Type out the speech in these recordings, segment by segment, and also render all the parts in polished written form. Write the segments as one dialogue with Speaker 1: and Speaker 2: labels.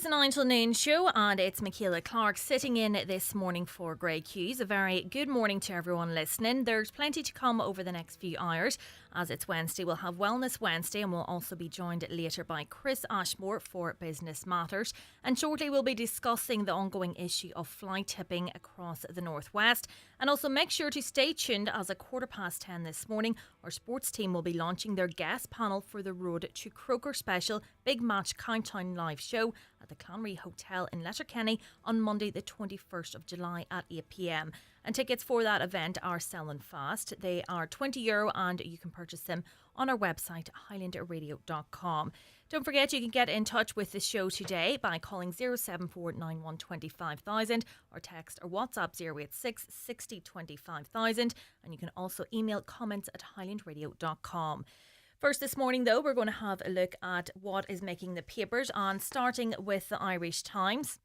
Speaker 1: is the 9 till noon show, and it's Michaela Clarke sitting in this morning for Greg Hughes. A very good morning to everyone listening. There's plenty to come over the next few hours. As it's Wednesday, we'll have Wellness Wednesday, and we'll also be joined later by Chris Ashmore for Business Matters. And shortly, we'll be discussing the ongoing issue of fly tipping across the northwest. And also make sure to stay tuned, as at 10:15 this morning, our sports team will be launching their guest panel for the Road to Croker special Big Match Countdown live show at the Clanry Hotel in Letterkenny on Monday the 21st of July at 8 p.m. And tickets for that event are selling fast. They are €20 and you can purchase them on our website highlandradio.com. Don't forget you can get in touch with the show today by calling 07491 25000 or text or WhatsApp 086 60 25000, and you can also email comments at highlandradio.com. First this morning, though, we're going to have a look at what is making the papers, and starting with the Irish Times.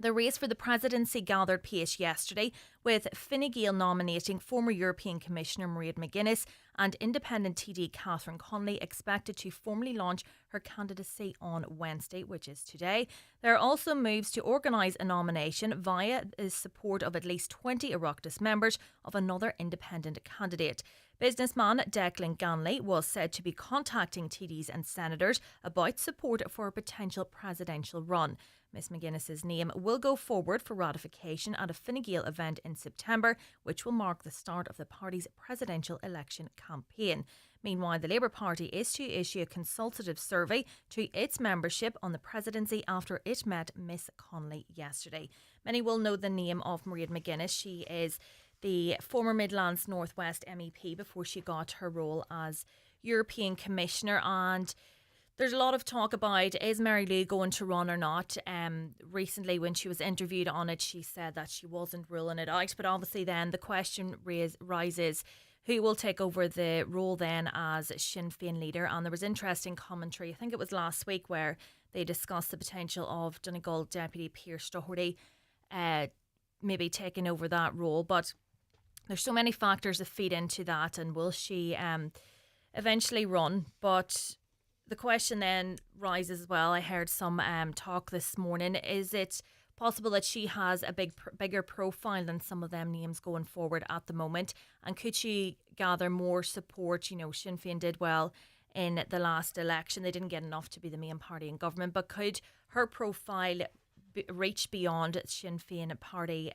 Speaker 1: The race for the presidency gathered pace yesterday, with Fine Gael nominating former European Commissioner Mairead McGuinness and independent TD Catherine Connolly expected to formally launch her candidacy on Wednesday, which is today. There are also moves to organise a nomination via the support of at least 20 Oireachtas members of another independent candidate. Businessman Declan Ganley was said to be contacting TDs and senators about support for a potential presidential run. Miss McGuinness's name will go forward for ratification at a Fine Gael event in September, which will mark the start of the party's presidential election campaign. Meanwhile, the Labour Party is to issue a consultative survey to its membership on the presidency after it met Miss Connolly yesterday. Many will know the name of Mairead McGuinness. She is the former Midlands North West MEP before she got her role as European Commissioner, and there's a lot of talk about, is Mary Lou going to run or not? Recently, when she was interviewed on it, she said that she wasn't ruling it out. But obviously then the question rises, who will take over the role then as Sinn Féin leader? And there was interesting commentary, I think it was last week, where they discussed the potential of Donegal Deputy Pearse Doherty maybe taking over that role. But there's so many factors that feed into that, and will she eventually run? But the question then rises as well. I heard some talk this morning. Is it possible that she has a bigger profile than some of them names going forward at the moment? And could she gather more support? You know, Sinn Féin did well in the last election. They didn't get enough to be the main party in government. But could her profile reach beyond Sinn Féin party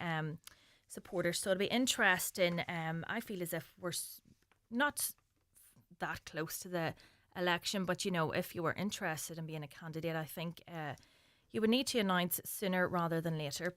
Speaker 1: supporters? So it'll be interesting. I feel as if we're not that close to the election, but you know, if you were interested in being a candidate, I think you would need to announce sooner rather than later.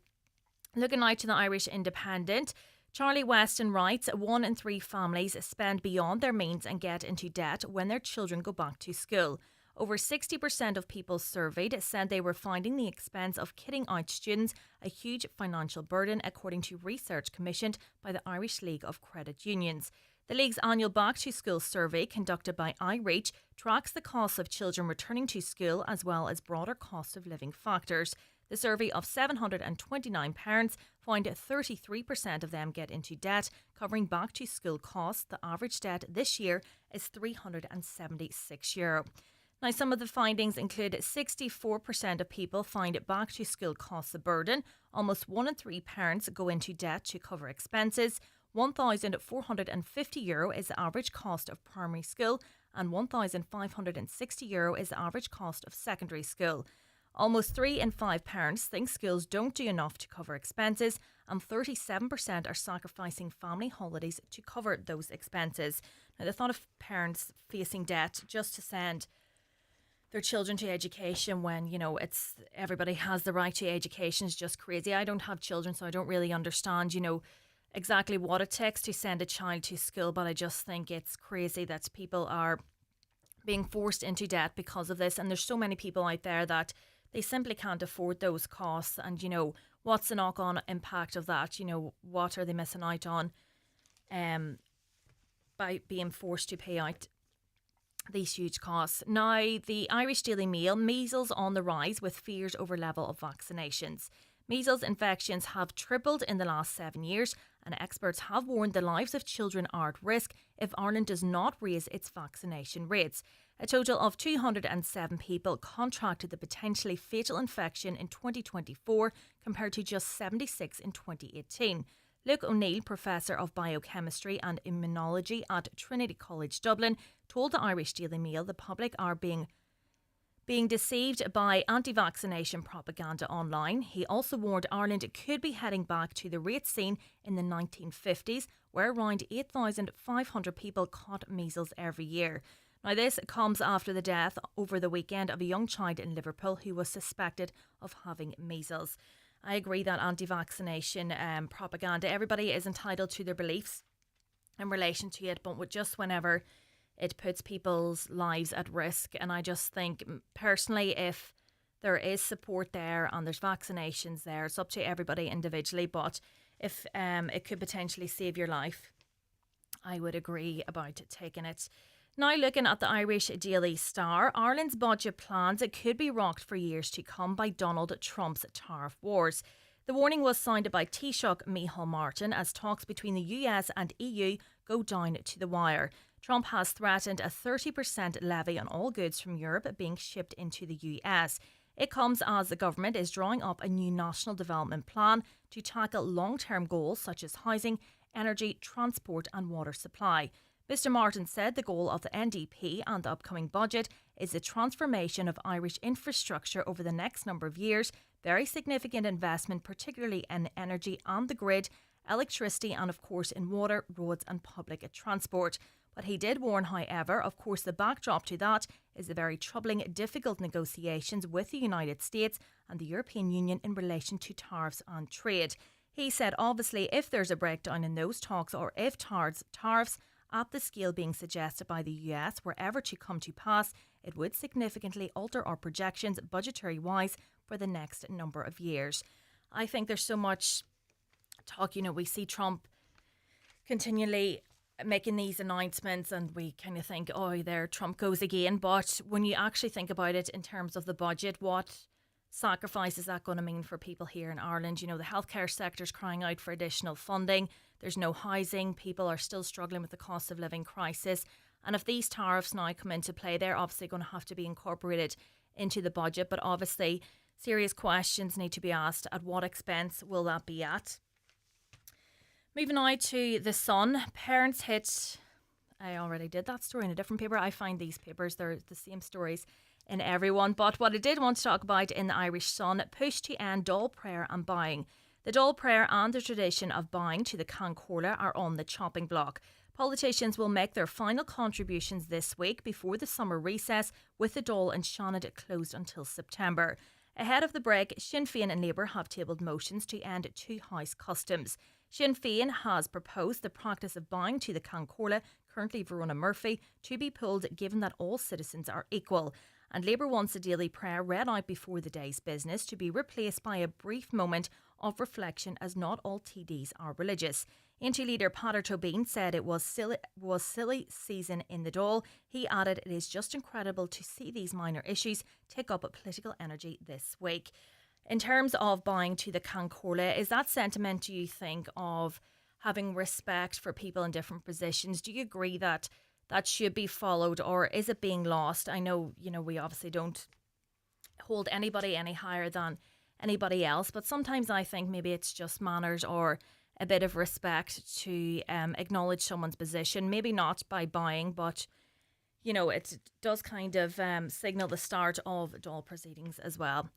Speaker 1: Looking now to the Irish Independent, Charlie Weston writes, 1 in 3 families spend beyond their means and get into debt when their children go back to school. Over 60% of people surveyed said they were finding the expense of kitting out students a huge financial burden, according to research commissioned by the Irish League of Credit Unions. The League's annual Back to School survey, conducted by iReach, tracks the costs of children returning to school as well as broader cost of living factors. The survey of 729 parents found 33% of them get into debt, covering back to school costs. The average debt this year is €376. Now, some of the findings include 64% of people find back to school costs a burden. Almost 1 in 3 parents go into debt to cover expenses. €1,450 is the average cost of primary school, and €1,560 is the average cost of secondary school. Almost 3 in 5 parents think schools don't do enough to cover expenses, and 37% are sacrificing family holidays to cover those expenses. Now, the thought of parents facing debt just to send their children to education when, you know, it's everybody has the right to education is just crazy. I don't have children, so I don't really understand, you know, exactly what it takes to send a child to school, but I just think it's crazy that people are being forced into debt because of this. And there's so many people out there that they simply can't afford those costs. And, you know, what's the knock-on impact of that? You know, what are they missing out on by being forced to pay out these huge costs? Now, the Irish Daily Mail, measles on the rise with fears over level of vaccinations. Measles infections have tripled in the last 7 years, and experts have warned the lives of children are at risk if Ireland does not raise its vaccination rates. A total of 207 people contracted the potentially fatal infection in 2024 compared to just 76 in 2018. Luke O'Neill, Professor of Biochemistry and Immunology at Trinity College Dublin, told the Irish Daily Mail the public are being deceived by anti-vaccination propaganda online. He also warned Ireland could be heading back to the rate seen in the 1950s, where around 8,500 people caught measles every year. Now, this comes after the death over the weekend of a young child in Liverpool who was suspected of having measles. I agree that anti-vaccination propaganda, everybody is entitled to their beliefs in relation to it, but just whenever it puts people's lives at risk. And I just think, personally, if there is support there and there's vaccinations there, it's up to everybody individually. But if it could potentially save your life, I would agree about taking it. Now, looking at the Irish Daily Star, Ireland's budget plans could be rocked for years to come by Donald Trump's tariff wars. The warning was signed by Taoiseach Micheál Martin as talks between the US and EU go down to the wire. Trump has threatened a 30% levy on all goods from Europe being shipped into the US. It comes as the government is drawing up a new national development plan to tackle long-term goals such as housing, energy, transport and water supply. Mr Martin said the goal of the NDP and the upcoming budget is the transformation of Irish infrastructure over the next number of years, very significant investment particularly in energy and the grid, electricity and of course in water, roads and public transport. But he did warn, however, of course the backdrop to that is the very troubling, difficult negotiations with the United States and the European Union in relation to tariffs and trade. He said obviously if there's a breakdown in those talks or if tariffs at the scale being suggested by the US were ever to come to pass, it would significantly alter our projections budgetary-wise for the next number of years. I think there's so much talk, we see Trump continually making these announcements and we kind of think, oh, there Trump goes again. But when you actually think about it in terms of the budget, what sacrifice is that going to mean for people here in Ireland? The healthcare sector's crying out for additional funding. There's no housing. People are still struggling with the cost of living crisis. And if these tariffs now come into play, they're obviously going to have to be incorporated into the budget. But obviously, serious questions need to be asked. At what expense will that be at? Moving on to The Sun. Parents hit... I already did that story in a different paper. I find these papers, they're the same stories in everyone. But what I did want to talk about in the Irish Sun, push to end Dail prayer and buying. The Dail prayer and the tradition of buying to the Can Corla are on the chopping block. Politicians will make their final contributions this week before the summer recess, with the Dail in Shannon closed until September. Ahead of the break, Sinn Féin and Labour have tabled motions to end two-house customs. Sinn Féin has proposed the practice of buying to the Can Corla, currently Verona Murphy, to be pulled given that all citizens are equal. And Labour wants a daily prayer read out before the day's business to be replaced by a brief moment of reflection, as not all TDs are religious. Inty leader Peadar Tobin said it was silly season in the Dáil. He added it is just incredible to see these minor issues take up political energy this week. In terms of buying to the Can Corla, is that sentiment, do you think, of having respect for people in different positions? Do you agree that that should be followed, or is it being lost? I know, we obviously don't hold anybody any higher than anybody else, but sometimes I think maybe it's just manners or a bit of respect to acknowledge someone's position. Maybe not by buying, but it does kind of signal the start of Dáil proceedings as well.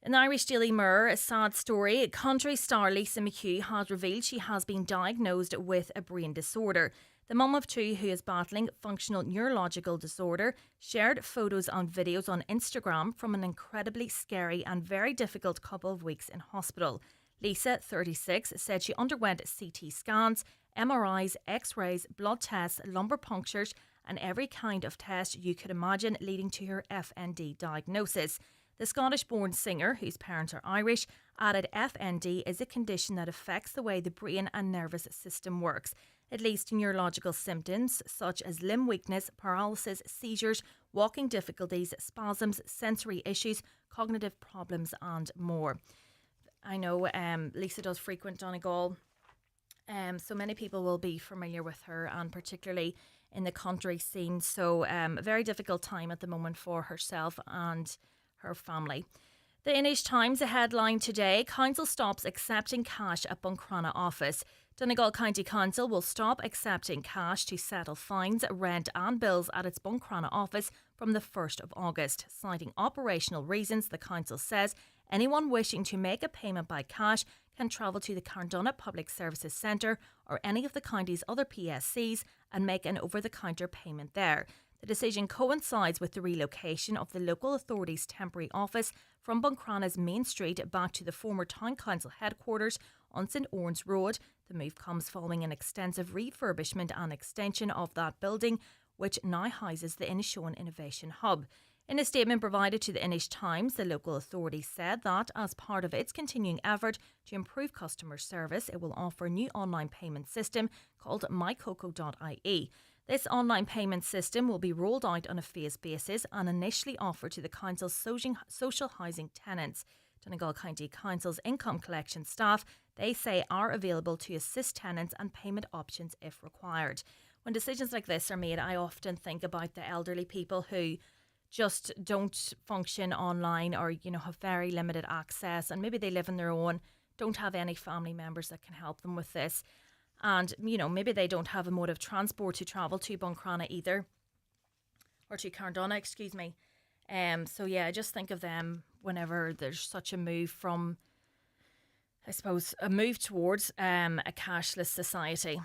Speaker 1: In the Irish Daily Mirror, a sad story. Country star Lisa McHugh has revealed she has been diagnosed with a brain disorder. The mum of two, who is battling functional neurological disorder, shared photos and videos on Instagram from an incredibly scary and very difficult couple of weeks in hospital. Lisa, 36, said she underwent CT scans, MRIs, X-rays, blood tests, lumbar punctures and every kind of test you could imagine, leading to her FND diagnosis. The Scottish-born singer, whose parents are Irish, added FND is a condition that affects the way the brain and nervous system works. It leads to neurological symptoms such as limb weakness, paralysis, seizures, walking difficulties, spasms, sensory issues, cognitive problems and more. I know Lisa does frequent Donegal, so many people will be familiar with her, and particularly in the country scene. So a very difficult time at the moment for herself and her family. The Inish Times, a headline today: Council stops accepting cash at Buncrana office. Donegal County Council will stop accepting cash to settle fines, rent and bills at its Buncrana office from the 1st of August. Citing operational reasons, the council says anyone wishing to make a payment by cash can travel to the Carndonagh Public Services Centre or any of the county's other PSCs and make an over-the-counter payment there. The decision coincides with the relocation of the local authority's temporary office from Buncrana's main street back to the former Town Council headquarters on St Orns Road. The move comes following an extensive refurbishment and extension of that building, which now houses the Inishowen Innovation Hub. In a statement provided to the Inish Times, the local authority said that as part of its continuing effort to improve customer service, it will offer a new online payment system called mycoco.ie. This online payment system will be rolled out on a phased basis and initially offered to the council's social housing tenants. Donegal County Council's income collection staff, they say, are available to assist tenants and payment options if required. When decisions like this are made, I often think about the elderly people who just don't function online or, have very limited access, and maybe they live on their own, don't have any family members that can help them with this. And, maybe they don't have a mode of transport to travel to Buncrana either, or to Carndonagh, excuse me. I just think of them whenever there's such a move from, a move towards a cashless society.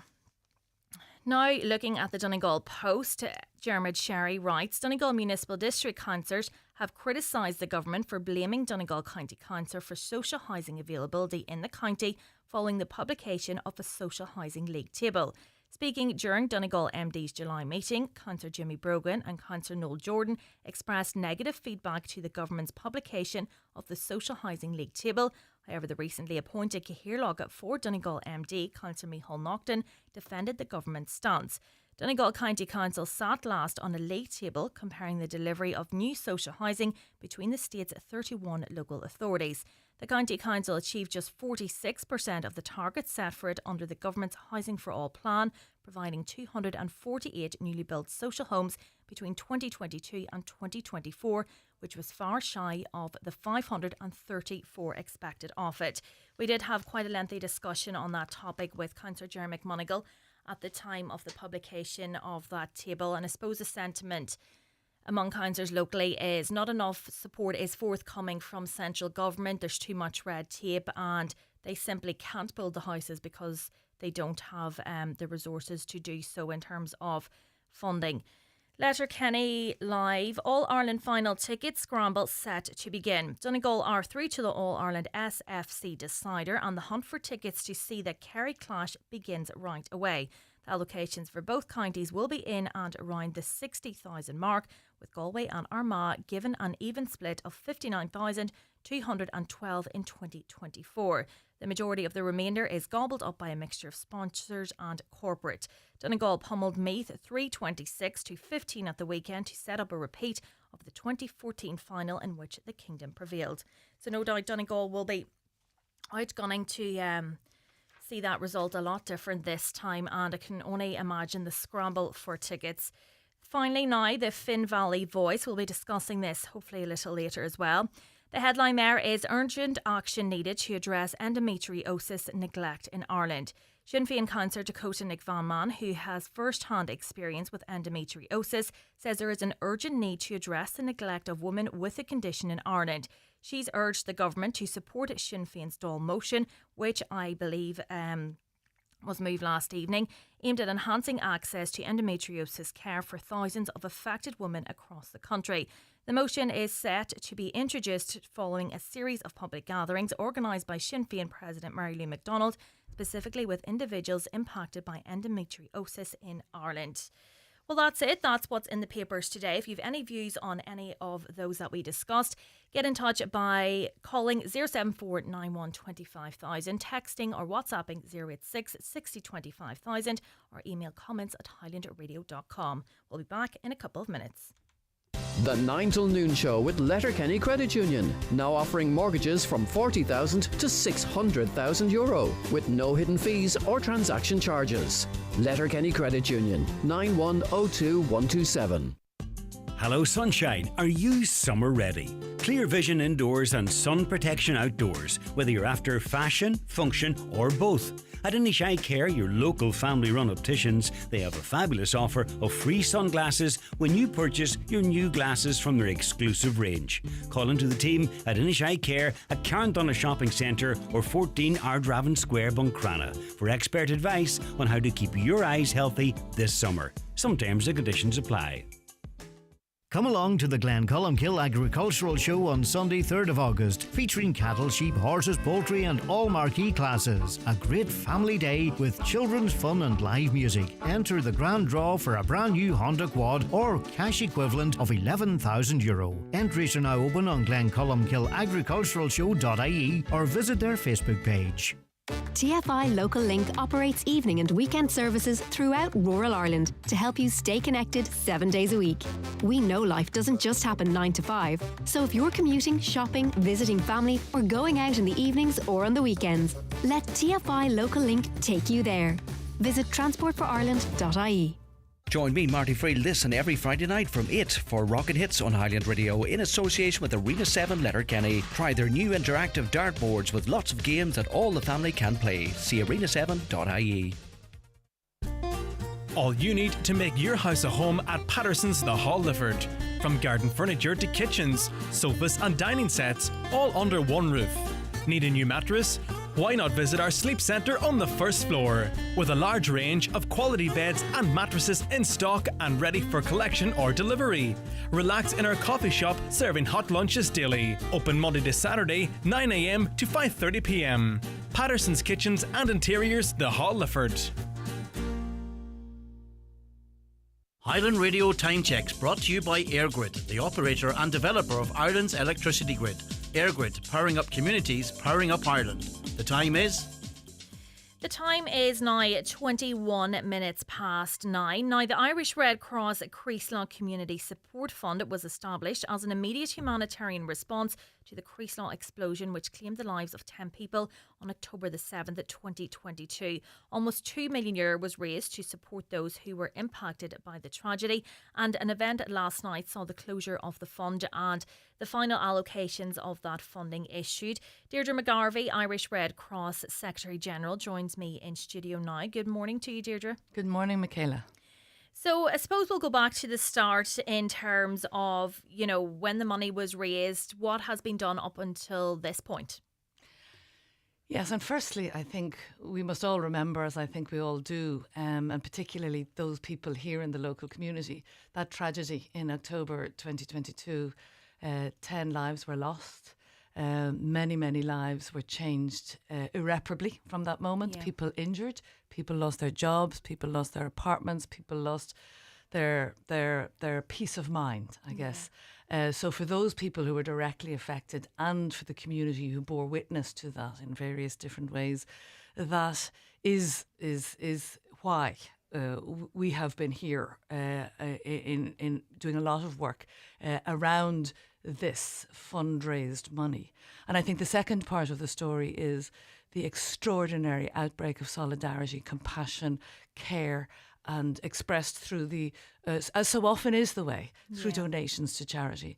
Speaker 1: Now, looking at the Donegal Post, Dermot Sherry writes, Donegal Municipal District Councillors have criticised the government for blaming Donegal County Council for social housing availability in the county following the publication of a social housing league table. Speaking during Donegal MD's July meeting, Councillor Jimmy Brogan and Councillor Noel Jordan expressed negative feedback to the government's publication of the Social Housing League table. However, the recently appointed Caherlock for Donegal MD, Councillor Micheal Naughton, defended the government's stance. Donegal County Council sat last on a league table comparing the delivery of new social housing between the state's 31 local authorities. The County Council achieved just 46% of the target set for it under the government's Housing for All plan, providing 248 newly built social homes between 2022 and 2024, which was far shy of the 534 expected of it. We did have quite a lengthy discussion on that topic with Councillor Jerry McMonigal at the time of the publication of that table, and I suppose the sentiment among councillors locally is not enough support is forthcoming from central government. There's too much red tape and they simply can't build the houses because they don't have the resources to do so in terms of funding. Letterkenny live, All-Ireland final ticket scramble set to begin. Donegal are through to the All-Ireland SFC decider and the hunt for tickets to see the Kerry clash begins right away. The allocations for both counties will be in and around the 60,000 mark, with Galway and Armagh given an even split of 59,212 in 2024. The majority of the remainder is gobbled up by a mixture of sponsors and corporate. Donegal pummeled Meath 326-15 at the weekend to set up a repeat of the 2014 final in which the Kingdom prevailed. So no doubt Donegal will be outgunning to see that result a lot different this time, and I can only imagine the scramble for tickets. Finally now, the Finn Valley Voice will be discussing this hopefully a little later as well. The headline there is urgent action needed to address endometriosis neglect in Ireland. Sinn Féin councillor Dakota Nick Van Man, who has first-hand experience with endometriosis, says there is an urgent need to address the neglect of women with the condition in Ireland. She's urged the government to support Sinn Féin's Dail motion, which I believe was moved last evening, aimed at enhancing access to endometriosis care for thousands of affected women across the country. The motion is set to be introduced following a series of public gatherings organised by Sinn Féin President Mary Lou McDonald, specifically with individuals impacted by endometriosis in Ireland. Well, that's it. That's what's in the papers today. If you have any views on any of those that we discussed, get in touch by calling 074 91 25,000, texting or WhatsApping 086 60 25,000, or email comments at highlandradio.com. We'll be back in a couple of minutes.
Speaker 2: The 9 till noon show with Letterkenny Credit Union, now offering mortgages from €40,000 to €600,000 with no hidden fees or transaction charges. Letterkenny Credit Union, 9102127.
Speaker 3: Hello Sunshine, are you summer ready? Clear vision indoors and sun protection outdoors, whether you're after fashion, function or both. At Inishowen Care, your local family-run opticians, they have a fabulous offer of free sunglasses when you purchase your new glasses from their exclusive range. Call into the team at Inishowen Care at Carndonagh Shopping Centre or 14 Ardravin Square, Buncrana for expert advice on how to keep your eyes healthy this summer. Some terms and conditions apply.
Speaker 4: Come along to the Glencolumkill Agricultural Show on Sunday 3rd of August, featuring cattle, sheep, horses, poultry and all marquee classes. A great family day with children's fun and live music. Enter the grand draw for a brand new Honda Quad or cash equivalent of €11,000. Entries are now open on glencolumkillagriculturalshow.ie or visit their Facebook page.
Speaker 5: TFI Local Link operates evening and weekend services throughout rural Ireland to help you stay connected 7 days a week. We know life doesn't just happen 9 to 5, so if you're commuting, shopping, visiting family or going out in the evenings or on the weekends, let TFI Local Link take you there. Visit transportforireland.ie.
Speaker 6: Join me, Marty Friel, this and every Friday night from 8 for Rockin' Hits on Highland Radio in association with Arena 7 Letterkenny. Try their new interactive dartboards with lots of games that all the family can play. See arena7.ie.
Speaker 7: All you need to make your house a home at Patterson's The Hall Lifford. From garden furniture to kitchens, sofas and dining sets, all under one roof. Need a new mattress? Why not visit our sleep centre on the first floor? With a large range of quality beds and mattresses in stock and ready for collection or delivery. Relax in our coffee shop serving hot lunches daily. Open Monday to Saturday, 9 a.m. to 5:30 p.m. Patterson's Kitchens and Interiors, The Hall Lifford.
Speaker 8: Highland Radio Time Checks brought to you by EirGrid, the operator and developer of Ireland's electricity grid. EirGrid, powering up communities, powering up Ireland. The time is?
Speaker 1: The time is now 21 minutes past 9. Now, the Irish Red Cross Creeslough Community Support Fund was established as an immediate humanitarian response to the Creeslough explosion, which claimed the lives of 10 people on October the 7th, 2022. Almost €2 million was raised to support those who were impacted by the tragedy. And an event last night saw the closure of the fund and the final allocations of that funding issued. Deirdre McGarvey, Irish Red Cross Secretary General, joins me in studio now. Good morning to you, Deirdre.
Speaker 9: Good morning, Michaela.
Speaker 1: So I suppose we'll go back to the start in terms of, when the money was raised, what has been done up until this point?
Speaker 9: Yes, and firstly, I think we must all remember, as I think we all do, and particularly those people here in the local community, that tragedy in October 2022, 10 lives were lost. Many, many lives were changed irreparably from that moment. Yeah. People injured, people lost their jobs, people lost their apartments, people lost their peace of mind, I guess. So for those people who were directly affected and for the community who bore witness to that in various different ways, that is why we have been here in doing a lot of work around this fundraised money. And I think the second part of the story is the extraordinary outbreak of solidarity, compassion, care, and expressed through as so often is the way, through donations to charity.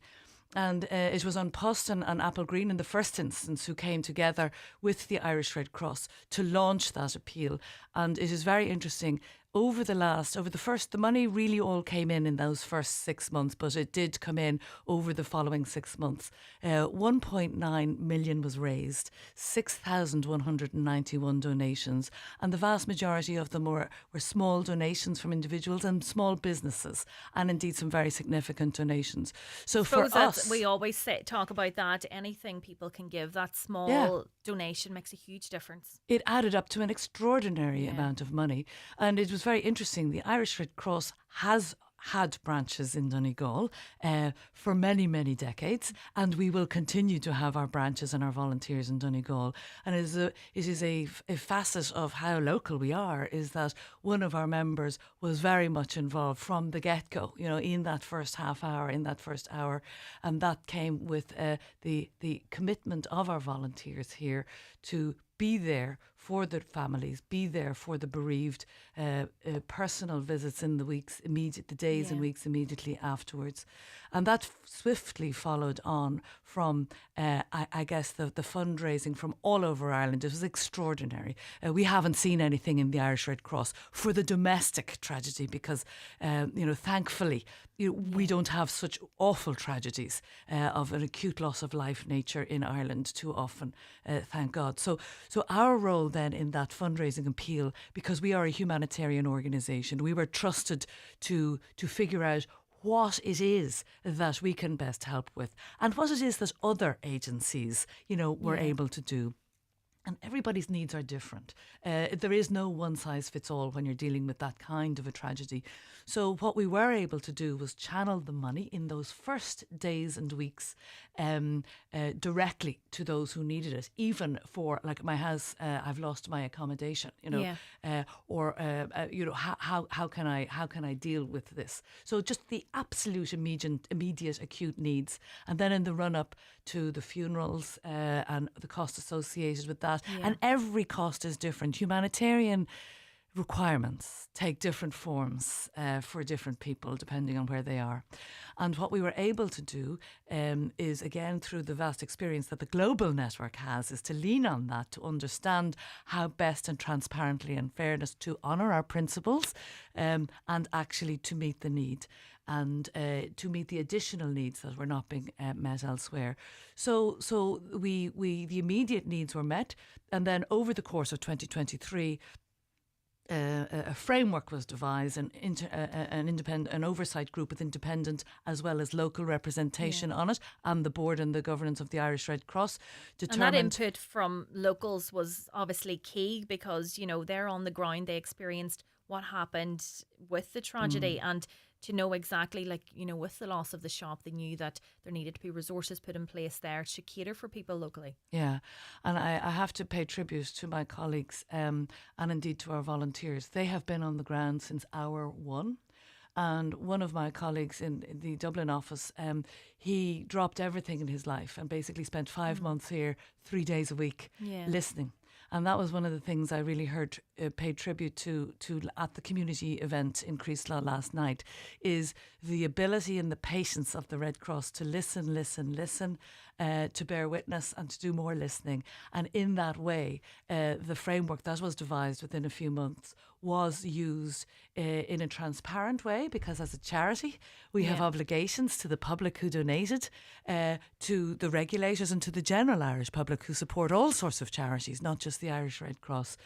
Speaker 9: And it was on Post and Apple Green in the first instance who came together with the Irish Red Cross to launch that appeal. And it is very interesting. The money really all came in those first 6 months, but it did come in over the following 6 months. 1.9 million was raised, 6,191 donations, and the vast majority of them were small donations from individuals and small businesses, and indeed some very significant donations. So for us,
Speaker 1: we always talk about that. Anything people can give, that small donation makes a huge difference.
Speaker 9: It added up to an extraordinary amount of money, and it was very interesting. The Irish Red Cross had branches in Donegal for many, many decades, and we will continue to have our branches and our volunteers in Donegal. And it is a facet of how local we are, is that one of our members was very much involved from the get-go, in that first half hour, in that first hour, and that came with the commitment of our volunteers here to be there for the families, be there for the bereaved, personal visits in the days and weeks immediately afterwards. And that swiftly followed on from, I guess, the fundraising from all over Ireland. It was extraordinary. We haven't seen anything in the Irish Red Cross for the domestic tragedy because, thankfully, we don't have such awful tragedies of an acute loss of life nature in Ireland too often, thank God. So our role then in that fundraising appeal, because we are a humanitarian organisation, we were trusted to figure out what it is that we can best help with and what it is that other agencies, were able to do. And everybody's needs are different. There is no one size fits all when you're dealing with that kind of a tragedy. So what we were able to do was channel the money in those first days and weeks directly to those who needed it. Even for, like, my house, I've lost my accommodation, how can I deal with this? So just the absolute immediate acute needs. And then in the run up to the funerals and the cost associated with that. And every cost is different. Humanitarian requirements take different forms for different people depending on where they are. And what we were able to do is, again, through the vast experience that the global network has, is to lean on that to understand how best and transparently and fairness to honour our principles and actually to meet the need and to meet the additional needs that were not being met elsewhere. So the immediate needs were met, and then over the course of 2023, a framework was devised, an oversight group with independent as well as local representation on it, and the board and the governance of the Irish Red Cross determined.
Speaker 1: And that input from locals was obviously key because, they're on the ground, they experienced what happened with the tragedy and to know exactly, with the loss of the shop, they knew that there needed to be resources put in place there to cater for people locally. Yeah,
Speaker 9: and I have to pay tribute to my colleagues and indeed to our volunteers. They have been on the ground since hour one. And one of my colleagues in the Dublin office, he dropped everything in his life and basically spent 5 months here, 3 days a week, listening. And that was one of the things I really heard paid tribute to at the community event in Creeslough last night, is the ability and the patience of the Red Cross to listen, to bear witness and to do more listening. And in that way, the framework that was devised within a few months was used in a transparent way, because as a charity, we have obligations to the public who donated, to the regulators and to the general Irish public who support all sorts of charities, not just the Irish Red Cross.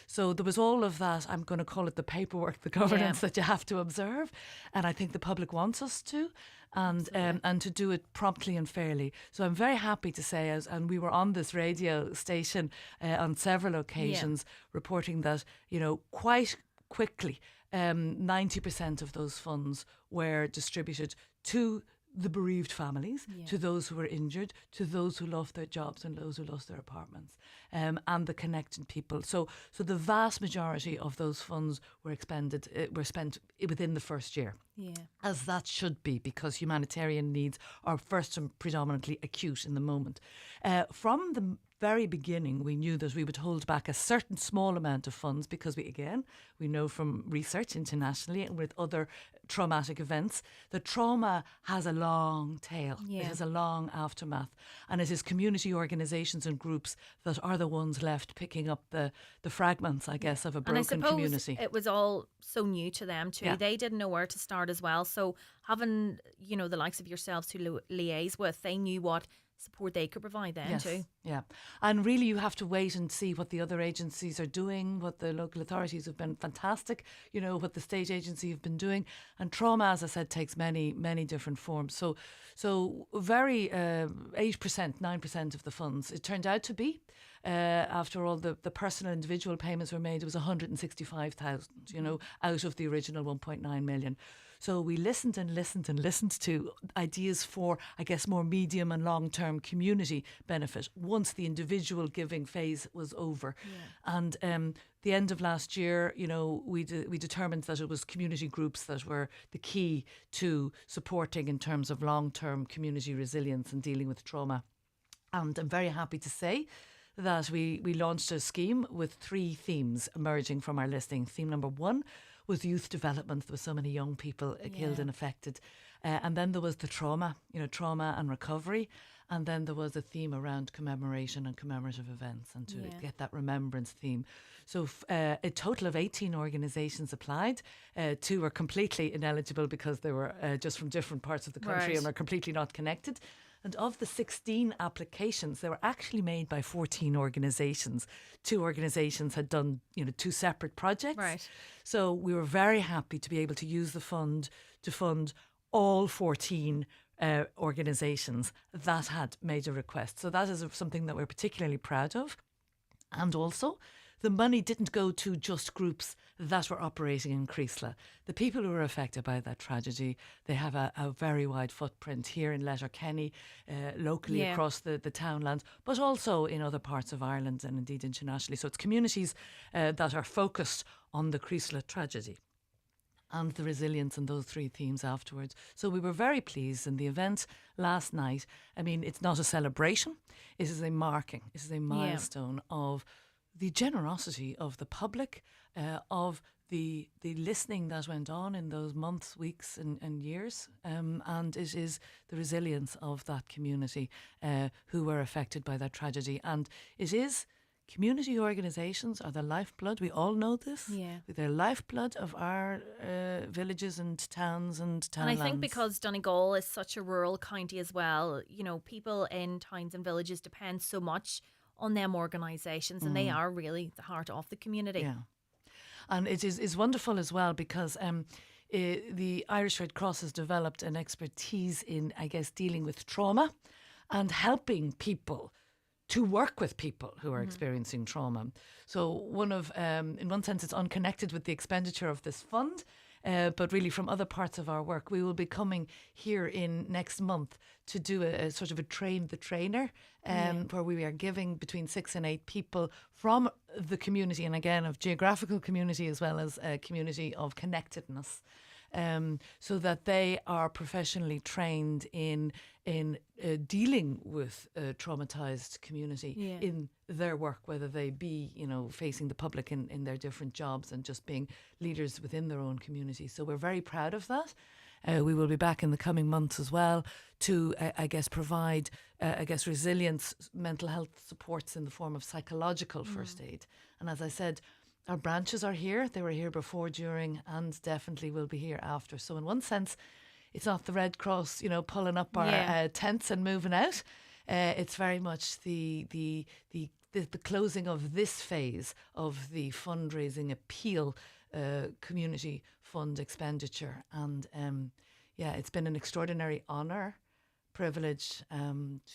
Speaker 9: So there was all of that, I'm going to call it the paperwork, the governance that you have to observe. And I think the public wants us to. And to do it promptly and fairly. So I'm very happy to say, and we were on this radio station on several occasions reporting that, quite quickly, 90% of those funds were distributed to the bereaved families, to those who were injured, to those who lost their jobs and those who lost their apartments, and the connected people. So the vast majority of those funds were spent within the first year. Yeah. As that should be, because humanitarian needs are first and predominantly acute in the moment. From the very beginning, we knew that we would hold back a certain small amount of funds because we know from research internationally and with other traumatic events, that trauma has a long tail. It has a long aftermath. And it is community organisations and groups that are the ones left picking up the fragments, I guess, of a broken community.
Speaker 1: It was all so new to them too. They didn't know where to start as well. So having, the likes of yourselves to liaise with, they knew what support they could provide then too.
Speaker 9: Yeah. And really you have to wait and see what the other agencies are doing, what the local authorities have been fantastic, what the state agency have been doing. And trauma, as I said, takes many, many different forms. So very 8%, 9% of the funds, it turned out to be, after all the personal individual payments were made, it was 165,000, out of the original 1.9 million. So we listened and listened and listened to ideas for, I guess, more medium and long-term community benefit once the individual giving phase was over. And the end of last year, we determined that it was community groups that were the key to supporting in terms of long-term community resilience and dealing with trauma. And I'm very happy to say that we launched a scheme with 3 themes emerging from our listing. Theme number 1 was youth development. There were so many young people killed and affected. And then there was the trauma and recovery. And then there was a theme around commemoration and commemorative events and to get that remembrance theme. So a total of 18 organisations applied. 2 were completely ineligible because they were just from different parts of the country and are completely not connected. And of the 16 applications, they were actually made by 14 organisations. 2 organisations had done, 2 separate projects.
Speaker 1: Right.
Speaker 9: So we were very happy to be able to use the fund to fund all 14 organisations that had made a request. So that is something that we're particularly proud of. And also, the money didn't go to just groups that were operating in Creeslough. The people who were affected by that tragedy, they have a very wide footprint here in Letterkenny, locally across the townlands, but also in other parts of Ireland and indeed internationally. So it's communities that are focused on the Creeslough tragedy and the resilience and those 3 themes afterwards. So we were very pleased. And the event last night, I mean, it's not a celebration. It is a marking. It is a milestone of the generosity of the public, of the listening that went on in those months, weeks and years. And it is the resilience of that community who were affected by that tragedy. And it is community organisations are the lifeblood. We all know this.
Speaker 1: Yeah.
Speaker 9: They're the lifeblood of our villages and towns and townlands.
Speaker 1: And I think because Donegal is such a rural county as well, people in towns and villages depend so much on them organisations, and they are really the heart of the community.
Speaker 9: Yeah. And it is wonderful as well because the Irish Red Cross has developed an expertise in, I guess, dealing with trauma and helping people to work with people who are experiencing trauma. So in one sense, it's unconnected with the expenditure of this fund, but really from other parts of our work. We will be coming here in next month to do a sort of a train the trainer, where we are giving between 6 and 8 people from the community, and again of geographical community as well as a community of connectedness, so that they are professionally trained in dealing with a traumatized community in their work, whether they be, facing the public in their different jobs and just being leaders within their own community. So we're very proud of that. We will be back in the coming months as well to, provide, resilience, mental health supports in the form of psychological first aid. And as I said, our branches are here. They were here before, during, and definitely will be here after. So in one sense, it's not the Red Cross, pulling up our tents and moving out. It's very much the closing of this phase of the fundraising appeal community fund expenditure. And it's been an extraordinary honour, privilege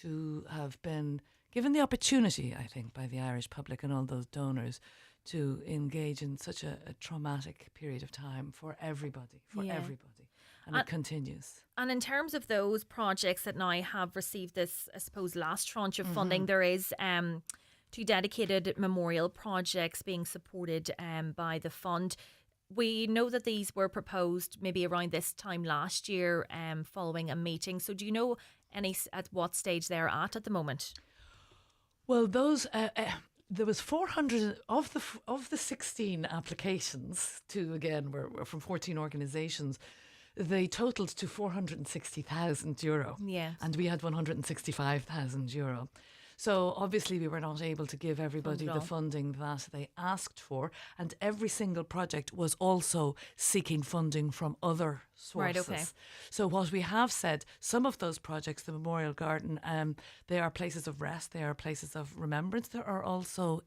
Speaker 9: to have been given the opportunity, I think, by the Irish public and all those donors to engage in such a traumatic period of time for everybody, everybody. And it continues.
Speaker 1: And in terms of those projects that now have received this, I suppose, last tranche of funding, there is 2 dedicated memorial projects being supported by the fund. We know that these were proposed maybe around this time last year following a meeting. So do you know at what stage they're at the moment?
Speaker 9: Well, those... there was 400 of the 16 applications were from 14 organisations. They totalled to €460,000.
Speaker 1: Yes.
Speaker 9: And we had €165,000. So obviously we were not able to give everybody the funding that they asked for, and every single project was also seeking funding from other sources.
Speaker 1: Right, okay.
Speaker 9: So what we have said, some of those projects, the Memorial Garden, they are places of rest, they are places of remembrance. There are also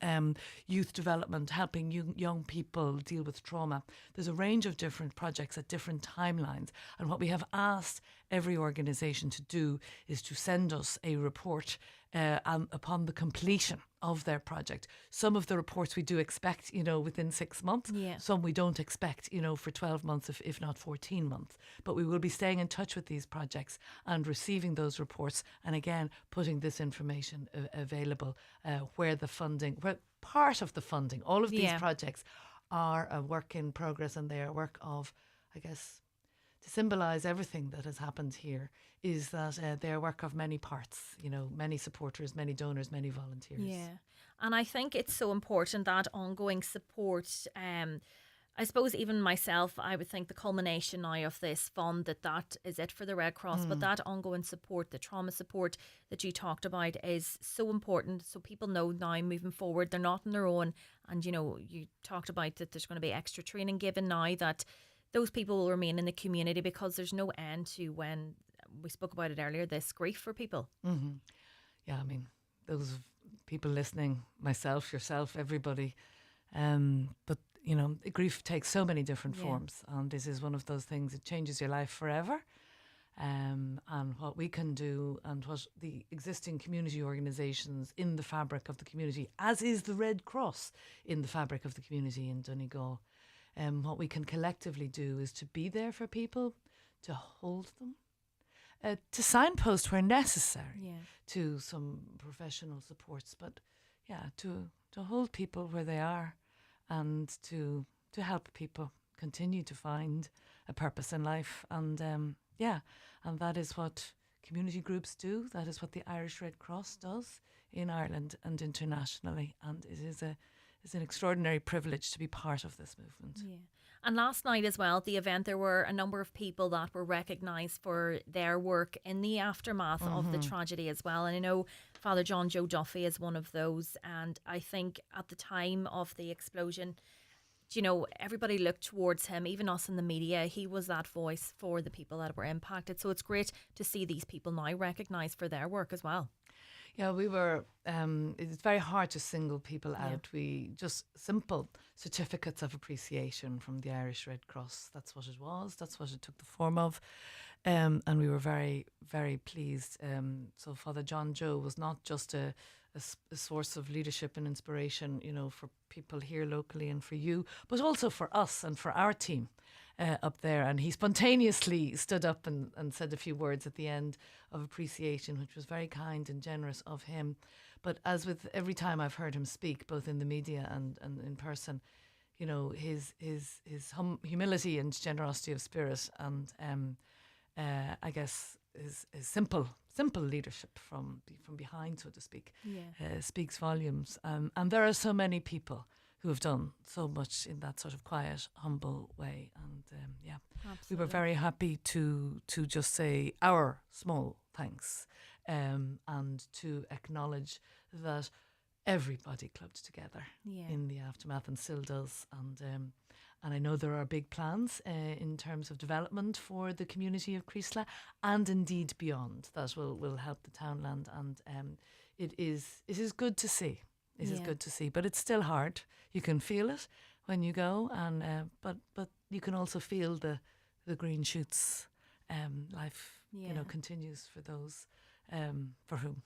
Speaker 9: youth development, helping young people deal with trauma. There's a range of different projects at different timelines, and what we have asked every organisation to do is to send us a report upon the completion their project. Some of the reports we do expect, within 6 months.
Speaker 1: Yeah.
Speaker 9: Some we don't expect, for 12 months, if not 14 months. But we will be staying in touch with these projects and receiving those reports, and again, putting this information available where part of the funding, all of these projects are a work in progress, and they are a work of, I guess, to symbolise everything that has happened here, is that they're a work of many parts, many supporters, many donors, many volunteers.
Speaker 1: Yeah. And I think it's so important, that ongoing support. I suppose even myself, I would think the culmination now of this fund, that is it for the Red Cross, but that ongoing support, the trauma support that you talked about, is so important. So people know now moving forward, they're not on their own. And, you talked about that there's going to be extra training given now, that those people will remain in the community, because there's no end to, when we spoke about it earlier, this grief for people.
Speaker 9: Mm-hmm. Yeah, I mean, those people listening, myself, yourself, everybody, but grief takes so many different forms, and this is one of those things. It changes your life forever. And what we can do, and what the existing community organisations in the fabric of the community, as is the Red Cross in the fabric of the community in Donegal, what we can collectively do is to be there for people, to hold them, to signpost where necessary to some professional supports, but to hold people where they are, and to help people continue to find a purpose in life. And and that is what community groups do. That is what the Irish Red Cross does in Ireland and internationally, and it is an extraordinary privilege to be part of this movement.
Speaker 1: Yeah. And last night as well, the event, there were a number of people that were recognised for their work in the aftermath of the tragedy as well. And I know Father John Joe Duffy is one of those. And I think at the time of the explosion, everybody looked towards him, even us in the media. He was that voice for the people that were impacted. So it's great to see these people now recognised for their work as well.
Speaker 9: Yeah, we were, it's very hard to single people out. We just simple certificates of appreciation from the Irish Red Cross. That's what it was. That's what it took the form of. And we were very, very pleased. So Father John Joe was not just a source of leadership and inspiration, for people here locally and for you, but also for us and for our team up there. And he spontaneously stood up and said a few words at the end of appreciation, which was very kind and generous of him. But as with every time I've heard him speak, both in the media and in person, his humility and generosity of spirit, and I guess his simple leadership from behind, so to speak, speaks volumes. And there are so many people who have done so much in that sort of quiet, humble way. And we were very happy to just say our small thanks, and to acknowledge that everybody clubbed together in the aftermath, and still does. And I know there are big plans in terms of development for the community of Creeslough, and indeed beyond, that will help the townland. And it is good to see. It is good to see, but it's still hard. You can feel it when you go, and but you can also feel the green shoots. Life continues for those for whom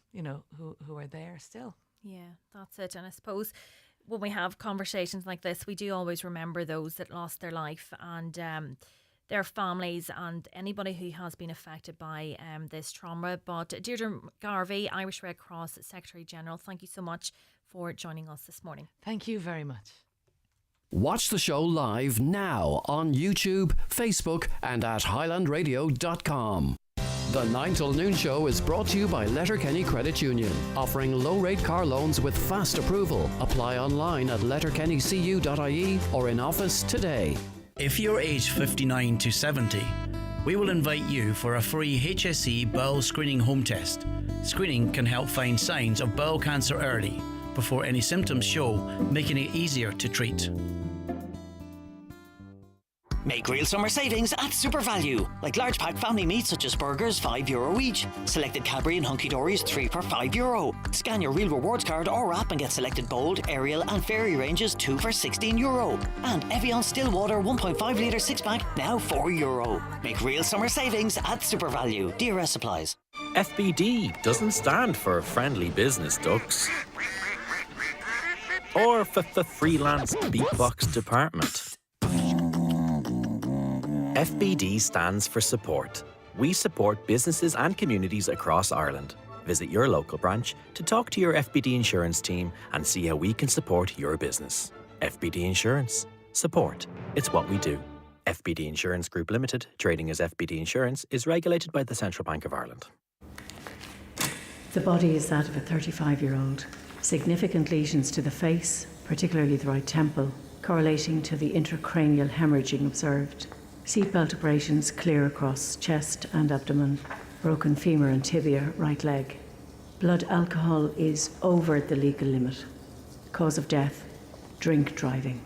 Speaker 9: who are there still.
Speaker 1: Yeah, that's it. And I suppose when we have conversations like this, we do always remember those that lost their life, and their families, and anybody who has been affected by this trauma. But Deirdre Garvey, Irish Red Cross Secretary General, thank you so much for joining us this morning.
Speaker 9: Thank you very much.
Speaker 2: Watch the show live now on YouTube, Facebook and at highlandradio.com. The 9 till noon show is brought to you by Letterkenny Credit Union, offering low-rate car loans with fast approval. Apply online at letterkennycu.ie or in office today.
Speaker 8: If you're aged 59 to 70, we will invite you for a free HSE bowel screening home test. Screening can help find signs of bowel cancer early, before any symptoms show, making it easier to treat.
Speaker 10: Make real summer savings at Super Value, like large pack family meats such as burgers, €5 each. Selected Cadbury and Hunky Dories 3 for €5. Scan your Real Rewards card or app and get selected Bold, Ariel and Fairy ranges 2 for €16. And Evian Still Water 1.5 litre 6-pack now €4. Make real summer savings at Super Value. DRS supplies.
Speaker 11: FBD doesn't stand for Friendly Business Ducks. or freelance beatbox department? FBD stands for support. We support businesses and communities across Ireland. Visit your local branch to talk to your FBD insurance team and see how we can support your business. FBD Insurance. Support. It's what we do. FBD Insurance Group Limited, trading as FBD Insurance, is regulated by the Central Bank of Ireland.
Speaker 12: The body is that of a 35-year-old. Significant lesions to the face, particularly the right temple, correlating to the intracranial hemorrhaging observed. Seatbelt abrasions clear across chest and abdomen. Broken femur and tibia, right leg. Blood alcohol is over the legal limit. Cause of death, drink driving.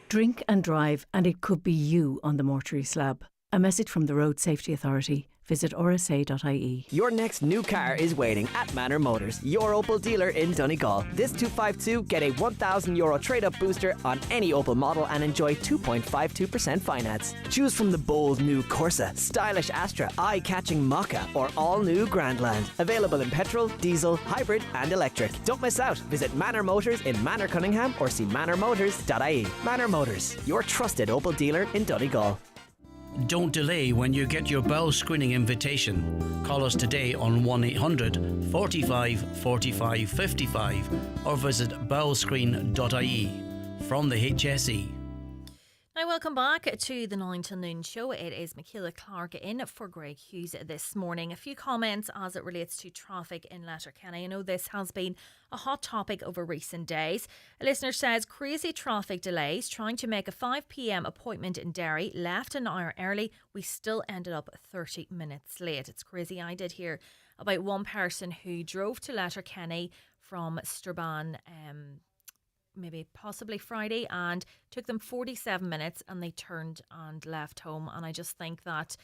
Speaker 12: Drink and drive, and it could be you on the mortuary slab. A message from the Road Safety Authority. Visit rsa.ie.
Speaker 13: Your next new car is waiting at Manor Motors, your Opel dealer in Donegal. This 252, get a €1,000 trade-up booster on any Opel model and enjoy 2.52% finance. Choose from the bold new Corsa, stylish Astra, eye-catching Mokka, or all-new Grandland. Available in petrol, diesel, hybrid and electric. Don't miss out. Visit Manor Motors in Manor Cunningham or see manormotors.ie. Manor Motors, your trusted Opel dealer in Donegal.
Speaker 8: Don't delay when you get your bowel screening invitation. Call us today on 1800 45 45 55 or visit bowelscreen.ie. From the HSE.
Speaker 1: Now, welcome back to the 9 to Noon show. It is Michaela, Clarke in for Greg Hughes this morning. A few comments as it relates to traffic in Letterkenny. I know this has been a hot topic over recent days. A listener says, crazy traffic delays trying to make a 5 p.m. appointment in Derry. Left an hour early. We still ended up 30 minutes late. It's crazy. I did hear about one person who drove to Letterkenny from Strabane maybe possibly Friday, and took them 47 minutes and they turned and left home. And I just think that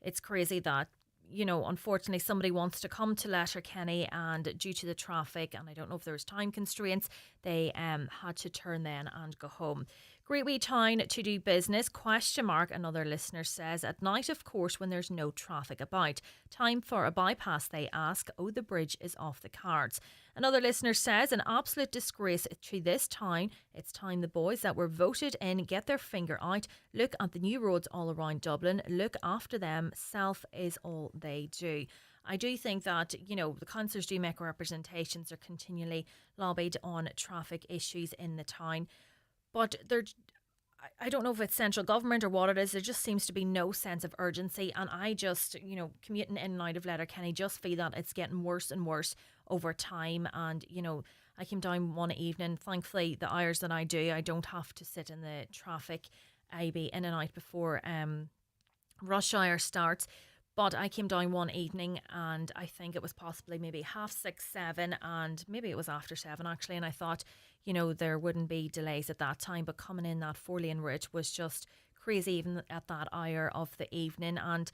Speaker 1: it's crazy that, you know, unfortunately somebody wants to come to Letterkenny and due to the traffic, and I don't know if there was time constraints, they had to turn then and go home. Great wee town to do business, ? Another listener says, at night of course when there's no traffic about. Time for a bypass they ask. Oh, the bridge is off the cards. Another listener says, an absolute disgrace to this town. It's time the boys that were voted in get their finger out. Look at the new roads all around Dublin. Look after them. Self is all they do. I do think that, you know, the councillors do make representations. They're continually lobbied on traffic issues in the town. But I don't know if it's central government or what it is. There just seems to be no sense of urgency. And I just, you know, commuting in and out of Letterkenny, just feel that it's getting worse and worse over time. And, you know, I came down one evening. Thankfully, the hours that I do, I don't have to sit in the traffic. I be in and out before rush hour starts. But I came down one evening and I think it was possibly maybe 6:30, 7, and maybe it was after 7 actually. And I thought, you know, there wouldn't be delays at that time. But coming in that 4-lane route was just crazy even at that hour of the evening. And,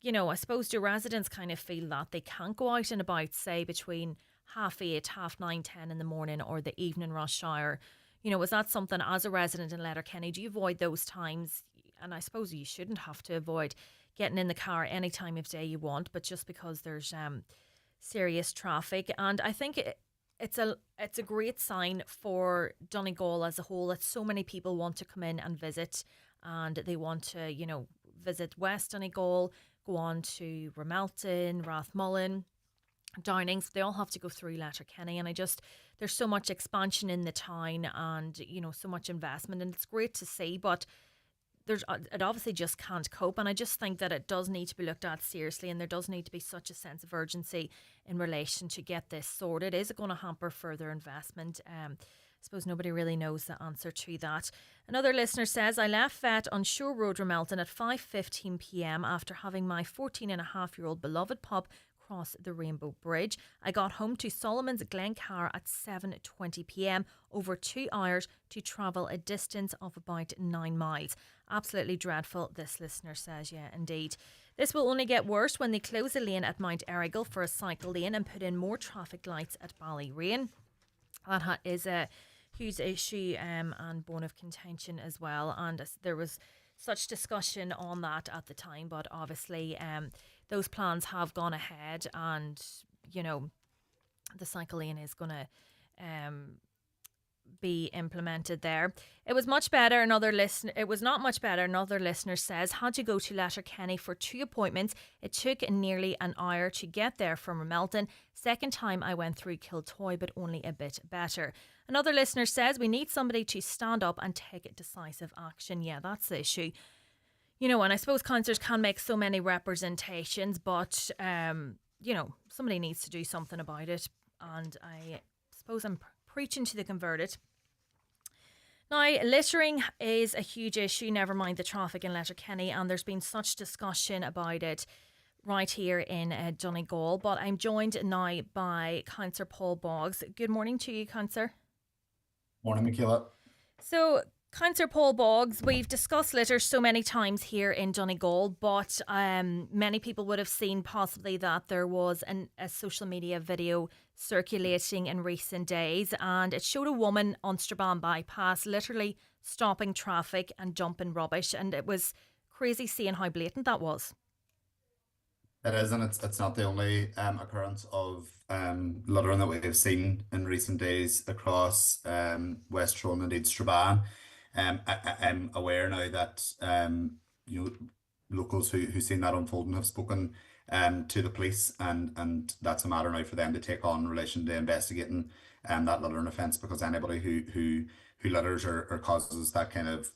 Speaker 1: you know, I suppose do residents kind of feel that they can't go out and about, say, between 8:30, 9:30, 10 in the morning or the evening rush hour? You know, is that something as a resident in Letterkenny, do you avoid those times? And I suppose you shouldn't have to avoid getting in the car any time of day you want, but just because there's serious traffic. And I think it's a great sign for Donegal as a whole that so many people want to come in and visit, and they want to, you know, visit West Donegal, go on to Ramelton, Rathmullen, Downings. They all have to go through Letterkenny, and there's so much expansion in the town and, you know, so much investment, and it's great to see, but it obviously just can't cope. And I just think that it does need to be looked at seriously, and there does need to be such a sense of urgency in relation to get this sorted. Is it going to hamper further investment? I suppose nobody really knows the answer to that. Another listener says, I left vet on Shore Road, Ramelton at 5:15 p.m. after having my 14-and-a-half-year-old beloved pup cross the Rainbow Bridge. I got home to Solomon's Glencar at 7:20 p.m. over 2 hours to travel a distance of about 9 miles. Absolutely dreadful, this listener says. Yeah, indeed. This will only get worse when they close a lane at Mount Errigal for a cycle lane and put in more traffic lights at Ballyrain. That is a huge issue and bone of contention as well. And there was such discussion on that at the time, but obviously those plans have gone ahead, and, you know, the cycle lane is going to be implemented there. It was much better. It was not much better. Another listener says, had to go to Letterkenny for 2 appointments. It took nearly an hour to get there from Melton. Second time I went through Kiltoy, but only a bit better. Another listener says, we need somebody to stand up and take decisive action. Yeah, that's the issue. You know, and I suppose councillors can make so many representations, but, somebody needs to do something about it. And I suppose I'm preaching to the converted. Now, littering is a huge issue, never mind the traffic in Letterkenny, and there's been such discussion about it right here in Donegal. But I'm joined now by Councillor Paul Boggs. Good morning to you, Councillor.
Speaker 14: Morning, Michaela.
Speaker 1: So, Councillor Paul Boggs, we've discussed litter so many times here in Donegal, but many people would have seen possibly that there was a social media video circulating in recent days, and it showed a woman on Strabane bypass literally stopping traffic and dumping rubbish, and it was crazy seeing how blatant that was.
Speaker 14: It is, and it's not the only occurrence of littering that we've seen in recent days across West Tyrone and indeed Strabane. I'm aware now that locals who've seen that unfolding have spoken to the police, and that's a matter now for them to take on in relation to investigating that littering offence, because anybody who litters or causes that kind of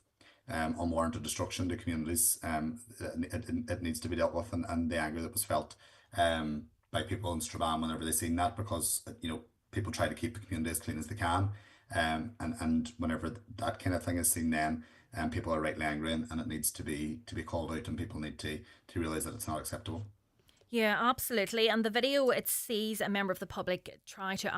Speaker 14: unwarranted destruction to communities, it needs to be dealt with, and the anger that was felt by people in Strabane whenever they seen that, because people try to keep the community as clean as they can. And whenever that kind of thing is seen, then people are rightly angry, and it needs to be called out, and people need to realise that it's not acceptable.
Speaker 1: Yeah, absolutely. And the video, it sees a member of the public try to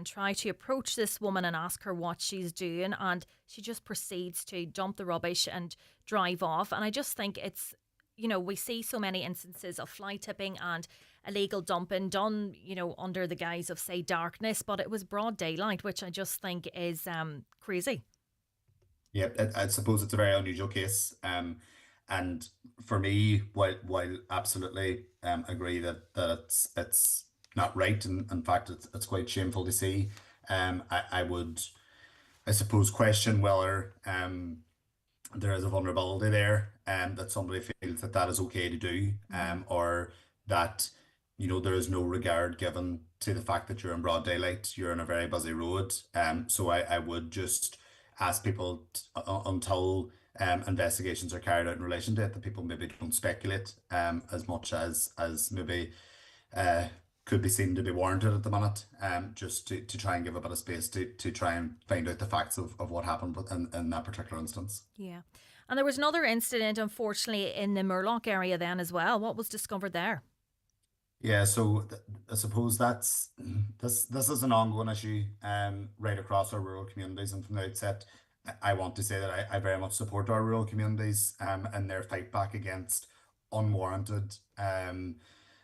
Speaker 1: try to approach this woman and ask her what she's doing, and she just proceeds to dump the rubbish and drive off. And I just think it's, we see so many instances of fly tipping and illegal dumping done, under the guise of, say, darkness, but it was broad daylight, which I just think is crazy.
Speaker 14: Yeah, I suppose it's a very unusual case. And for me, while absolutely agree that it's not right, and in fact it's quite shameful to see, I would, I suppose, question whether there is a vulnerability there, that somebody feels that is okay to do, or that there is no regard given to the fact that you're in broad daylight, you're on a very busy road. So I would just ask people until investigations are carried out in relation to it, that people maybe don't speculate as much as maybe could be seen to be warranted at the minute, just to try and give a bit of space to try and find out the facts of what happened in that particular instance.
Speaker 1: Yeah. And there was another incident, unfortunately, in the Murlock area then as well. What was discovered there?
Speaker 14: Yeah, so I suppose this is an ongoing issue right across our rural communities, and from the outset, I want to say that I very much support our rural communities and their fight back against unwarranted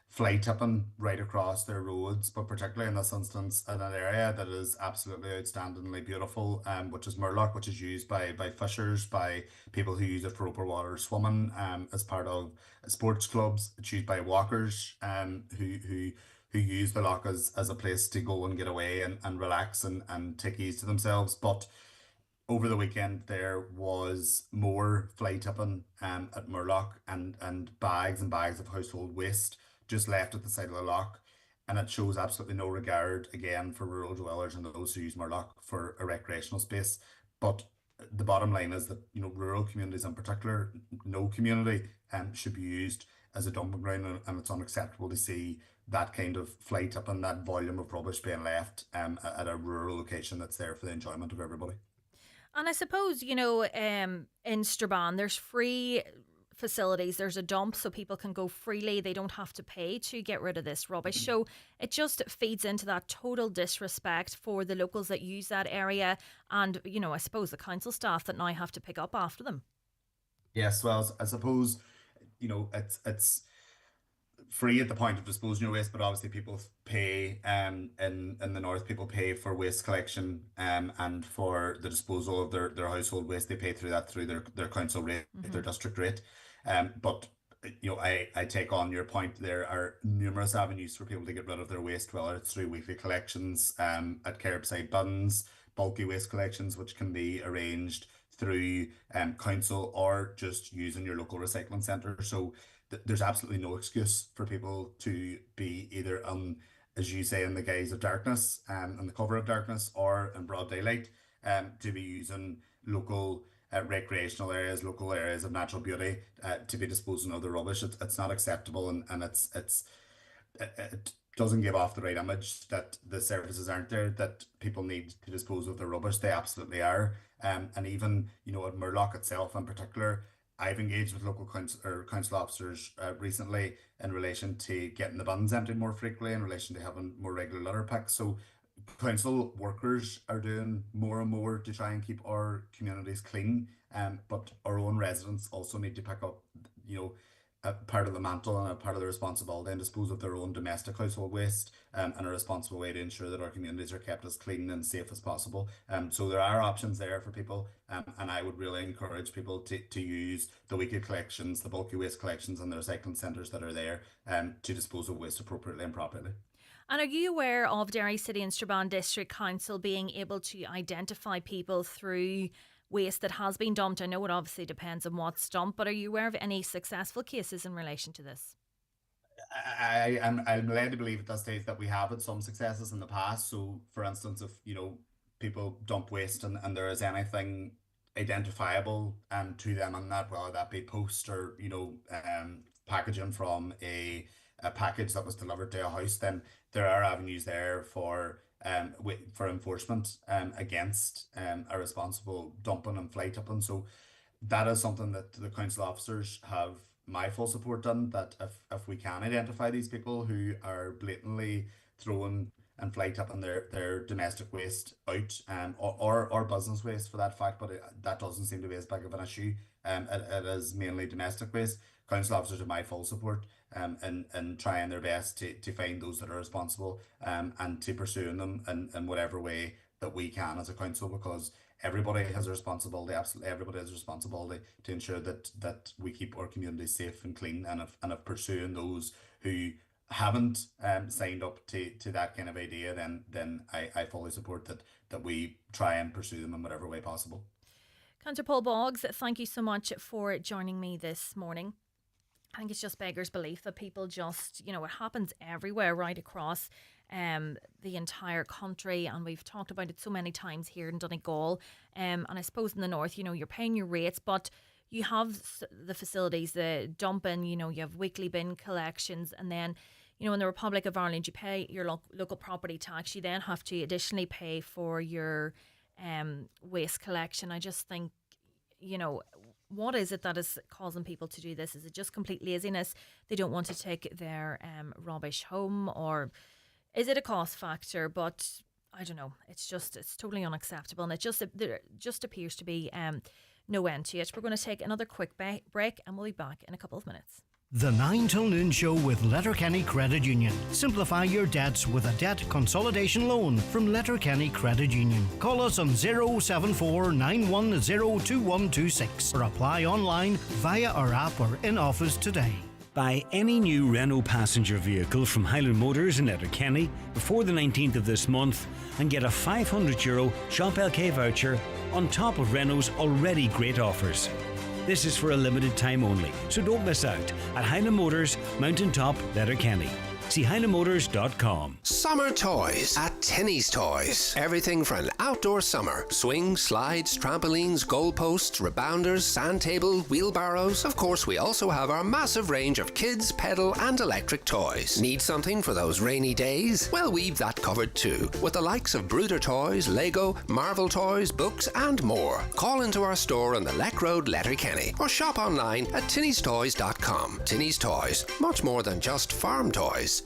Speaker 14: fly tipping right across their roads, but particularly in this instance in an area that is absolutely outstandingly beautiful, which is Murlock, which is used by fishers, by people who use it for open water swimming, as part of sports clubs. It's used by walkers who use the loch as a place to go and get away and relax and take ease to themselves. But over the weekend, there was more fly tipping at Murlock, and bags and bags of household waste just left at the side of the loch, and it shows absolutely no regard again for rural dwellers and those who use Murlock for a recreational space. But the bottom line is that rural communities in particular, no community should be used as a dumping ground, and it's unacceptable to see that kind of fly tipping, that volume of rubbish being left at a rural location that's there for the enjoyment of everybody.
Speaker 1: And I suppose, in Strabane, there's free facilities, there's a dump, so people can go freely. They don't have to pay to get rid of this rubbish. So it just feeds into that total disrespect for the locals that use that area, and, I suppose the council staff that now have to pick up after them.
Speaker 14: Yes, well, I suppose, it's free at the point of disposing your waste, but obviously people pay in the north, people pay for waste collection and for the disposal of their household waste. They pay through their council rate, their district rate. But I take on your point. There are numerous avenues for people to get rid of their waste, whether it's through weekly collections at curbside bins, bulky waste collections, which can be arranged through council or just using your local recycling centre. So there's absolutely no excuse for people to be either as you say, in the guise of darkness, in the cover of darkness, or in broad daylight, to be using local recreational areas, local areas of natural beauty, to be disposing of the rubbish. It's not acceptable, and it doesn't give off the right image that the services aren't there, that people need to dispose of their rubbish. They absolutely are. And even, at Murlough itself in particular, I've engaged with local council officers recently in relation to getting the bins emptied more frequently, in relation to having more regular litter picks. So council workers are doing more and more to try and keep our communities clean, but our own residents also need to pick up, a part of the mantle and a part of the responsibility and dispose of their own domestic household waste, and a responsible way to ensure that our communities are kept as clean and safe as possible. So there are options there for people, and I would really encourage people to use the weekly collections, the bulky waste collections, and the recycling centres that are there to dispose of waste appropriately and properly.
Speaker 1: And are you aware of Derry City and Strabane District Council being able to identify people through waste that has been dumped? I know it obviously depends on what's dumped, but are you aware of any successful cases in relation to this?
Speaker 14: I'm led to believe at this stage that we have had some successes in the past. So, for instance, if people dump waste and there is anything identifiable to them on that, whether that be post or packaging from a package that was delivered to a house, then there are avenues there for enforcement against irresponsible dumping and fly tipping. So that is something that the council officers have my full support on, that if we can identify these people who are blatantly throwing and fly tipping their domestic waste out, or business waste for that fact, but that doesn't seem to be as big of an issue. It is mainly domestic waste. Council officers have my full support in trying their best to find those that are responsible, and to pursuing them in whatever way that we can as a council, because everybody has a responsibility, absolutely everybody has a responsibility to ensure that we keep our communities safe and clean, and if pursuing those who haven't signed up to that kind of idea, then I fully support that we try and pursue them in whatever way possible.
Speaker 1: Councillor Paul Boggs, thank you so much for joining me this morning. I think it's just beggars belief that people just, it happens everywhere right across the entire country, and we've talked about it so many times here in Donegal, and I suppose in the north, you're paying your rates, but you have the facilities, the dumping, you have weekly bin collections, and then in the Republic of Ireland you pay your local property tax. You then have to additionally pay for your waste collection. I just think, what is it that is causing people to do this? Is it just complete laziness? They don't want to take their rubbish home, or is it a cost factor? But I don't know. It's totally unacceptable, and there just appears to be no end to it. We're going to take another quick break, and we'll be back in a couple of minutes.
Speaker 4: The 9 till noon show with Letterkenny Credit Union. Simplify your debts with a debt consolidation loan from Letterkenny Credit Union. Call us on 074 910 2126 or apply online via our app or in office today.
Speaker 3: Buy any new Renault passenger vehicle from Highland Motors in Letterkenny before the 19th of this month and get a €500 Shop LK voucher on top of Renault's already great offers. This is for a limited time only, so don't miss out at Highland Motors, Mountain Top, Letterkenny. See highlandmotors.com.
Speaker 15: Summer toys at Tinny's Toys. Everything for an outdoor summer. Swings, slides, trampolines, goalposts, rebounders, sand table, wheelbarrows. Of course, we also have our massive range of kids, pedal and electric toys. Need something for those rainy days? Well, we've that covered too, with the likes of Brooder Toys, Lego, Marvel Toys, books and more. Call into our store on the Leck Road, Letterkenny, or shop online at tinnystoys.com. Tinny's Toys, much more than just farm toys.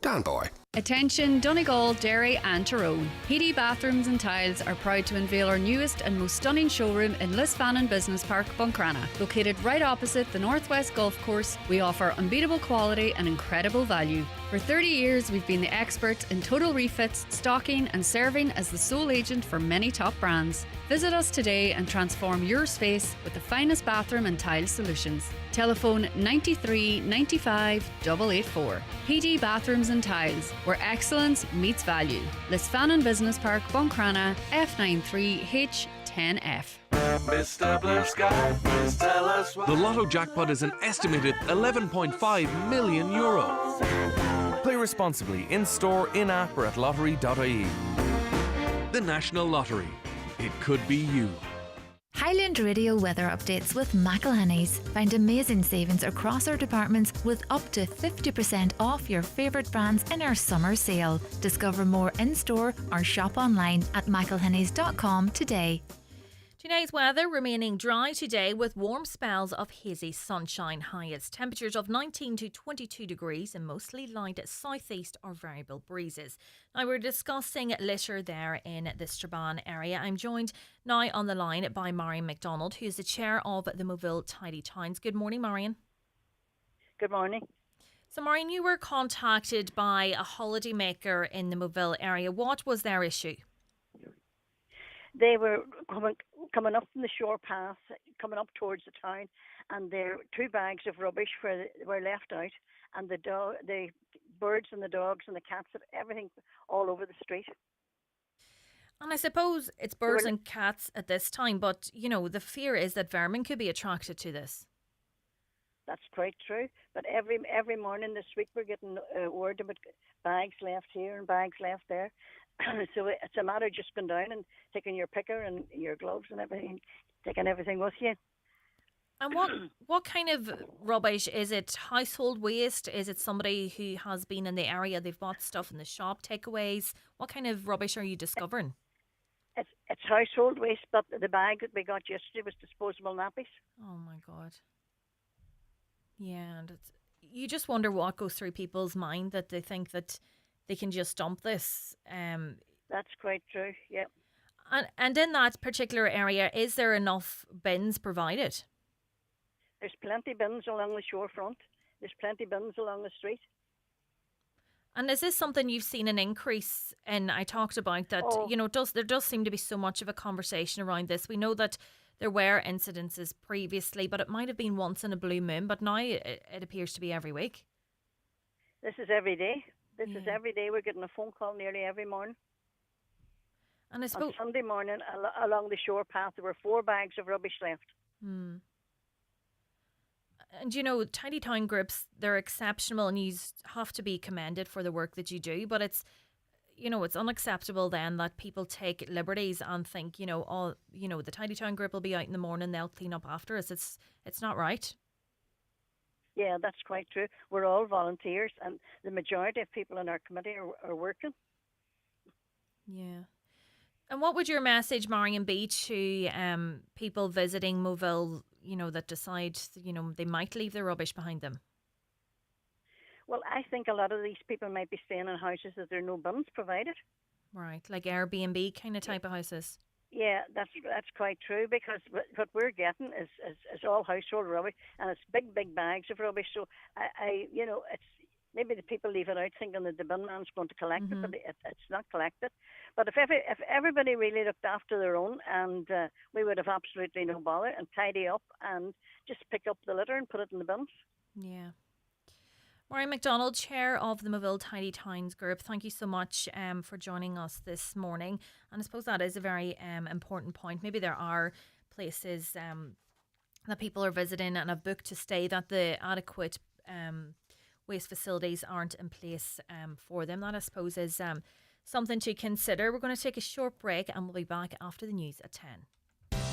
Speaker 15: Dan Boy.
Speaker 16: Attention Donegal, Derry and Tyrone. Heedy Bathrooms and Tiles are proud to unveil our newest and most stunning showroom in Lisfannon Business Park, Buncrana. Located right opposite the Northwest Golf Course, we offer unbeatable quality and incredible value. For 30 years, we've been the experts in total refits, stocking and serving as the sole agent for many top brands. Visit us today and transform your space with the finest bathroom and tile solutions. Telephone 93 95 884. PD Bathrooms and Tiles, where excellence meets value. Lisfannon Business Park, Buncrana, F93H10F.
Speaker 17: Mr. Blue Sky, please tell us why. The Lotto jackpot is an estimated €11.5 million. Play responsibly in store, in app, or at lottery.ie. The National Lottery. It could be you.
Speaker 18: Highland Radio weather updates with McElhenney's. Find amazing savings across our departments with up to 50% off your favourite brands in our summer sale. Discover more in-store or shop online at mcelhenneys.com today.
Speaker 1: Today's weather remaining dry today with warm spells of hazy sunshine. Highest temperatures of 19 to 22 degrees and mostly light southeast or variable breezes. Now we're discussing litter there in the Strabane area. I'm joined now on the line by Marion MacDonald, who's the chair of the Moville Tidy Towns. Good morning, Marion.
Speaker 19: Good morning.
Speaker 1: So Marion, you were contacted by a holidaymaker in the Moville area. What was their issue?
Speaker 19: They were coming up from the shore path, coming up towards the town, and their 2 bags of rubbish were left out, and the birds and the dogs and the cats, everything all over the street.
Speaker 1: And I suppose it's birds and cats at this time, but you know the fear is that vermin could be attracted to this.
Speaker 19: That's quite true. But every morning this week we're getting word about bags left here and bags left there. So it's a matter of just going down and taking your picker and your gloves and everything, taking everything with you.
Speaker 1: And what kind of rubbish? Is it household waste? Is it somebody who has been in the area, they've bought stuff in the shop, takeaways? What kind of rubbish are you discovering?
Speaker 19: It's household waste, but the bag that we got yesterday was disposable nappies.
Speaker 1: Oh my God. Yeah, and you just wonder what goes through people's mind, that they think that they can just dump this.
Speaker 19: That's quite true, yeah.
Speaker 1: And in that particular area, is there enough bins provided?
Speaker 19: There's plenty bins along the shorefront. There's plenty bins along the street.
Speaker 1: And is this something you've seen an increase in? I talked about that, there does seem to be so much of a conversation around this. We know that there were incidences previously, but it might have been once in a blue moon, but now it appears to be every week.
Speaker 19: This is every day. This is every day. We're getting a phone call nearly every morning.
Speaker 1: And I suppose
Speaker 19: on Sunday morning, along the shore path, there were 4 bags of rubbish left.
Speaker 1: Hmm. And Tidy Town groups, they're exceptional and you have to be commended for the work that you do. But it's unacceptable then that people take liberties and think, the Tidy Town group will be out in the morning, they'll clean up after us. It's not right.
Speaker 19: Yeah, that's quite true. We're all volunteers and the majority of people in our committee are working.
Speaker 1: Yeah. And what would your message, Marion, be to people visiting Moville, that decide, they might leave their rubbish behind them?
Speaker 19: Well, I think a lot of these people might be staying in houses that there are no bins provided.
Speaker 1: Right, like Airbnb kind of type of houses.
Speaker 19: Yeah, that's quite true, because what we're getting is all household rubbish, and it's big bags of rubbish. So it's maybe the people leave it out thinking that the bin man's going to collect it, but it's not collected. But if everybody really looked after their own, and we would have absolutely no bother, and tidy up and just pick up the litter and put it in the bins.
Speaker 1: Yeah. Marion MacDonald, Chair of the Moville Tidy Towns Group, thank you so much for joining us this morning. And I suppose that is a very important point. Maybe there are places that people are visiting and have booked to stay that the adequate waste facilities aren't in place for them. That, I suppose, is something to consider. We're going to take a short break and we'll be back after the news at 10.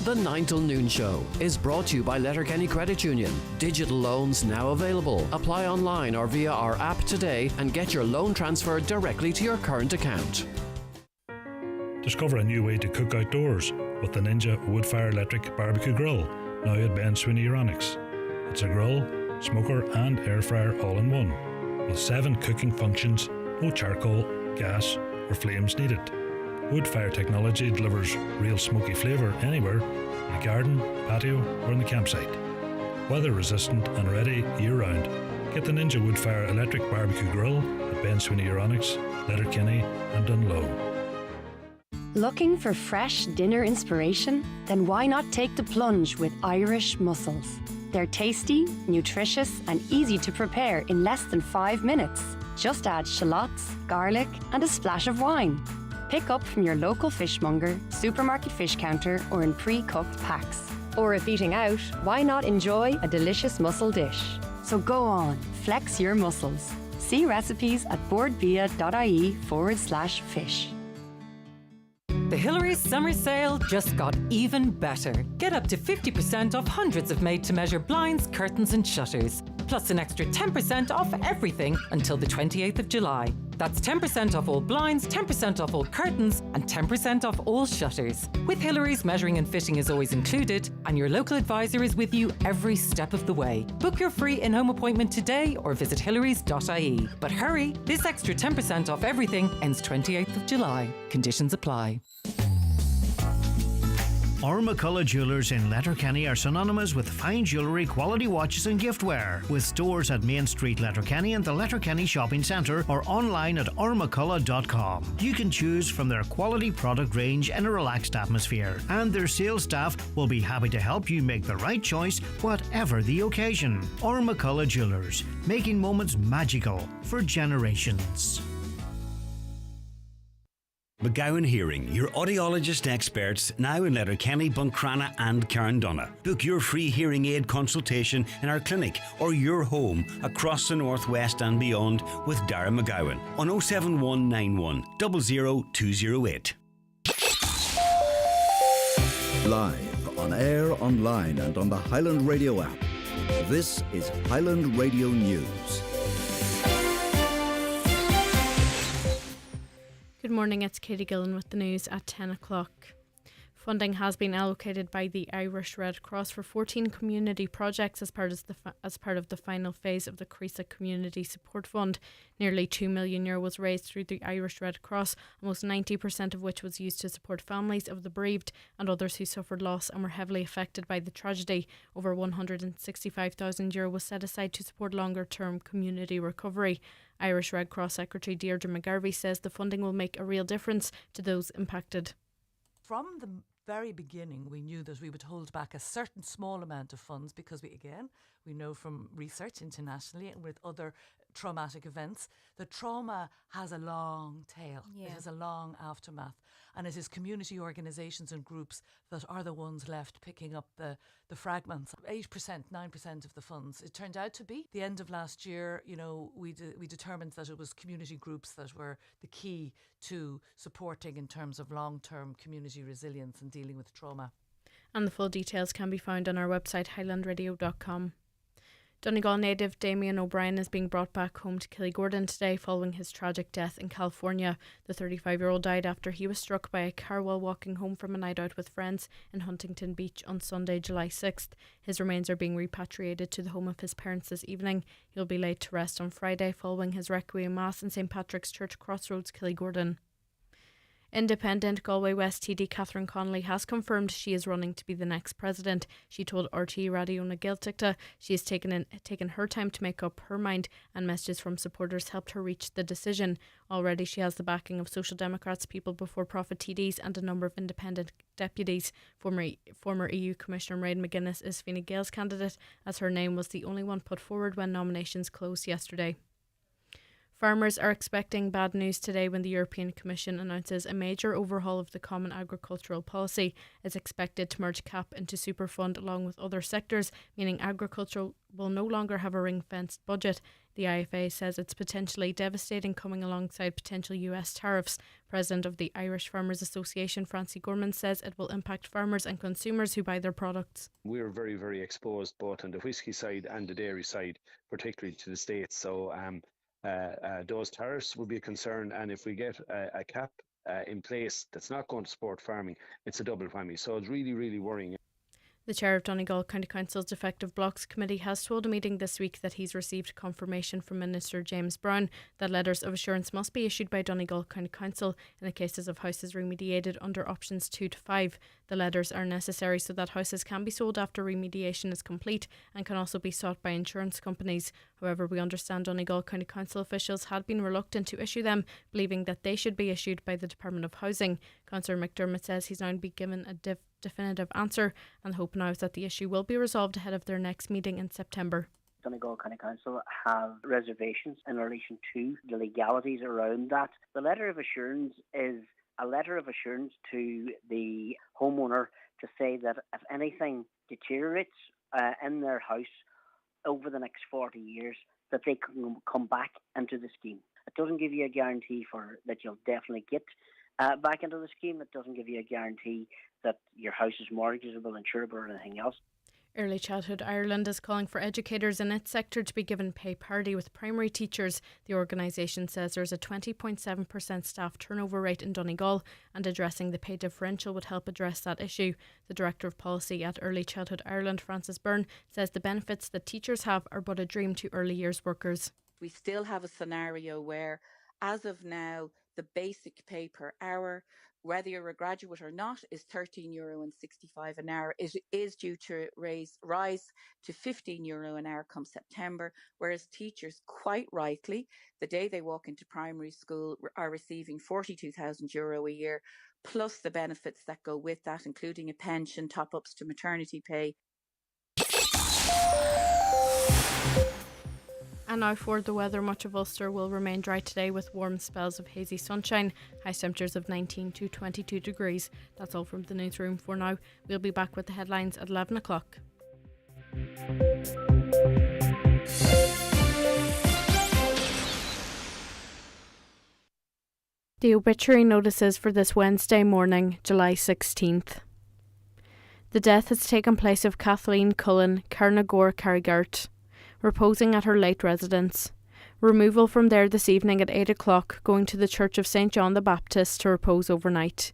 Speaker 2: The 9 till noon show is brought to you by Letterkenny Credit Union. Digital loans now available. Apply online or via our app today and get your loan transferred directly to your current account.
Speaker 20: Discover a new way to cook outdoors with the Ninja Woodfire Electric Barbecue Grill, now at Ben Sweeney Euronics. It's a grill, smoker and air fryer all in one, with 7 cooking functions, no charcoal, gas or flames needed. Woodfire technology delivers real smoky flavour anywhere, in the garden, patio or in the campsite. Weather resistant and ready year round. Get the Ninja Woodfire Electric Barbecue Grill at Ben Sweeney Euronics, Letterkenny and Dunlow.
Speaker 21: Looking for fresh dinner inspiration? Then why not take the plunge with Irish mussels? They're tasty, nutritious and easy to prepare in less than 5 minutes. Just add shallots, garlic and a splash of wine. Pick up from your local fishmonger, supermarket fish counter or in pre-cooked packs. Or if eating out, why not enjoy a delicious mussel dish? So go on, flex your muscles. See recipes at boardbia.ie/fish.
Speaker 5: The Hillary's summer sale just got even better. Get up to 50% off hundreds of made-to-measure blinds, curtains and shutters. Plus an extra 10% off everything until the 28th of July. That's 10% off all blinds, 10% off all curtains and 10% off all shutters. With Hillary's, measuring and fitting is always included and your local advisor is with you every step of the way. Book your free in-home appointment today or visit hillarys.ie. But hurry, this extra 10% off everything ends 28th of July. Conditions apply.
Speaker 4: McCullough Jewellers in Letterkenny are synonymous with fine jewellery, quality watches and giftware. With stores at Main Street, Letterkenny and the Letterkenny Shopping Centre or online at ormccullough.com. You can choose from their quality product range in a relaxed atmosphere, and their sales staff will be happy to help you make the right choice whatever the occasion. McCullough Jewellers, making moments magical for generations.
Speaker 3: McGowan Hearing, your audiologist experts now in Letterkenny, Buncrana and Carndonagh. Book your free hearing aid consultation in our clinic or your home across the northwest and beyond with Dara McGowan on 07191 00208.
Speaker 22: Live, on air, online and on the Highland Radio app. This is Highland Radio News.
Speaker 23: Good morning, it's Katie Gillen with the news at 10 o'clock. Funding has been allocated by the Irish Red Cross for 14 community projects as part of the final phase of the Creeslough Community Support Fund. Nearly €2 million was raised through the Irish Red Cross, almost 90% of which was used to support families of the bereaved and others who suffered loss and were heavily affected by the tragedy. Over €165,000 was set aside to support longer-term community recovery. Irish Red Cross Secretary Deirdre McGarvey says the funding will make a real difference to those impacted.
Speaker 9: From the very beginning, we knew that we would hold back a certain small amount of funds because we know from research internationally and with other traumatic events that trauma has a long tail. Yeah. It has a long aftermath. And it is community organisations and groups that are the ones left picking up the fragments. 8%, 9% of the funds. It turned out to be. The end of last year, we determined that it was community groups that were the key to supporting in terms of long-term community resilience and dealing with trauma.
Speaker 23: And the full details can be found on our website highlandradio.com. Donegal native Damien O'Brien is being brought back home to Killygordon today following his tragic death in California. The 35-year-old died after he was struck by a car while walking home from a night out with friends in Huntington Beach on Sunday, July 6th. His remains are being repatriated to the home of his parents this evening. He'll be laid to rest on Friday following his Requiem Mass in St Patrick's Church, Crossroads, Killygordon. Independent Galway West TD Catherine Connolly has confirmed she is running to be the next president. She told RT Radio na Gaeltachta she has taken her time to make up her mind, and messages from supporters helped her reach the decision. Already she has the backing of Social Democrats, People Before Profit TDs and a number of independent deputies. Former EU Commissioner Mairead McGuinness is Fine Gael's candidate, as her name was the only one put forward when nominations closed yesterday. Farmers are expecting bad news today when the European Commission announces a major overhaul of the Common Agricultural Policy. It's expected to merge CAP into Superfund along with other sectors, meaning agriculture will no longer have a ring-fenced budget. The IFA says it's potentially devastating, coming alongside potential US tariffs. President of the Irish Farmers Association, Francie Gorman, says it will impact farmers and consumers who buy their products.
Speaker 24: We're very, very exposed both on the whisky side and the dairy side, particularly to the States. So those tariffs will be a concern, and if we get a cap in place that's not going to support farming, it's a double whammy. So it's really, really worrying.
Speaker 23: The chair of Donegal County Council's Defective Blocks Committee has told a meeting this week that he's received confirmation from Minister James Brown that letters of assurance must be issued by Donegal County Council in the cases of houses remediated under options 2 to 5. The letters are necessary so that houses can be sold after remediation is complete and can also be sought by insurance companies. However, we understand Donegal County Council officials had been reluctant to issue them, believing that they should be issued by the Department of Housing. Councillor McDermott says he's now been given a definitive answer, and the hope now is that the issue will be resolved ahead of their next meeting in September.
Speaker 6: Donegal County Council have reservations in relation to the legalities around that. The letter of assurance is a letter of assurance to the homeowner to say that if anything deteriorates in their house over the next 40 years, that they can come back into the scheme. It doesn't give you a guarantee for that you'll definitely get back into the scheme. It doesn't give you a guarantee that your house is mortgageable, insurable or anything else.
Speaker 23: Early Childhood Ireland is calling for educators in its sector to be given pay parity with primary teachers. The organisation says there's a 20.7% staff turnover rate in Donegal, and addressing the pay differential would help address that issue. The Director of Policy at Early Childhood Ireland, Frances Byrne, says the benefits that teachers have are but a dream to early years workers.
Speaker 7: We still have a scenario where, as of now, the basic pay per hour, whether you're a graduate or not, is €13.65 an hour. It is due to rise to €15 an hour come September, whereas teachers, quite rightly, the day they walk into primary school, are receiving €42,000 a year, plus the benefits that go with that, including a pension, top-ups to maternity pay.
Speaker 23: And now for the weather, much of Ulster will remain dry today with warm spells of hazy sunshine, high temperatures of 19 to 22 degrees. That's all from the newsroom for now. We'll be back with the headlines at 11 o'clock. The obituary notices for this Wednesday morning, July 16th. The death has taken place of Kathleen Cullen, Carnagore, Carrigart, reposing at her late residence. Removal from there this evening at 8 o'clock, going to the Church of St John the Baptist to repose overnight.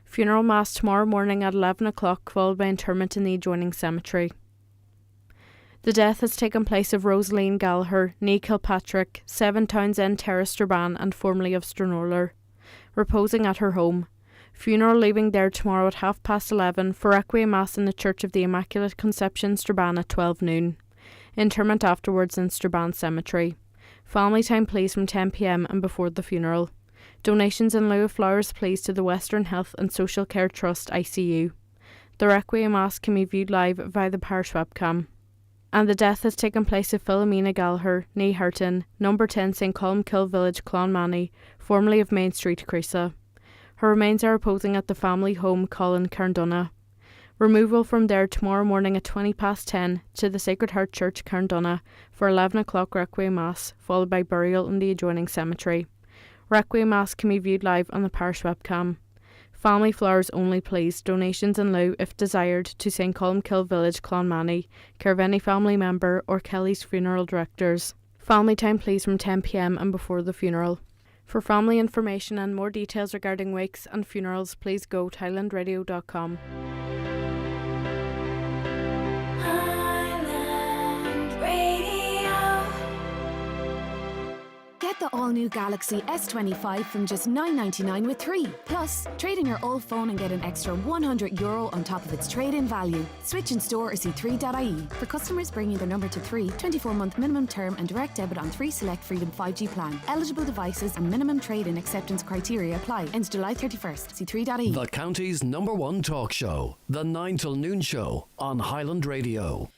Speaker 23: Funeral mass tomorrow morning at 11 o'clock, followed by interment in the adjoining cemetery. The death has taken place of Rosaleen Gallagher, née Kilpatrick, 7 Townsend Terrace, Strabane, and formerly of Stranorlar, reposing at her home. Funeral leaving there tomorrow at 11:30 for requiem mass in the Church of the Immaculate Conception, Strabane at 12 noon. Interment afterwards in Strabane Cemetery. Family time please from 10 p.m. and before the funeral. Donations in lieu of flowers please to the Western Health and Social Care Trust ICU. The requiem mass can be viewed live via the parish webcam. And the death has taken place of Philomena Gallagher, née Hurton, number 10 St Columkill Village, Clonmany, formerly of Main Street, Creeslough. Her remains are reposing at the family home Colin, Carndonagh. Removal from there tomorrow morning at 10:20 to the Sacred Heart Church, Carndonagh, for 11 o'clock requiem mass, followed by burial in the adjoining cemetery. Requiem mass can be viewed live on the parish webcam. Family flowers only please. Donations in lieu, if desired, to St Columkill Village, Clonmany, care of any family member or Kelly's funeral directors. Family time please from 10 p.m. and before the funeral. For family information and more details regarding wakes and funerals, please go to highlandradio.com.
Speaker 10: Get the all-new Galaxy S25 from just $9.99 with 3. Plus, trade in your old phone and get an extra €100 on top of its trade-in value. Switch in store or see 3.ie. For customers bringing their number to 3, 24-month minimum term and direct debit on 3 select Freedom 5G plan. Eligible devices and minimum trade-in acceptance criteria apply. Ends July 31st. See 3.ie.
Speaker 2: The county's #1 talk show, The 9 till Noon Show on Highland Radio.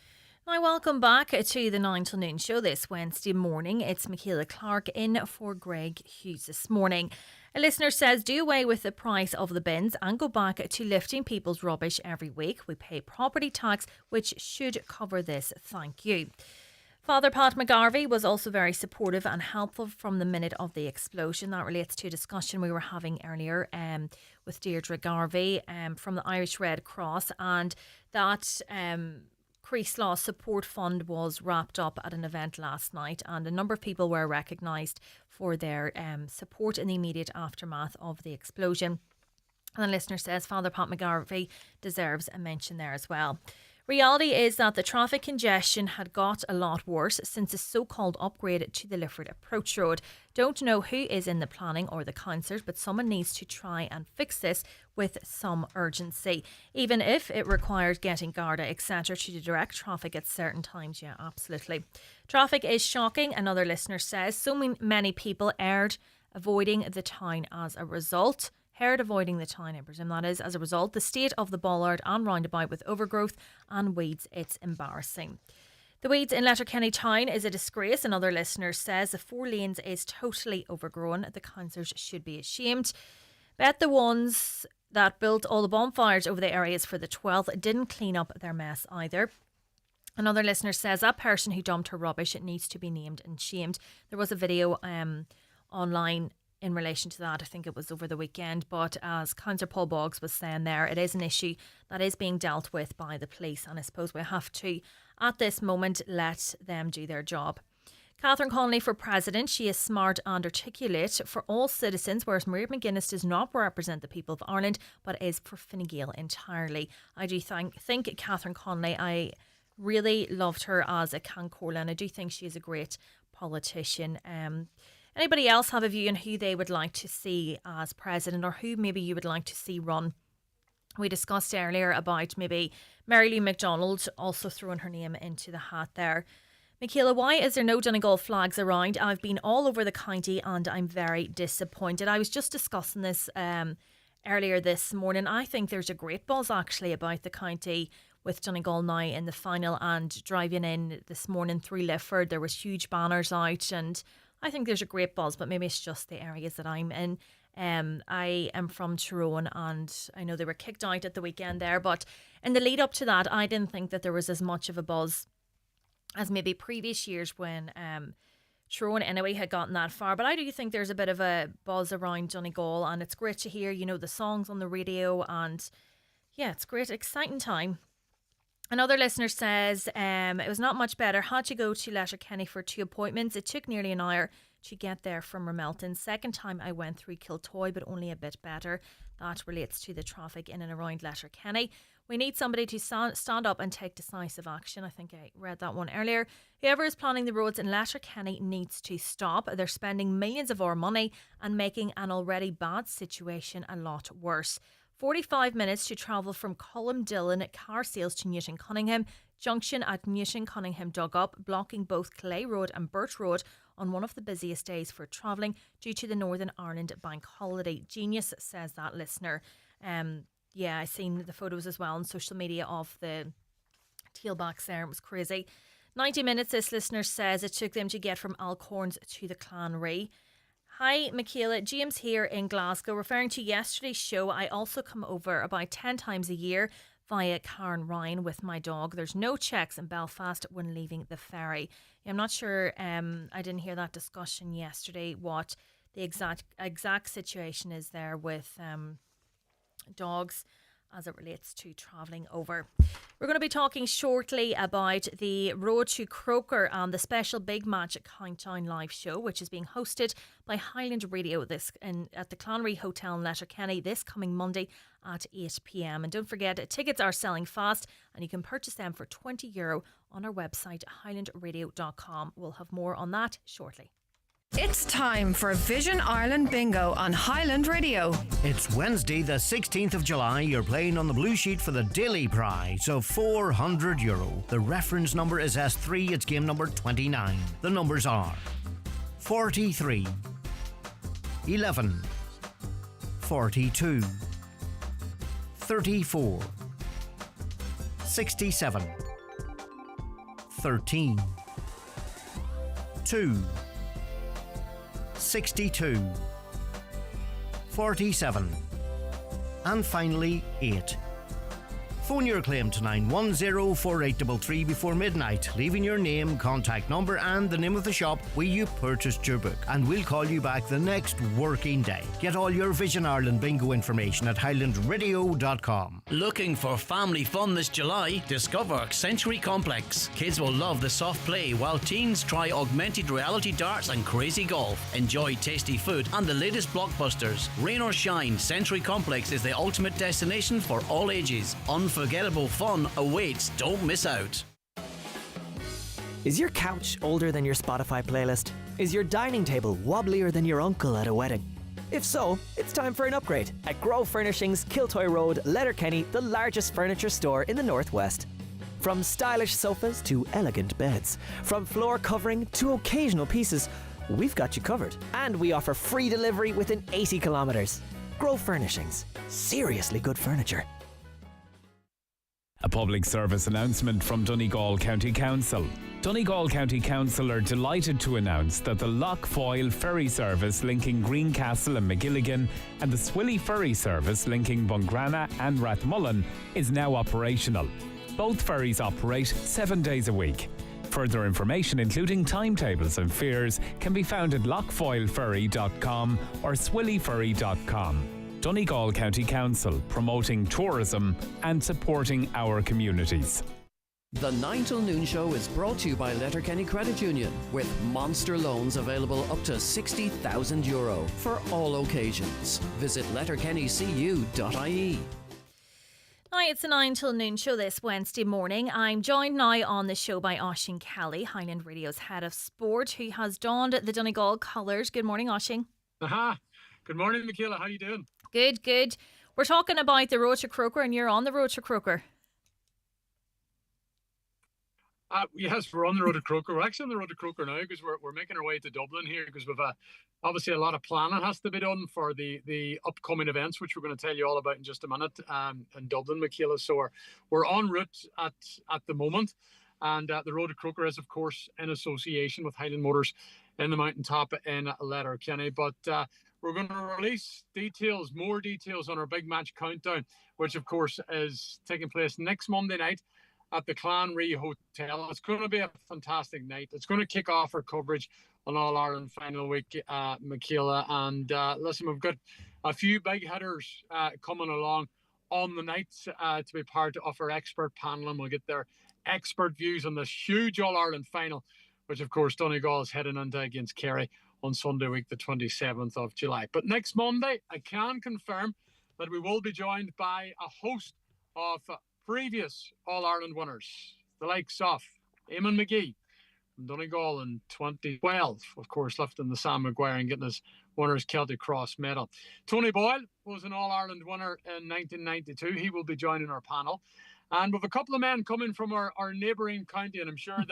Speaker 1: Now, welcome back to the 9 till Noon Show this Wednesday morning. It's Michaela Clarke in for Greg Hughes this morning. A listener says, do away with the price of the bins and go back to lifting people's rubbish every week. We pay property tax, which should cover this. Thank you. Father Pat McGarvey was also very supportive and helpful from the minute of the explosion. That relates to a discussion we were having earlier with Deirdre Garvey from the Irish Red Cross, and that Creeslough Support Fund was wrapped up at an event last night, and a number of people were recognised for their support in the immediate aftermath of the explosion. And the listener says Father Pat McGarvey deserves a mention there as well. Reality is that the traffic congestion had got a lot worse since a so-called upgrade to the Lifford Approach Road. Don't know who is in the planning or the councillors, but someone needs to try and fix this with some urgency. Even if it required getting Garda, etc. to direct traffic at certain times. Yeah, absolutely. Traffic is shocking, another listener says. So many people erred avoiding the town as a result. herd avoiding the town, I presume that is. As a result, the state of the bollard and roundabout with overgrowth and weeds, it's embarrassing. The weeds in Letterkenny town is a disgrace. Another listener says the 4 lanes is totally overgrown. The councillors should be ashamed. Bet the ones that built all the bonfires over the areas for the 12th didn't clean up their mess either. Another listener says that person who dumped her rubbish, it needs to be named and shamed. There was a video online in relation to that. I think it was over the weekend. But as Councillor Paul Boggs was saying there, it is an issue that is being dealt with by the police. And I suppose we have to, at this moment, let them do their job. Catherine Connolly for President. She is smart and articulate for all citizens, whereas Maria McGuinness does not represent the people of Ireland, but is for Fine Gael entirely. I do think Catherine Connolly, I really loved her as a Cancórla, and I do think she is a great politician. Anybody else have a view on who they would like to see as president, or who maybe you would like to see run? We discussed earlier about maybe Mary Lou McDonald also throwing her name into the hat there. Michaela, why is there no Donegal flags around? I've been all over the county and I'm very disappointed. I was just discussing this earlier this morning. I think there's a great buzz actually about the county with Donegal now in the final, and driving in this morning through Lifford, there was huge banners out, and I think there's a great buzz, but maybe it's just the areas that I'm in. I am from Tyrone, and I know they were kicked out at the weekend there, but in the lead up to that, I didn't think that there was as much of a buzz as maybe previous years when Tyrone anyway had gotten that far. But I do think there's a bit of a buzz around Donegal, and it's great to hear, you know, the songs on the radio, and yeah, it's great, exciting time. Another listener says, it was not much better. Had to go to Letterkenny for 2 appointments. It took nearly an hour to get there from Ramelton. Second time I went through Kiltoy, but only a bit better. That relates to the traffic in and around Letterkenny. We need somebody to stand up and take decisive action. I think I read that one earlier. Whoever is planning the roads in Letterkenny needs to stop. They're spending millions of our money and making an already bad situation a lot worse. 45 minutes to travel from Columdillon car sales to Newton Cunningham. Junction at Newton Cunningham dug up, blocking both Clay Road and Birch Road on one of the busiest days for travelling due to the Northern Ireland bank holiday. Genius, says that listener. Yeah, I seen the photos as well on social media of the tailbacks there. It was crazy. 90 minutes, this listener says it took them to get from Alcorns to the Clanree. Hi, Michaela. James here in Glasgow. Referring to yesterday's show, I also come over about 10 times a year via Cairn Ryan with my dog. There's no checks in Belfast when leaving the ferry. I'm not sure, I didn't hear that discussion yesterday, what the exact situation is there with dogs as it relates to travelling over. We're going to be talking shortly about the Road to Croker and the special Big Match Countdown live show, which is being hosted by Highland Radio at the Clanree Hotel in Letterkenny this coming Monday at 8 p.m. And don't forget, tickets are selling fast and you can purchase them for €20 on our website, highlandradio.com. We'll have more on that shortly.
Speaker 8: It's time for Vision Ireland Bingo on Highland Radio.
Speaker 4: It's Wednesday the 16th of July. You're playing on the blue sheet for the daily prize of €400. The reference number is S3. It's game number 29. The numbers are 43, 11, 42, 34, 67, 13, 2, 62, 47, and finally 8. Phone your claim to 9104833 before midnight, leaving your name, contact number and the name of the shop where you purchased your book, and we'll call you back the next working day. Get all your Vision Ireland bingo information at highlandradio.com.
Speaker 11: Looking for family fun this July? Discover Century Complex. Kids will love the soft play while teens try augmented reality darts and crazy golf. Enjoy tasty food and the latest blockbusters. Rain or shine, Century Complex is the ultimate destination for all ages. Unforgettable fun awaits. Don't miss out.
Speaker 12: Is your couch older than your Spotify playlist? Is your dining table wobblier than your uncle at a wedding? If so, it's time for an upgrade at Grove Furnishings, Kiltoy Road, Letterkenny, the largest furniture store in the Northwest. From stylish sofas to elegant beds, from floor covering to occasional pieces, we've got you covered. And we offer free delivery within 80 kilometres. Grove Furnishings. Seriously good furniture.
Speaker 13: A public service announcement from Donegal County Council. Donegal County Council are delighted to announce that the Lough Foyle ferry service linking Greencastle and McGilligan and the Swilly ferry service linking Bungrana and Rathmullen is now operational. Both ferries operate 7 days a week. Further information, including timetables and fares, can be found at lochfoyleferry.com or swillyferry.com. Donegal County Council, promoting tourism and supporting our communities.
Speaker 2: The 9 till noon show is brought to you by Letterkenny Credit Union, with monster loans available up to €60,000 for all occasions. Visit letterkennycu.ie.
Speaker 1: Hi, it's the 9 till noon show this Wednesday morning. I'm joined now on the show by Oisín Kelly, Highland Radio's head of sport, who has donned the Donegal colours. Good morning, Oisín.
Speaker 14: Aha. Good morning, Michaela. How you doing?
Speaker 1: Good, good. We're talking about the road to Croker, and you're on the road to Croker.
Speaker 14: Yes, we're on the road to Croker. We're actually on the road to Croker now because we're making our way to Dublin here because we've obviously a lot of planning has to be done for the upcoming events, which we're going to tell you all about in just a minute in Dublin, Michaela. So we're en route at the moment. And the road to Croker is, of course, in association with Highland Motors in the Mountaintop in Letterkenny. But we're going to release more details on our big match countdown, which, of course, is taking place next Monday night at the Clanree Hotel. It's going to be a fantastic night. It's going to kick off our coverage on All-Ireland final week, Michaela. And listen, we've got a few big hitters coming along on the night to be part of our expert panel, and we'll get their expert views on this huge All-Ireland final, which, of course, Donegal is heading into against Kerry on Sunday week, the 27th of July. But next Monday, I can confirm that we will be joined by a host of previous All-Ireland winners, the likes of Eamon McGee from Donegal in 2012, of course, lifting the Sam Maguire and getting his winner's Celtic Cross medal. Tony Boyle was an All-Ireland winner in 1992. He will be joining our panel. And with a couple of men coming from our neighbouring county, and I'm sure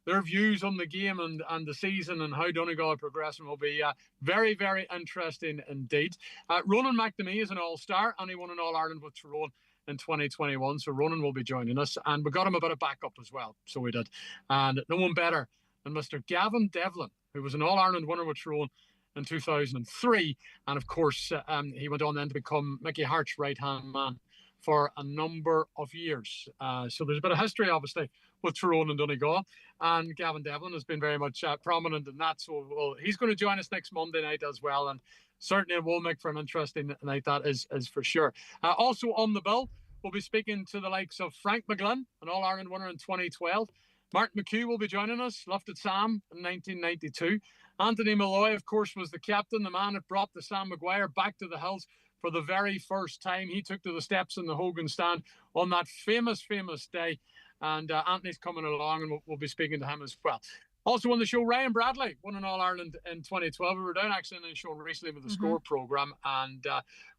Speaker 14: their views on the game and the season and how Donegal are progressing will be very, very interesting indeed. Ronan McNamee is an All-Star, and he won an All-Ireland with Tyrone in 2021, so Ronan will be joining us, and we got him a bit of backup as well, so we did. And no one better than Mr. Gavin Devlin, who was an All-Ireland winner with Tyrone in 2003, and of course he went on then to become Mickey Hart's right-hand man for a number of years. So there's a bit of history, obviously, with Tyrone and Donegal, and Gavin Devlin has been very much prominent in that, so he's going to join us next Monday night as well, and certainly it will make for an interesting night, that is for sure. Also on the bill, we'll be speaking to the likes of Frank McGlynn, an All-Ireland winner in 2012. Martin McHugh will be joining us, lifted Sam in 1992. Anthony Malloy, of course, was the captain, the man that brought the Sam Maguire back to the hills for the very first time. He took to the steps in the Hogan stand on that famous day. And Anthony's coming along, and we'll be speaking to him as well. Also on the show, Ryan Bradley won an All-Ireland in 2012. We were down actually in the show recently with the Score programme, and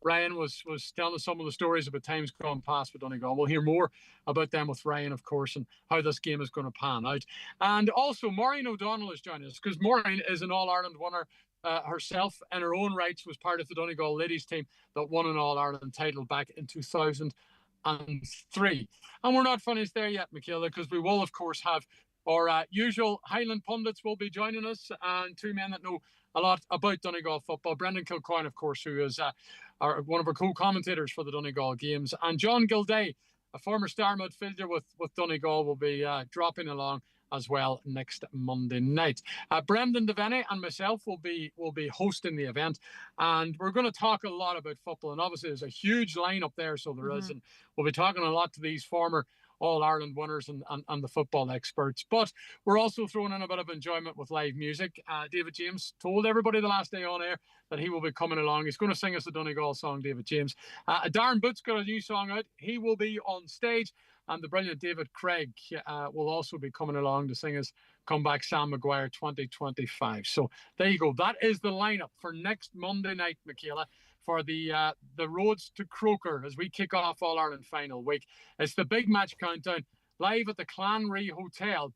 Speaker 14: Ryan was telling us some of the stories about times gone past with Donegal. We'll hear more about them with Ryan, of course, and how this game is going to pan out. And also, Maureen O'Donnell is joining us, because Maureen is an All-Ireland winner herself in her own rights, was part of the Donegal ladies team that won an All-Ireland title back in 2003. And we're not finished there yet, Michaela, because we will, of course, have our usual Highland pundits will be joining us, and two men that know a lot about Donegal football. Brendan Kilcoyne, of course, who is one of our co-commentators for the Donegal games, and John Gilday, a former star midfielder with Donegal, will be dropping along as well next Monday night. Brendan Devaney and myself will be hosting the event, and we're going to talk a lot about football, and obviously there's a huge lineup there, so there is, and we'll be talking a lot to these former All-Ireland winners and the football experts. But we're also throwing in a bit of enjoyment with live music. David James told everybody the last day on air that he will be coming along. He's going to sing us a Donegal song, David James. Darren Boots got a new song out. He will be on stage. And the brilliant David Craig will also be coming along to sing us Comeback Sam Maguire 2025. So there you go. That is the lineup for next Monday night, Michaela, for the roads to Croker as we kick off All-Ireland final week. It's the big match countdown live at the Clanree Hotel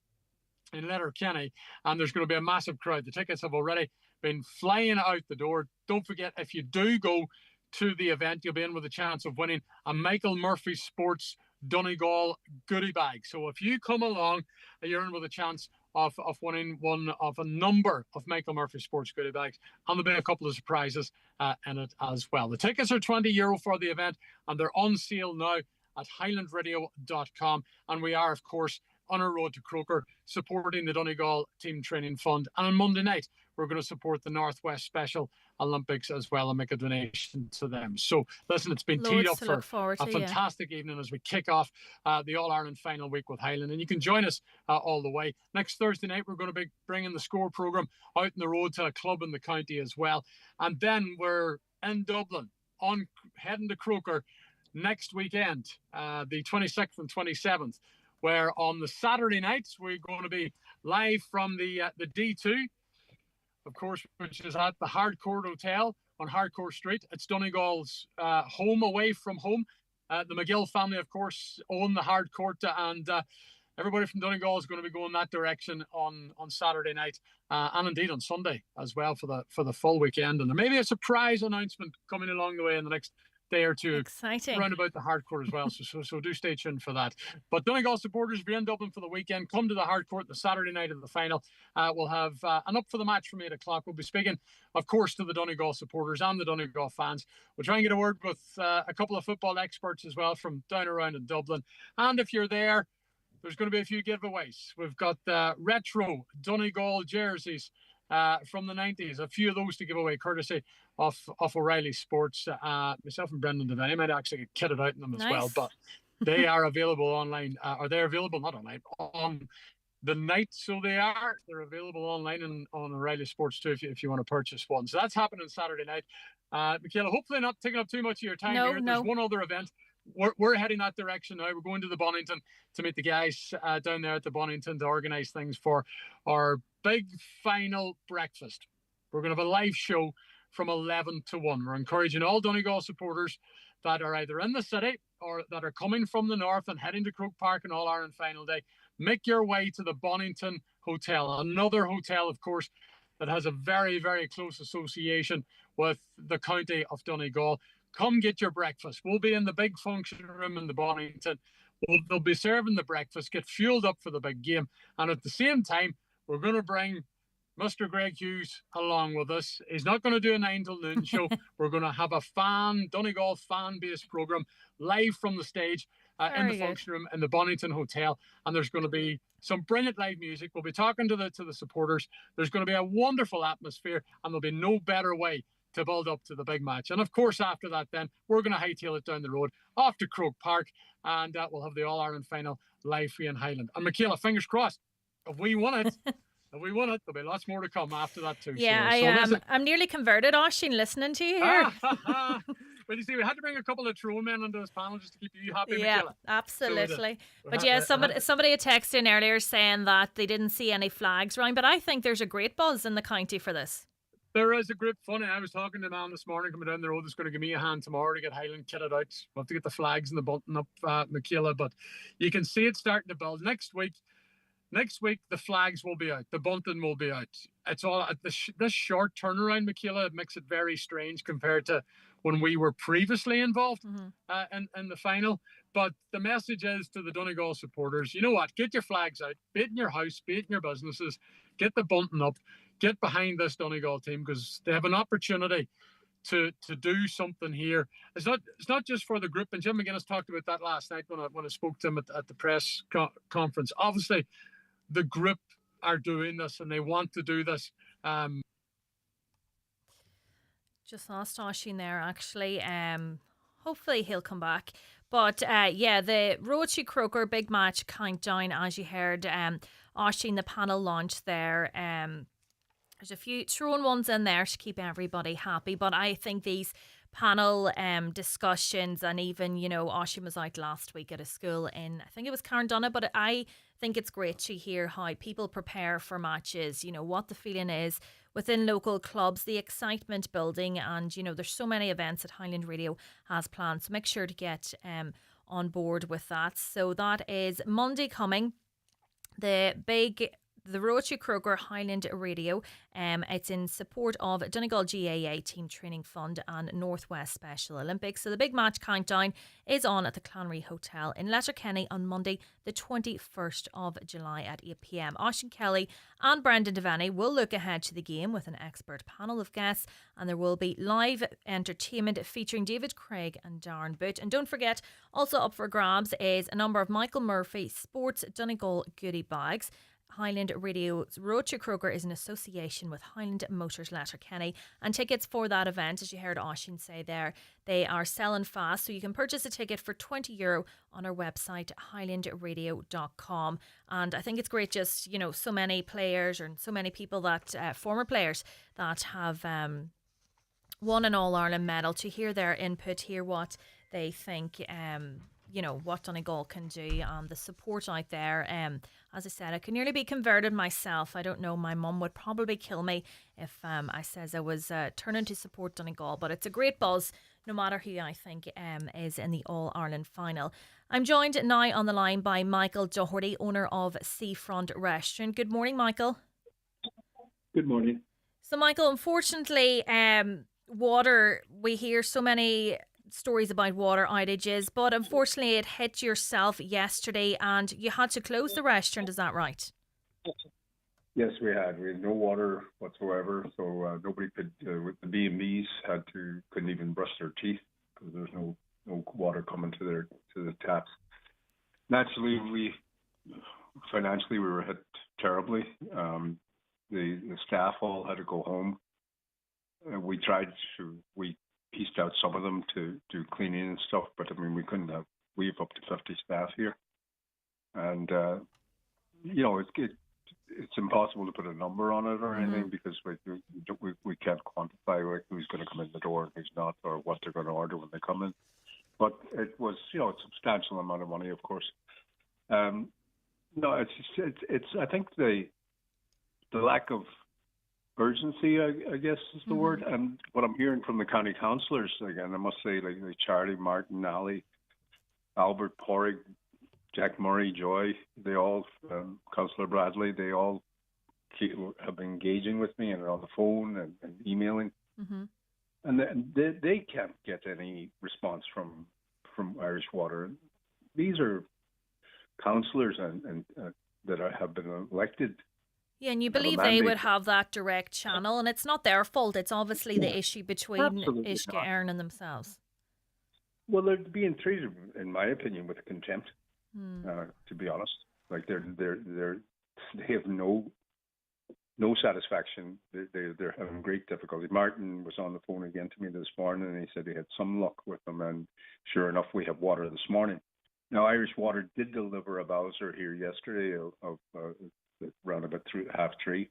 Speaker 14: in Letterkenny, and there's going to be a massive crowd. The tickets have already been flying out the door. Don't forget, if you do go to the event, you'll be in with a chance of winning a Michael Murphy Sports Donegal goodie bag. So if you come along, you're in with a chance of winning one of a number of Michael Murphy Sports goodie bags, and there'll be a couple of surprises in it as well. The tickets are €20 for the event, and they're on sale now at highlandradio.com. And we are, of course, on our road to Croker, supporting the Donegal Team Training Fund. And on Monday night, we're going to support the Northwest Special Olympics as well and make a donation to them. So, listen, it's been teed up for a fantastic evening as we kick off the All-Ireland final week with Highland. And you can join us all the way. Next Thursday night, we're going to be bringing the Score programme out on the road to a club in the county as well. And then we're in Dublin, heading to Croker next weekend, the 26th and 27th, where on the Saturday nights, we're going to be live from the D2, of course, which is at the Hardcourt Hotel on Hardcourt Street. It's Donegal's home away from home. The McGill family, of course, own the Hardcourt, and everybody from Donegal is going to be going that direction on Saturday night, and indeed on Sunday as well for the full weekend. And there may be a surprise announcement coming along the way in the next day or two.
Speaker 1: Exciting.
Speaker 14: Round about the Hardcourt as well, so do stay tuned for that. But Donegal supporters, if you're in Dublin for the weekend, come to the Hardcourt the Saturday night of the final. We'll have an up for the match from 8 o'clock. We'll be speaking, of course, to the Donegal supporters and the Donegal fans. We'll try and get a word with a couple of football experts as well from down around in Dublin. And if you're there, there's going to be a few giveaways. We've got retro Donegal jerseys from the 90s, a few of those to give away courtesy of O'Reilly Sports. Myself and Brendan Devaney might actually get kitted out in them as well, but they are available online, or they're available not online, on the night. So they're available online and on O'Reilly Sports too if you want to purchase one. So that's happening Saturday night. Michaela, hopefully not taking up too much of your time here. There's one other event. We're heading that direction now. We're going to the Bonington to meet the guys down there at the Bonington to organise things for our big final breakfast. We're going to have a live show from 11 to 1. We're encouraging all Donegal supporters that are either in the city or that are coming from the north and heading to Croke Park on All-Ireland Final Day. Make your way to the Bonington Hotel, another hotel, of course, that has a very, very close association with the county of Donegal. Come get your breakfast. We'll be in the big function room in the Bonington. They'll be serving the breakfast, get fueled up for the big game. And at the same time, we're going to bring Mr. Greg Hughes along with us. He's not going to do a 9 till noon show. We're going to have a Donegal fan-based programme live from the stage in the function room in the Bonington Hotel. And there's going to be some brilliant live music. We'll be talking to the supporters. There's going to be a wonderful atmosphere, and there'll be no better way to build up to the big match. And of course, after that, then we're going to hightail it down the road off to Croke Park, and we'll have the All-Ireland final live for you in Highland. And Michaela, fingers crossed, if we won it, there'll be lots more to come after that too.
Speaker 1: Yeah, I'm nearly converted, Oisín, listening to you here.
Speaker 14: But you see, we had to bring a couple of Tyrone men onto this panel just to keep you happy,
Speaker 1: yeah,
Speaker 14: Michaela.
Speaker 1: Absolutely. But yeah, somebody had texted in earlier saying that they didn't see any flags around, but I think there's a great buzz in the county for this.
Speaker 14: There is a great fun. I was talking to a man this morning coming down the road that's going to give me a hand tomorrow to get Highland kitted out. We'll have to get the flags and the button up, Michaela, but you can see it starting to build. Next week, the flags will be out. The bunting will be out. It's all this short turnaround, Michaela. It makes it very strange compared to when we were previously involved in the final. But the message is to the Donegal supporters, you know what? Get your flags out. Be it in your house, be it in your businesses. Get the bunting up. Get behind this Donegal team because they have an opportunity to do something here. It's not just for the group. And Jim McGuinness talked about that last night when I spoke to him at the press conference. Obviously, the group are doing this and they want to do this.
Speaker 1: Just lost Oisín there, actually. Hopefully he'll come back. But the Road to Croker big match countdown, as you heard, Oisín, the panel launched there. There's a few thrown ones in there to keep everybody happy. But I think these panel discussions, and even, Oisín was out last week at a school in, I think it was Carndonagh, but I think it's great to hear how people prepare for matches, what the feeling is within local clubs, the excitement building, and, there's so many events that Highland Radio has planned, so make sure to get on board with that. So that is Monday coming, the big the Road to Croker Highland Radio. It's in support of Donegal GAA Team Training Fund and Northwest Special Olympics. So the big match countdown is on at the Clanry Hotel in Letterkenny on Monday, the 21st of July at 8 p.m. Oisín Kelly and Brendan Devaney will look ahead to the game with an expert panel of guests, and there will be live entertainment featuring David Craig and Darren Boot. And don't forget, also up for grabs is a number of Michael Murphy Sports Donegal goodie bags. Highland Radio's Road to Croker is in association with Highland Motors Letterkenny, and tickets for that event, as you heard Oisín say there, they are selling fast, so you can purchase a ticket for €20 on our website highlandradio.com. And I think it's great, just, you know, so many players and so many people that former players that have won an All-Ireland medal, to hear their input, hear what they think, you know, what Donegal can do, the support out there. As I said, I could nearly be converted myself. I don't know, my mum would probably kill me if I says I was turning to support Donegal, but it's a great buzz no matter who I think is in the All-Ireland final. I'm joined now on the line by Michael Doherty, owner of Seafront Restaurant. Good morning, Michael.
Speaker 15: Good morning.
Speaker 1: So, Michael, unfortunately, water, we hear so many stories about water outages, but unfortunately it hit yourself yesterday and you had to close the restaurant, is that right?
Speaker 15: Yes, we had no water whatsoever, so nobody could, with the B&Bs, couldn't even brush their teeth because there's no water coming to the taps. Naturally, financially we were hit terribly. The staff all had to go home. We pieced out some of them to do cleaning and stuff, but I mean, we have up to 50 staff here. And, you know, it's impossible to put a number on it or anything because we can't quantify like who's going to come in the door and who's not, or what they're going to order when they come in. But it was, you know, a substantial amount of money, of course. No, it's I think the lack of urgency, I guess is the word. And what I'm hearing from the county councillors, again, I must say, like Charlie, Martin, Ali, Albert, Porrig, Jack Murray, Joy, they all, Councillor Bradley, they all have been engaging with me and are on the phone and emailing. And they can't get any response from Irish Water. These are councillors and that have been elected.
Speaker 1: Yeah, and you believe they would have that direct channel, and it's not their fault. It's obviously the issue between Uisce Éireann and themselves.
Speaker 15: Well, they're being treated, in my opinion, with contempt. To be honest, like they have no satisfaction. They're having great difficulty. Martin was on the phone again to me this morning, and he said he had some luck with them, and sure enough, we have water this morning. Now, Irish Water did deliver a Bowser here yesterday of around about 3:30.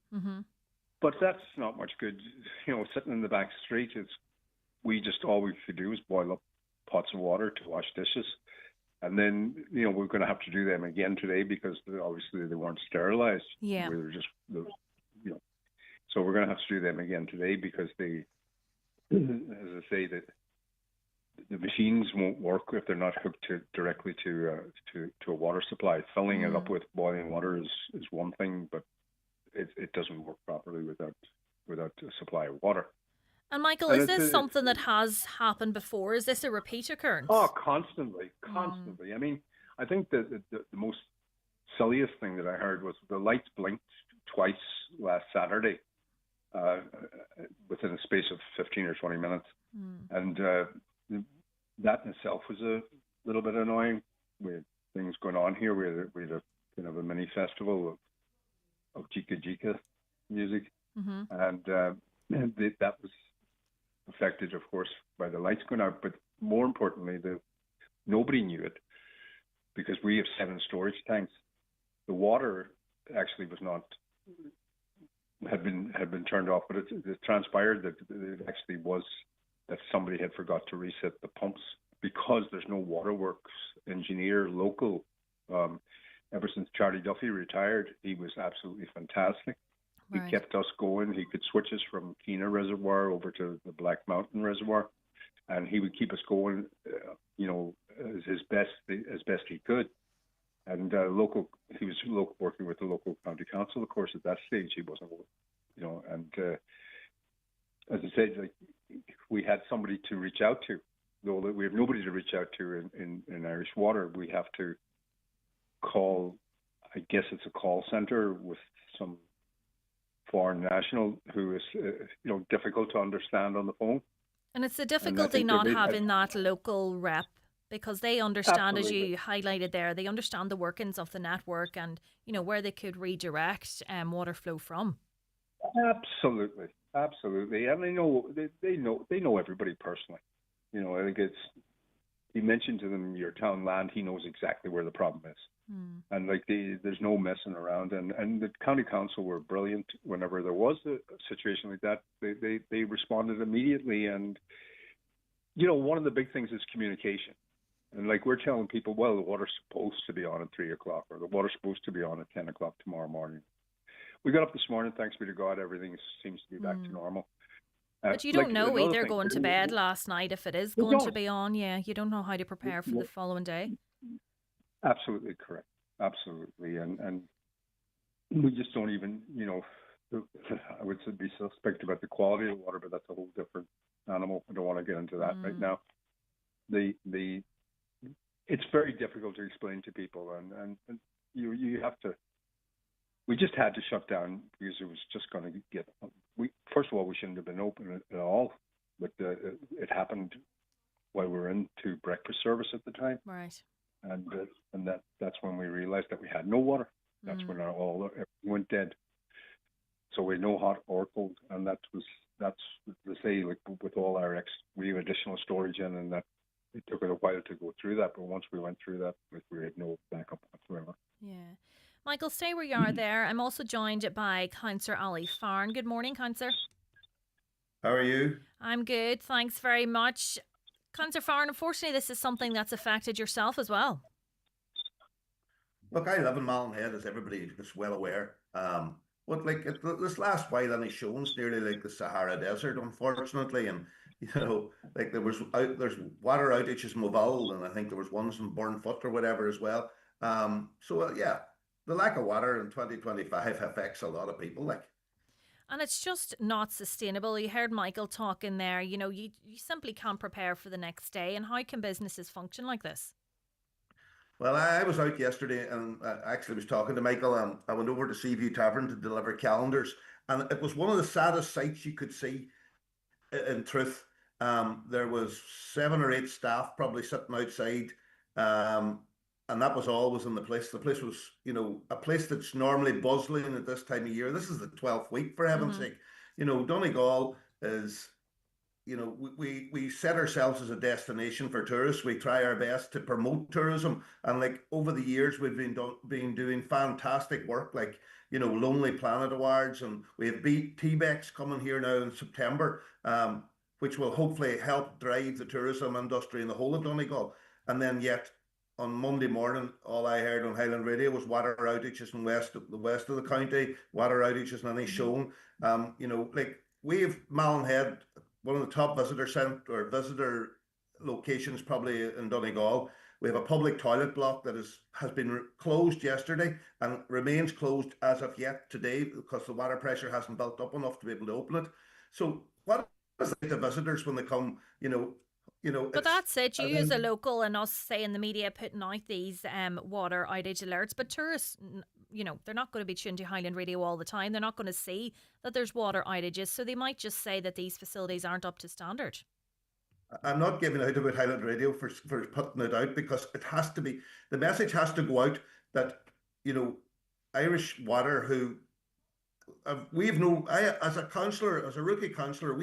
Speaker 15: But that's not much good. You know, sitting in the back street, all we could do is boil up pots of water to wash dishes. And then, you know, we're going to have to do them again today because obviously they weren't sterilized.
Speaker 1: Yeah.
Speaker 15: We were just, you know, so we're going to have to do them again today because they, as I say, that the machines won't work if they're not hooked directly to a water supply. Filling it up with boiling water is one thing, but it doesn't work properly without a supply of water.
Speaker 1: And Michael, is this something that has happened before? Is this a repeat occurrence?
Speaker 15: Oh, constantly. I mean, I think that the most silliest thing that I heard was the lights blinked twice last Saturday within a space of 15 or 20 minutes. And that in itself was a little bit annoying. We had things going on here. We had a kind of a mini festival of Jika music. And that was affected, of course, by the lights going out. But more importantly, nobody knew it because we have 7 storage tanks. The water actually had been turned off, but it transpired that it actually was that somebody had forgot to reset the pumps because there's no waterworks engineer local. Ever since Charlie Duffy retired, he was absolutely fantastic. He kept us going. He could switch us from Keena Reservoir over to the Black Mountain Reservoir, and he would keep us going, you know, as best he could. And he was working with the local county council. Of course, at that stage, he wasn't, and as I said, like, we had somebody to reach out to. Though we have nobody to reach out to in Irish Water, we have to call, I guess it's a call centre with some foreign national who is, difficult to understand on the phone.
Speaker 1: And it's the difficulty not having that local rep, because they understand,
Speaker 15: Absolutely.
Speaker 1: as you highlighted there, they understand the workings of the network and, where they could redirect water flow from.
Speaker 15: Absolutely. And they know everybody personally. I think you mentioned to them your town land, he knows exactly where the problem is. And there's no messing around. And the county council were brilliant. Whenever there was a situation like that, they responded immediately. And, one of the big things is communication. And we're telling people, well, the water's supposed to be on at 3 o'clock, or the water's supposed to be on at 10 o'clock tomorrow morning. We got up this morning, thanks be to God, everything seems to be back to normal.
Speaker 1: But you don't know either going to bed last night if it is going to be on. Yeah, you don't know how to prepare for the following day.
Speaker 15: Absolutely correct. Absolutely. And we just don't even, I would be suspect about the quality of the water, but that's a whole different animal. I don't want to get into that right now. It's very difficult to explain to people, and you have to. We just had to shut down because it was just going to get. First of all, we shouldn't have been open at all, but it happened while we were into breakfast service at the time.
Speaker 1: Right.
Speaker 15: And that's when we realized that we had no water. That's when everything went dead. So we had no hot or cold, and that's to say, with all our we have additional storage in, and that it took it a while to go through that. But once we went through that, we had no backup whatsoever.
Speaker 1: Yeah. Michael, stay where you are there. I'm also joined by Councillor Ali Farn. Good morning, Councillor.
Speaker 16: How are you?
Speaker 1: I'm good, thanks very much. Councillor Farn, unfortunately, this is something that's affected yourself as well.
Speaker 16: Look, I live in Mallinhead, as everybody is well aware. But this last while, Inishowen's nearly like the Sahara Desert, unfortunately, and there's water outages in Moville, and I think there was ones in Burnfoot or whatever as well. The lack of water in 2025 affects a lot of people.
Speaker 1: And it's just not sustainable. You heard Michael talking there. You simply can't prepare for the next day. And how can businesses function like this?
Speaker 16: Well, I was out yesterday and I actually was talking to Michael, and I went over to Seaview Tavern to deliver calendars. And it was one of the saddest sights you could see, in truth. There was 7 or 8 staff probably sitting outside. And that was always in the place. The place was, a place that's normally bustling at this time of year. This is the 12th week, for heaven's sake. Donegal is, we set ourselves as a destination for tourists. We try our best to promote tourism. And over the years, we've been doing fantastic work, Lonely Planet Awards. And we have TBEX coming here now in September, which will hopefully help drive the tourism industry in the whole of Donegal. And then yet, on Monday morning, all I heard on Highland Radio was water outages in the west of the county, water outages in Inishowen. We have Mallinhead, one of the top visitor locations probably in Donegal. We have a public toilet block that has been closed yesterday and remains closed as of yet today because the water pressure hasn't built up enough to be able to open it. So what is the visitors when they come,
Speaker 1: but that's it. You as a local and us, say, in the media putting out these water outage alerts. But tourists, they're not going to be tuned to Highland Radio all the time. They're not going to see that there's water outages. So they might just say that these facilities aren't up to standard.
Speaker 16: I'm not giving out about Highland Radio for putting it out, because it has to be, the message has to go out that, Irish Water, as a councillor, as a rookie councillor,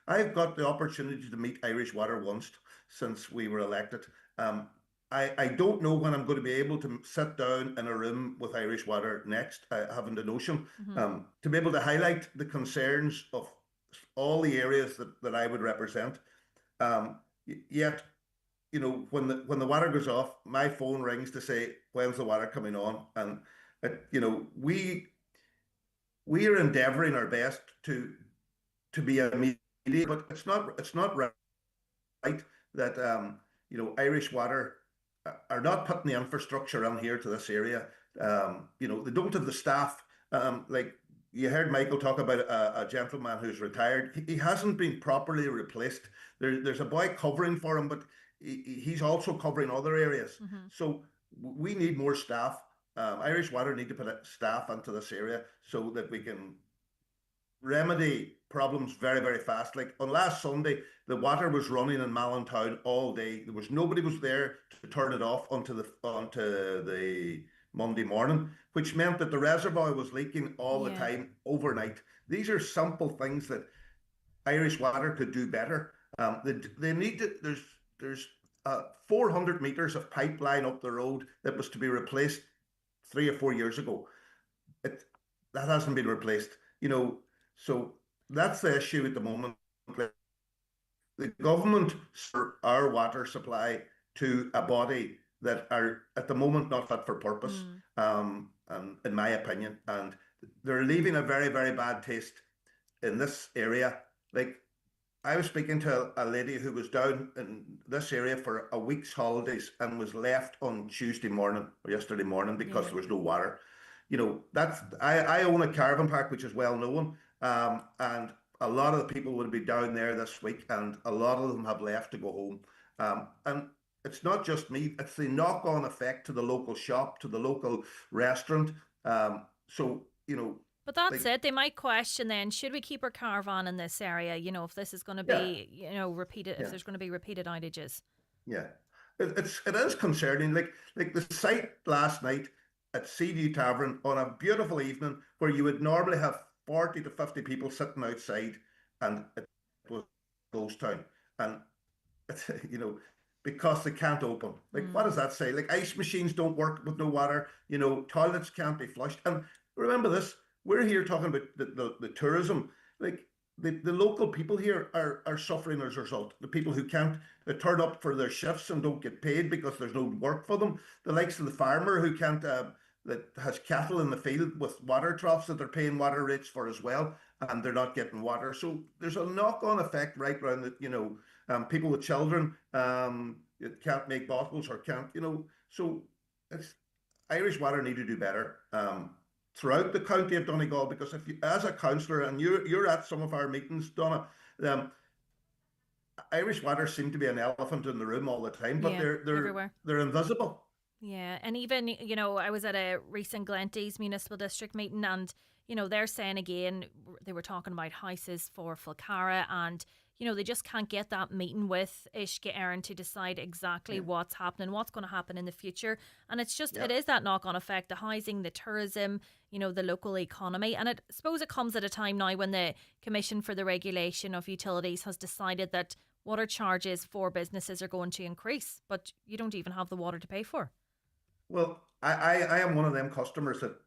Speaker 16: I've got the opportunity to meet Irish Water once since we were elected. I don't know when I'm going to be able to sit down in a room with Irish Water next. I haven't a notion. To be able to highlight the concerns of all the areas that I would represent. Yet, when the water goes off, my phone rings to say, when's the water coming on? And, we are endeavouring our best to be immediate, but it's not right that Irish Water are not putting the infrastructure in here to this area. You know, they don't have the staff. Like you heard Michael talk about a gentleman who's retired. He hasn't been properly replaced. There's a boy covering for him, but he's also covering other areas. So we need more staff. Irish Water need to put staff into this area so that we can remedy problems very, very fast. Like on last Sunday, the water was running in Mallintown all day. There was nobody was there to turn it off onto the Monday morning, which meant that the reservoir was leaking all the time overnight. These are simple things that Irish Water could do better. They need to. There's 400 meters of pipeline up the road that was to be replaced 3 or 4 years ago. That hasn't been replaced. You know, so that's the issue at the moment. The government our water supply to a body that are at the moment not fit for purpose, and in my opinion, and they're leaving a very, very bad taste in this area. Like I was speaking to a lady who was down in this area for a week's holidays and was left on Tuesday morning or yesterday morning because there was no water. You know, that's I own a caravan park which is well known, and a lot of the people would be down there this week, and a lot of them have left to go home. And it's not just me; it's the knock-on effect to the local shop, to the local restaurant. So you know.
Speaker 1: But that's it. They might question then, should we keep our caravan in this area? You know, if this is going to be, you know, repeated, if there's going to be repeated outages.
Speaker 16: Yeah, it is concerning. Like the sight last night at Seaview Tavern on a beautiful evening where you would normally have 40 to 50 people sitting outside, and it was ghost town. And you know, because they can't open. Like what does that say? Like ice machines don't work with no water. You know, toilets can't be flushed. And remember this. We're here talking about the tourism. Like the local people here are suffering as a result. The people who can't turn up for their shifts and don't get paid because there's no work for them. The likes of the farmer who can't that has cattle in the field with water troughs that they're paying water rates for as well, and they're not getting water. So there's a knock-on effect right around that. You know, people with children can't make bottles or can't. You know, so it's Irish Water need to do better. Throughout the county of Donegal, because if you, as a councillor, and you're at some of our meetings, Donna, Irish Water seem to be an elephant in the room all the time, but they're
Speaker 1: everywhere.
Speaker 16: They're invisible.
Speaker 1: Yeah, and even, you know, I was at a recent Glenties Municipal District meeting, and, you know, they're saying again, they were talking about houses for Fulcara, and, you know, they just can't get that meeting with Uisce Éireann to decide exactly what's happening, what's going to happen in the future. And it's just, it is that knock-on effect, the housing, the tourism, you know, the local economy. And I suppose it comes at a time now when the Commission for the Regulation of Utilities has decided that water charges for businesses are going to increase, but you don't even have the water to pay for.
Speaker 16: Well, I am one of them customers that,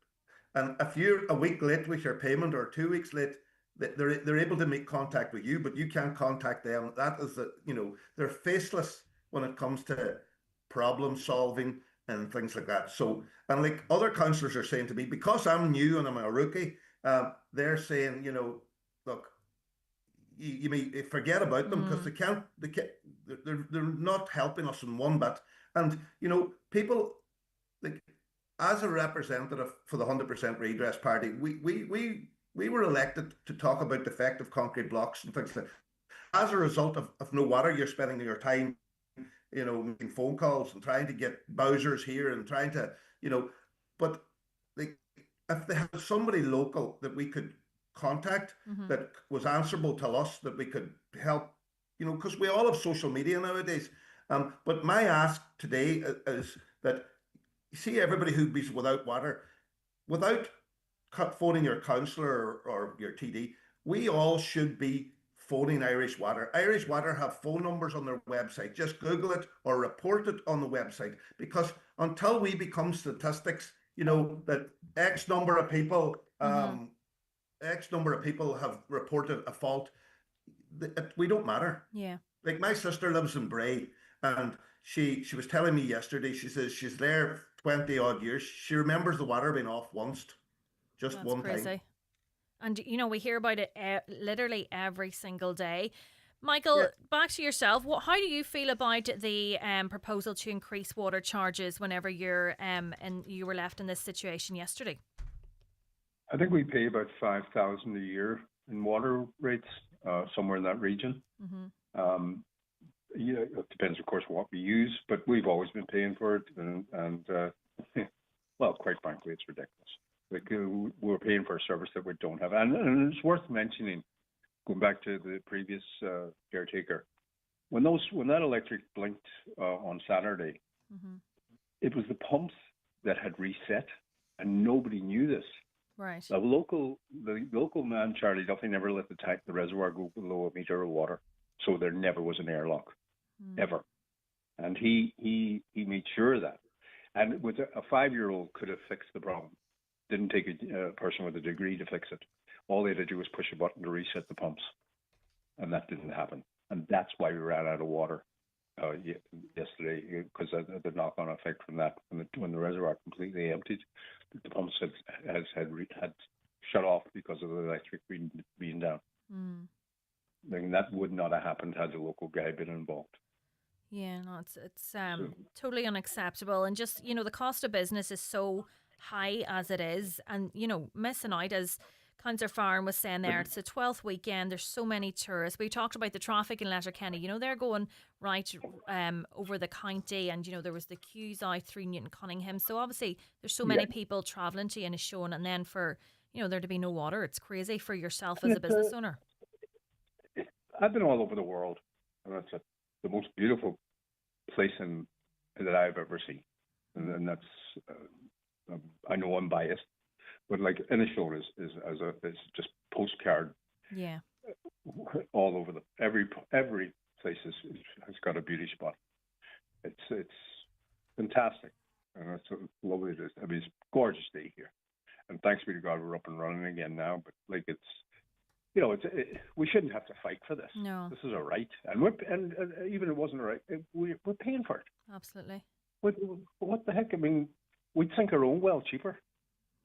Speaker 16: and if you're a week late with your payment or 2 weeks late, they're able to make contact with you, but you can't contact them. That is you know, they're faceless when it comes to problem solving and things like that. So, and like other councillors are saying to me, because I'm new and I'm a rookie, they're saying, you know, look, you may forget about them because they're not helping us in one bit. And you know, people like, as a representative for the 100% Redress Party, we were elected to talk about defective concrete blocks and things like that. As a result of no water, you're spending your time, you know, making phone calls and trying to get Bowsers here and trying to, you know, but if they had somebody local that we could contact that was answerable to us, that we could help, you know, because we all have social media nowadays. But my ask today is that, you see, everybody who be without water, without phoning your councillor or your TD, we all should be phoning Irish Water. Irish Water have phone numbers on their website. Just Google it or report it on the website, because until we become statistics, you know, that X number of people have reported a fault, we don't matter.
Speaker 1: Yeah.
Speaker 16: Like my sister lives in Bray, and she was telling me yesterday, she says she's there 20 odd years. She remembers the water being off once. Just
Speaker 1: That's
Speaker 16: one
Speaker 1: crazy.
Speaker 16: time.
Speaker 1: And, you know, we hear about it literally every single day. Michael, back to yourself. How do you feel about the proposal to increase water charges whenever you're and you were left in this situation yesterday?
Speaker 15: I think we pay about 5,000 a year in water rates, somewhere in that region.
Speaker 1: Mm-hmm.
Speaker 15: It depends, of course, what we use, but we've always been paying for it, and well, quite frankly, it's ridiculous. Like we're paying for a service that we don't have, and it's worth mentioning. Going back to the previous caretaker, when that electric blinked on Saturday,
Speaker 1: mm-hmm.
Speaker 15: it was the pumps that had reset, and nobody knew this.
Speaker 1: Right.
Speaker 15: The local man, Charlie Duffy, never let the reservoir go below a meter of water, so there never was an airlock, ever. And he made sure of that. And with a 5-year-old could have fixed the problem. Didn't take a person with a degree to fix it. All they had to do was push a button to reset the pumps, and that didn't happen. And that's why we ran out of water yesterday, because the knock-on effect from that, when the reservoir completely emptied, the pumps had shut off because of the electric being down. I mean, that would not have happened had the local guy been involved.
Speaker 1: Yeah, no, it's totally unacceptable, and just the cost of business is so high as it is, and missing out, as Councillor Farron was saying there, it's the 12th weekend. There's so many tourists. We talked about the traffic in Letterkenny. They're going right over the county, and there was the queues out through Newton Cunningham. So obviously there's so many people travelling to Inishowen, and then for there to be no water, it's crazy for yourself as a business owner.
Speaker 15: I've been all over the world, and that's the most beautiful place that I've ever seen, and that's I know I'm biased. But like Inishowen is just postcard.
Speaker 1: Yeah.
Speaker 15: All over every place has got a beauty spot. It's fantastic, and it's lovely. I mean, it's a gorgeous day here, and thanks be to God we're up and running again now. But like we shouldn't have to fight for this.
Speaker 1: No,
Speaker 15: this is a right, and even if it wasn't a right, we're paying for it.
Speaker 1: Absolutely.
Speaker 15: What the heck? I mean, we'd sink our own well cheaper.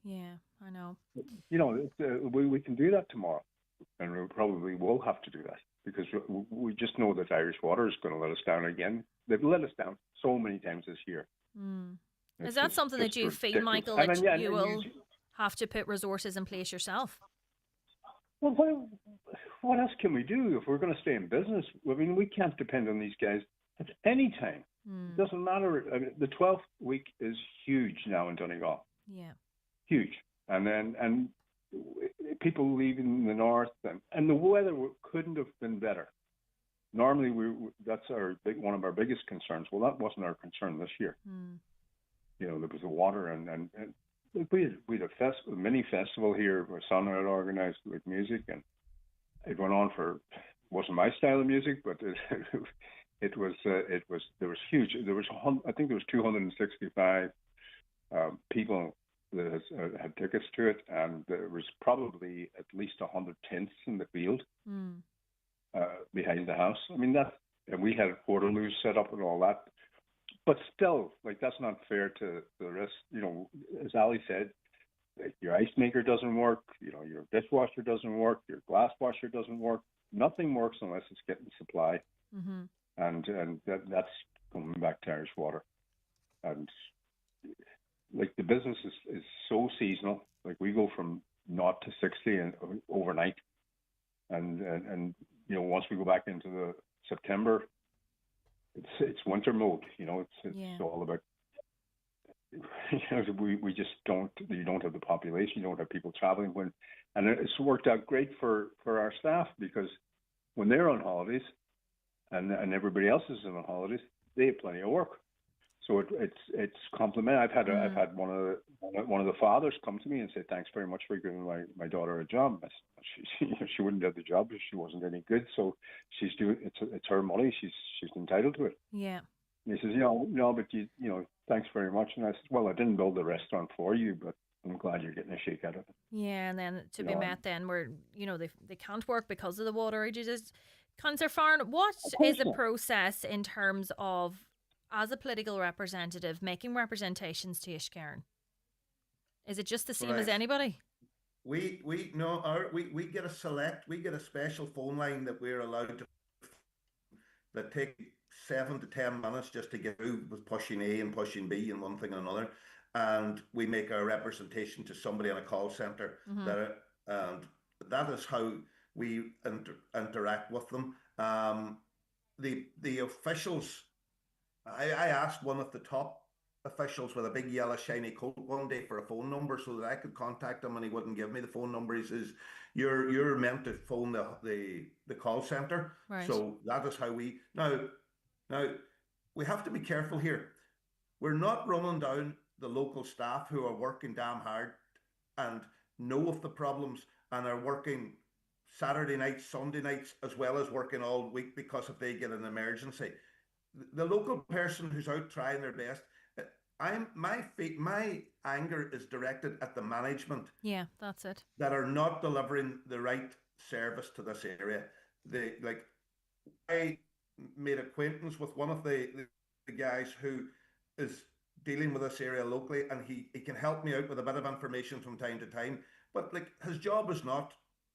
Speaker 1: Yeah, I know.
Speaker 15: We can do that tomorrow, and we probably will have to do that because we just know that Irish Water is going to let us down again. They've let us down so many times this year.
Speaker 1: Is that something that you feel, Michael, that you will have to put resources in place yourself?
Speaker 15: Well, what else can we do if we're going to stay in business? I mean, we can't depend on these guys at any time. It doesn't matter. I mean, the 12th week is huge now in Donegal.
Speaker 1: Yeah.
Speaker 15: Huge. And people leaving the north, and the weather couldn't have been better. Normally, that's one of our biggest concerns. Well, that wasn't our concern this year. There was the water, and we had a mini festival here where Son had organised with music, and it went on wasn't my style of music, but there was huge. I think there was 265 people that had tickets to it, and there was probably at least 100 tents in the field behind the house. I mean, and we had portaloos set up and all that, but still, like, that's not fair to the rest. As Ali said, your ice maker doesn't work, your dishwasher doesn't work, your glass washer doesn't work. Nothing works unless it's getting supply, and that's coming back to Irish Water, and. Like, the business is so seasonal. Like, we go from 0 to 60 and overnight, and once we go back into the September, it's winter mode. It's all about. We just don't. You don't have the population. You don't have people traveling and it's worked out great for our staff because when they're on holidays, and everybody else is on holidays, they have plenty of work. So it's compliment. I've had one of the fathers come to me and say, "Thanks very much for giving my daughter a job." She wouldn't have the job if she wasn't any good. So she's doing it's her money. She's entitled to it.
Speaker 1: Yeah.
Speaker 15: And he says, but thanks very much. And I said, well, I didn't build the restaurant for you, but I'm glad you're getting a shake out of it.
Speaker 1: Yeah, and then to be met then where they can't work because of the water outages. Councillor Farron, what is the process in terms of, as a political representative, making representations to Ishcairn? Is it just the same as anybody?
Speaker 16: We get a special phone line that we're allowed to that take 7 to 10 minutes just to get through with pushing A and pushing B and one thing and another. And we make a representation to somebody in a call centre and that is how we interact with them. The officials, I asked one of the top officials with a big yellow shiny coat one day for a phone number so that I could contact him, and he wouldn't give me the phone number. He says, "You're meant to phone the call centre."
Speaker 1: Right.
Speaker 16: So that is how we now we have to be careful here. We're not running down the local staff who are working damn hard and know of the problems and are working Saturday nights, Sunday nights, as well as working all week because if they get an emergency. The local person who's out trying their best, my anger is directed at the management.
Speaker 1: Yeah, that's it.
Speaker 16: That are not delivering the right service to this area. I made acquaintance with one of the guys who is dealing with this area locally, and he can help me out with a bit of information from time to time. But his job is not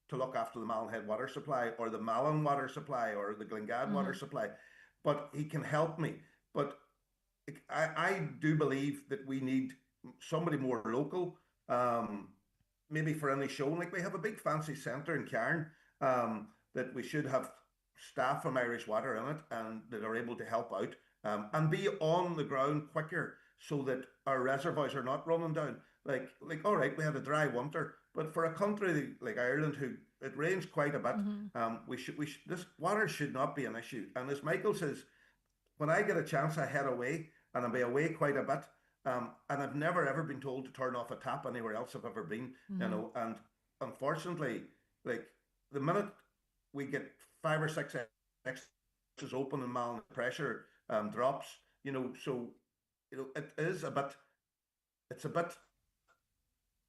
Speaker 16: to look after the Mallinhead water supply or the Malin water supply or the Glengad water supply, but he can help me. But I do believe that we need somebody more local, maybe for Inishowen. We have a big fancy centre in Cairn that we should have staff from Irish Water in it and that are able to help out and be on the ground quicker so that our reservoirs are not running down. All right, we had a dry winter, but for a country like Ireland, who it rains quite a bit, this water should not be an issue. And as Michael says, when I get a chance, I head away, and I'll be away quite a bit. And I've never ever been told to turn off a tap anywhere else I've ever been, And unfortunately, the minute we get 5 or 6 exits open and Malin pressure drops, it is a bit. It's a bit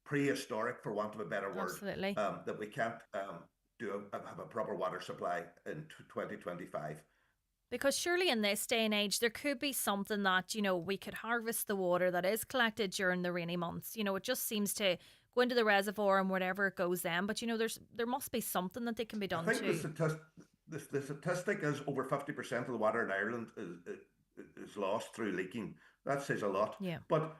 Speaker 16: prehistoric, for want of a better word.
Speaker 1: Absolutely.
Speaker 16: That we can't have a proper water supply in 2025.
Speaker 1: Because surely in this day and age, there could be something that, we could harvest the water that is collected during the rainy months. It just seems to go into the reservoir and whatever it goes then. But, there must be something that they can be done
Speaker 16: I think the statistic is over 50% of the water in Ireland is lost through leaking. That says a lot.
Speaker 1: Yeah.
Speaker 16: But,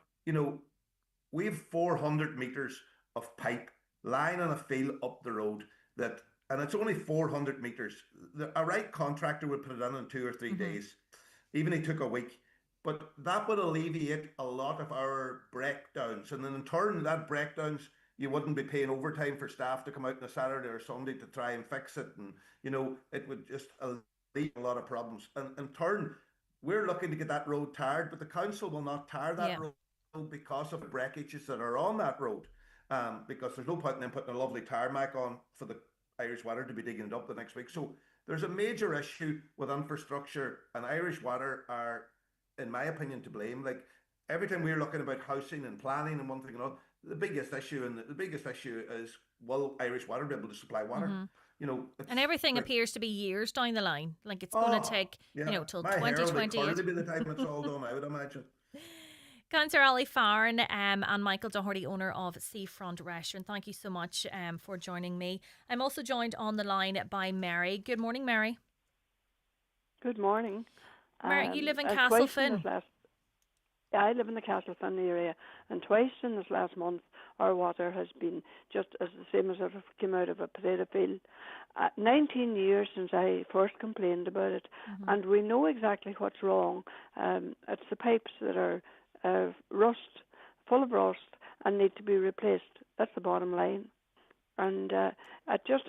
Speaker 16: we have 400 metres of pipe lying in a field up the road and it's only 400 metres. A right contractor would put it in 2 or 3 days. Even he took a week. But that would alleviate a lot of our breakdowns. And then in turn, that breakdowns, you wouldn't be paying overtime for staff to come out on a Saturday or Sunday to try and fix it. And, it would just alleviate a lot of problems. And in turn, we're looking to get that road tarred, but the council will not tar that road because of the breakages that are on that road. Because there's no point in them putting a lovely tarmac on for the Irish Water to be digging it up the next week. So there's a major issue with infrastructure, and Irish Water are, in my opinion, to blame. Every time we're looking about housing and planning and one thing and another, the biggest issue is, will Irish Water be able to supply water?
Speaker 1: And everything appears to be years down the line. It's going to take, till 2028.
Speaker 16: By the time it's all done, I would imagine.
Speaker 1: Councillor Ali Farron and Michael Doherty, owner of Seafront Restaurant, thank you so much for joining me. I'm also joined on the line by Mary. Good morning, Mary.
Speaker 17: Good morning.
Speaker 1: Mary, you live in Castlefin.
Speaker 17: I live in the Castlefin area, and twice in this last month our water has been just as the same as if it came out of a potato field. 19 years since I first complained about it, and we know exactly what's wrong. It's the pipes that are full of rust and need to be replaced. That's the bottom line. And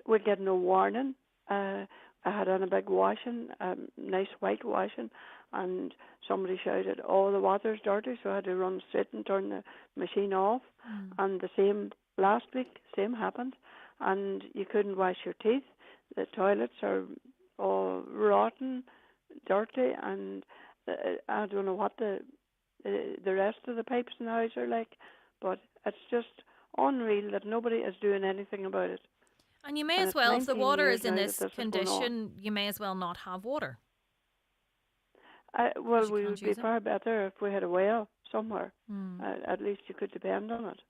Speaker 17: we get no warning. I had on a big washing, nice white washing, and somebody shouted, "Oh, the water's dirty," so I had to run straight and turn the machine off. And the same last week, same happened, and you couldn't wash your teeth. The toilets are all rotten, dirty, and I don't know what the rest of the pipes in the house are like, but it's just unreal that nobody is doing anything about it.
Speaker 1: And you may as well, if the water is in this condition, you may as well not have water.
Speaker 17: Well, we would be far better if we had a well somewhere. At least you could depend on it.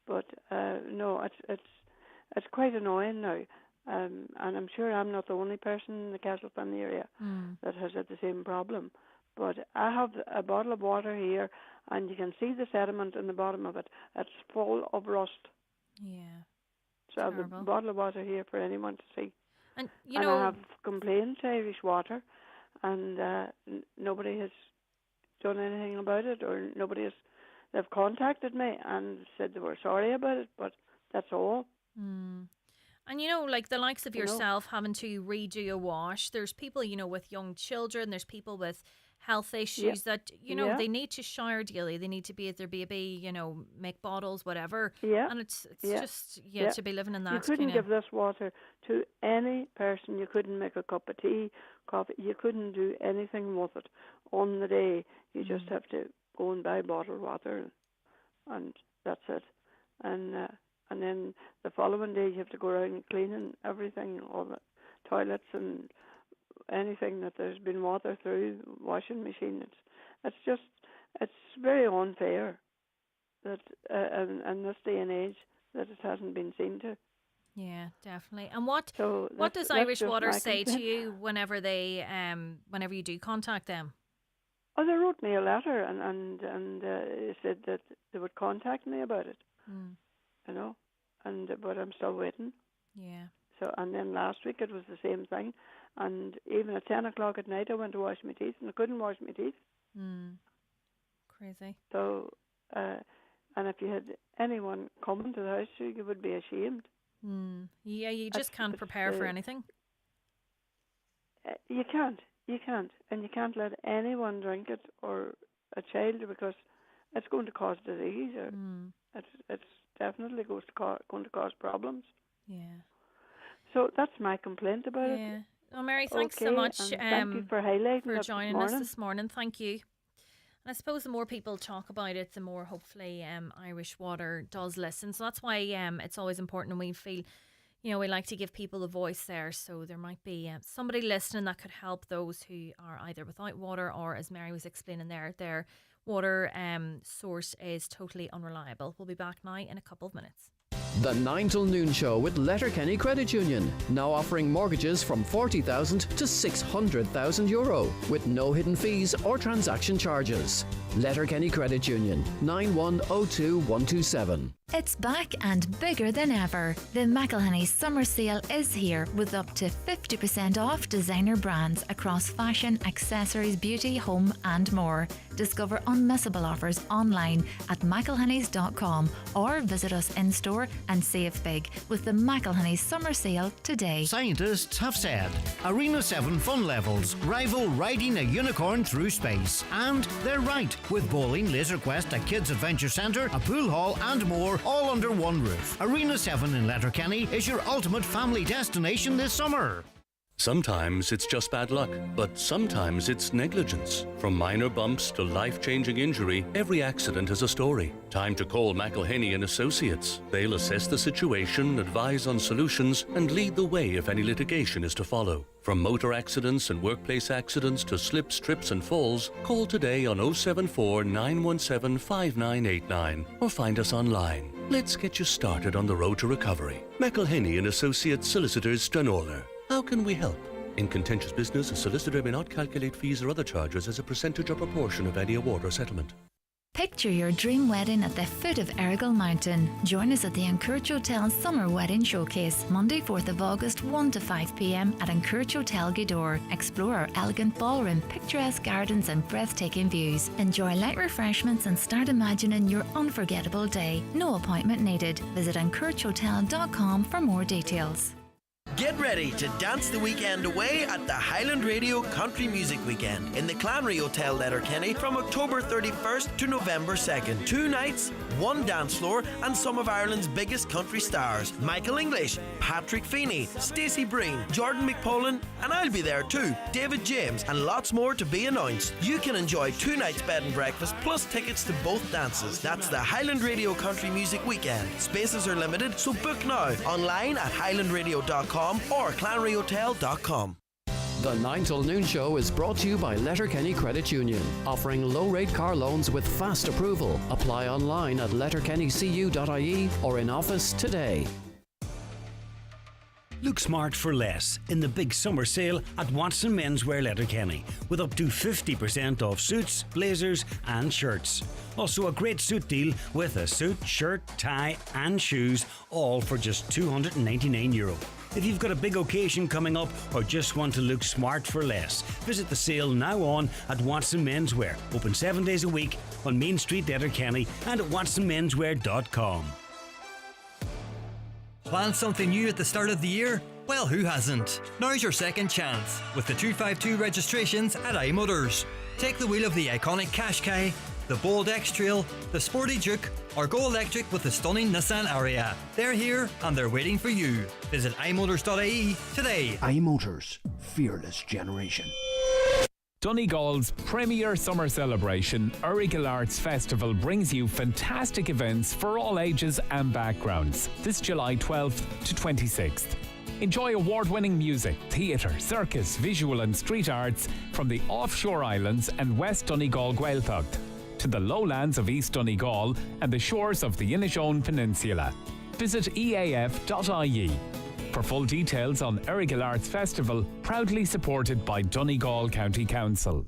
Speaker 17: But no, it's quite annoying now. And I'm sure I'm not the only person in the Castlefin area that has had the same problem. But I have a bottle of water here, and you can see the sediment in the bottom of it. It's full of rust.
Speaker 1: Yeah.
Speaker 17: So I have a bottle of water here for anyone to see.
Speaker 1: And
Speaker 17: I have complained to Irish Water, and nobody has done anything about it, or they've contacted me and said they were sorry about it, but that's all.
Speaker 1: And like the likes of yourself having to redo a wash, there's people, with young children, there's people with health issues that, they need to shower daily. They need to be at their baby, make bottles, whatever.
Speaker 17: Yeah.
Speaker 1: And it's just, to be living in that.
Speaker 17: You couldn't give this water to any person. You couldn't make a cup of tea, coffee. You couldn't do anything with it on the day. You just have to go and buy bottled water, and that's it. And then the following day you have to go around and cleaning everything, all the toilets and anything that there's been water through, washing machine. It's very unfair that in this day and age that it hasn't been seen to.
Speaker 1: Yeah, definitely. And what does
Speaker 17: that's
Speaker 1: Irish
Speaker 17: just
Speaker 1: Water
Speaker 17: my
Speaker 1: say to
Speaker 17: complaint.
Speaker 1: you whenever whenever you do contact them?
Speaker 17: Oh, they wrote me a letter and said that they would contact me about it. But I'm still waiting.
Speaker 1: Yeah.
Speaker 17: So, and then last week it was the same thing, and even at 10 o'clock at night I went to wash my teeth and I couldn't wash my teeth.
Speaker 1: Crazy.
Speaker 17: So, and if you had anyone coming to the house, you would be ashamed.
Speaker 1: Yeah, you just can't prepare for anything.
Speaker 17: You can't, and you can't let anyone drink it, or a child, because it's going to cause disease, or it's definitely going to cause problems.
Speaker 1: Yeah.
Speaker 17: So that's my complaint about it.
Speaker 1: Yeah. Oh, Mary, thanks so much.
Speaker 17: And thank you for highlighting
Speaker 1: for
Speaker 17: it
Speaker 1: joining us this morning. Thank you. And I suppose the more people talk about it, the more hopefully Irish Water does listen. So that's why it's always important, and we feel, we like to give people a voice there. So there might be somebody listening that could help those who are either without water, or, as Mary was explaining there, their water source is totally unreliable. We'll be back now in a couple of minutes.
Speaker 2: The 9 till noon show with Letterkenny Credit Union, now offering mortgages from 40,000 to 600,000 euro with no hidden fees or transaction charges. Letterkenny Credit Union, 9102127.
Speaker 18: It's back and bigger than ever. The McElhenney Summer Sale is here with up to 50% off designer brands across fashion, accessories, beauty, home and more. Discover unmissable offers online at mcelhenneys.com or visit us in store and save big with the McElhenney Summer Sale today.
Speaker 4: Scientists have said Arena 7 fun levels rival riding a unicorn through space. And they're right, with bowling, laser quest, a kids adventure centre, a pool hall and more, all under one roof. Arena 7 in Letterkenny is your ultimate family destination this summer.
Speaker 19: Sometimes it's just bad luck, but sometimes it's negligence. From minor bumps to life-changing injury, every accident has a story. Time to call McElhenney & Associates. They'll assess the situation, advise on solutions, and lead the way if any litigation is to follow. From motor accidents and workplace accidents to slips, trips and falls, call today on 074 917 5989 or find us online. Let's get you started on the road to recovery. McElhenney & Associates Solicitors Stranorlar. How can we help? In contentious business, a solicitor may not calculate fees or other charges as a percentage or proportion of any award or settlement.
Speaker 18: Picture your dream wedding at the foot of Errigal Mountain. Join us at the Encourage Hotel Summer Wedding Showcase, Monday 4th of August, 1 to 5 p.m. at Encourage Hotel Gweedore. Explore our elegant ballroom, picturesque gardens and breathtaking views. Enjoy light refreshments and start imagining your unforgettable day. No appointment needed. Visit encouragehotel.com for more details.
Speaker 20: Get ready to dance the weekend away at the Highland Radio Country Music Weekend in the Clanry Hotel, Letterkenny, from October 31st to November 2nd. 2 nights, 1 dance floor, and some of Ireland's biggest country stars: Michael English, Patrick Feeney, Stacey Breen, Jordan McPolin, and I'll be there too, David James, and lots more to be announced. You can enjoy 2 nights bed and breakfast plus tickets to both dances. That's the Highland Radio Country Music Weekend. Spaces are limited, so book now online at highlandradio.com or clanryhotel.com.
Speaker 2: The 9 till noon show is brought to you by Letterkenny Credit Union, offering low-rate car loans with fast approval. Apply online at letterkennycu.ie or in office today.
Speaker 3: Look smart for less in the big summer sale at Watson Menswear Letterkenny, with up to 50% off suits, blazers and shirts. Also a great suit deal with a suit, shirt, tie and shoes, all for just €299. If you've got a big occasion coming up or just want to look smart for less, visit the sale now on at Watson Menswear, open 7 days a week on Main Street, Letterkenny, and at watsonmenswear.com.
Speaker 5: Plan something new at the start of the year? Well, who hasn't? Now's your second chance with the 252 registrations at iMotors. Take the wheel of the iconic Qashqai, the bold X-Trail, the sporty Juke, or go electric with the stunning Nissan Ariya. They're here and they're waiting for you. Visit imotors.ie today.
Speaker 21: iMotors, fearless generation.
Speaker 13: Donegal's premier summer celebration, Errigal Arts Festival, brings you fantastic events for all ages and backgrounds this July 12th to 26th. Enjoy award-winning music, theatre, circus, visual and street arts from the offshore islands and West Donegal Gaeltacht to the lowlands of East Donegal and the shores of the Inishowen Peninsula. Visit eaf.ie. For full details on Errigal Arts Festival, proudly supported by Donegal County Council.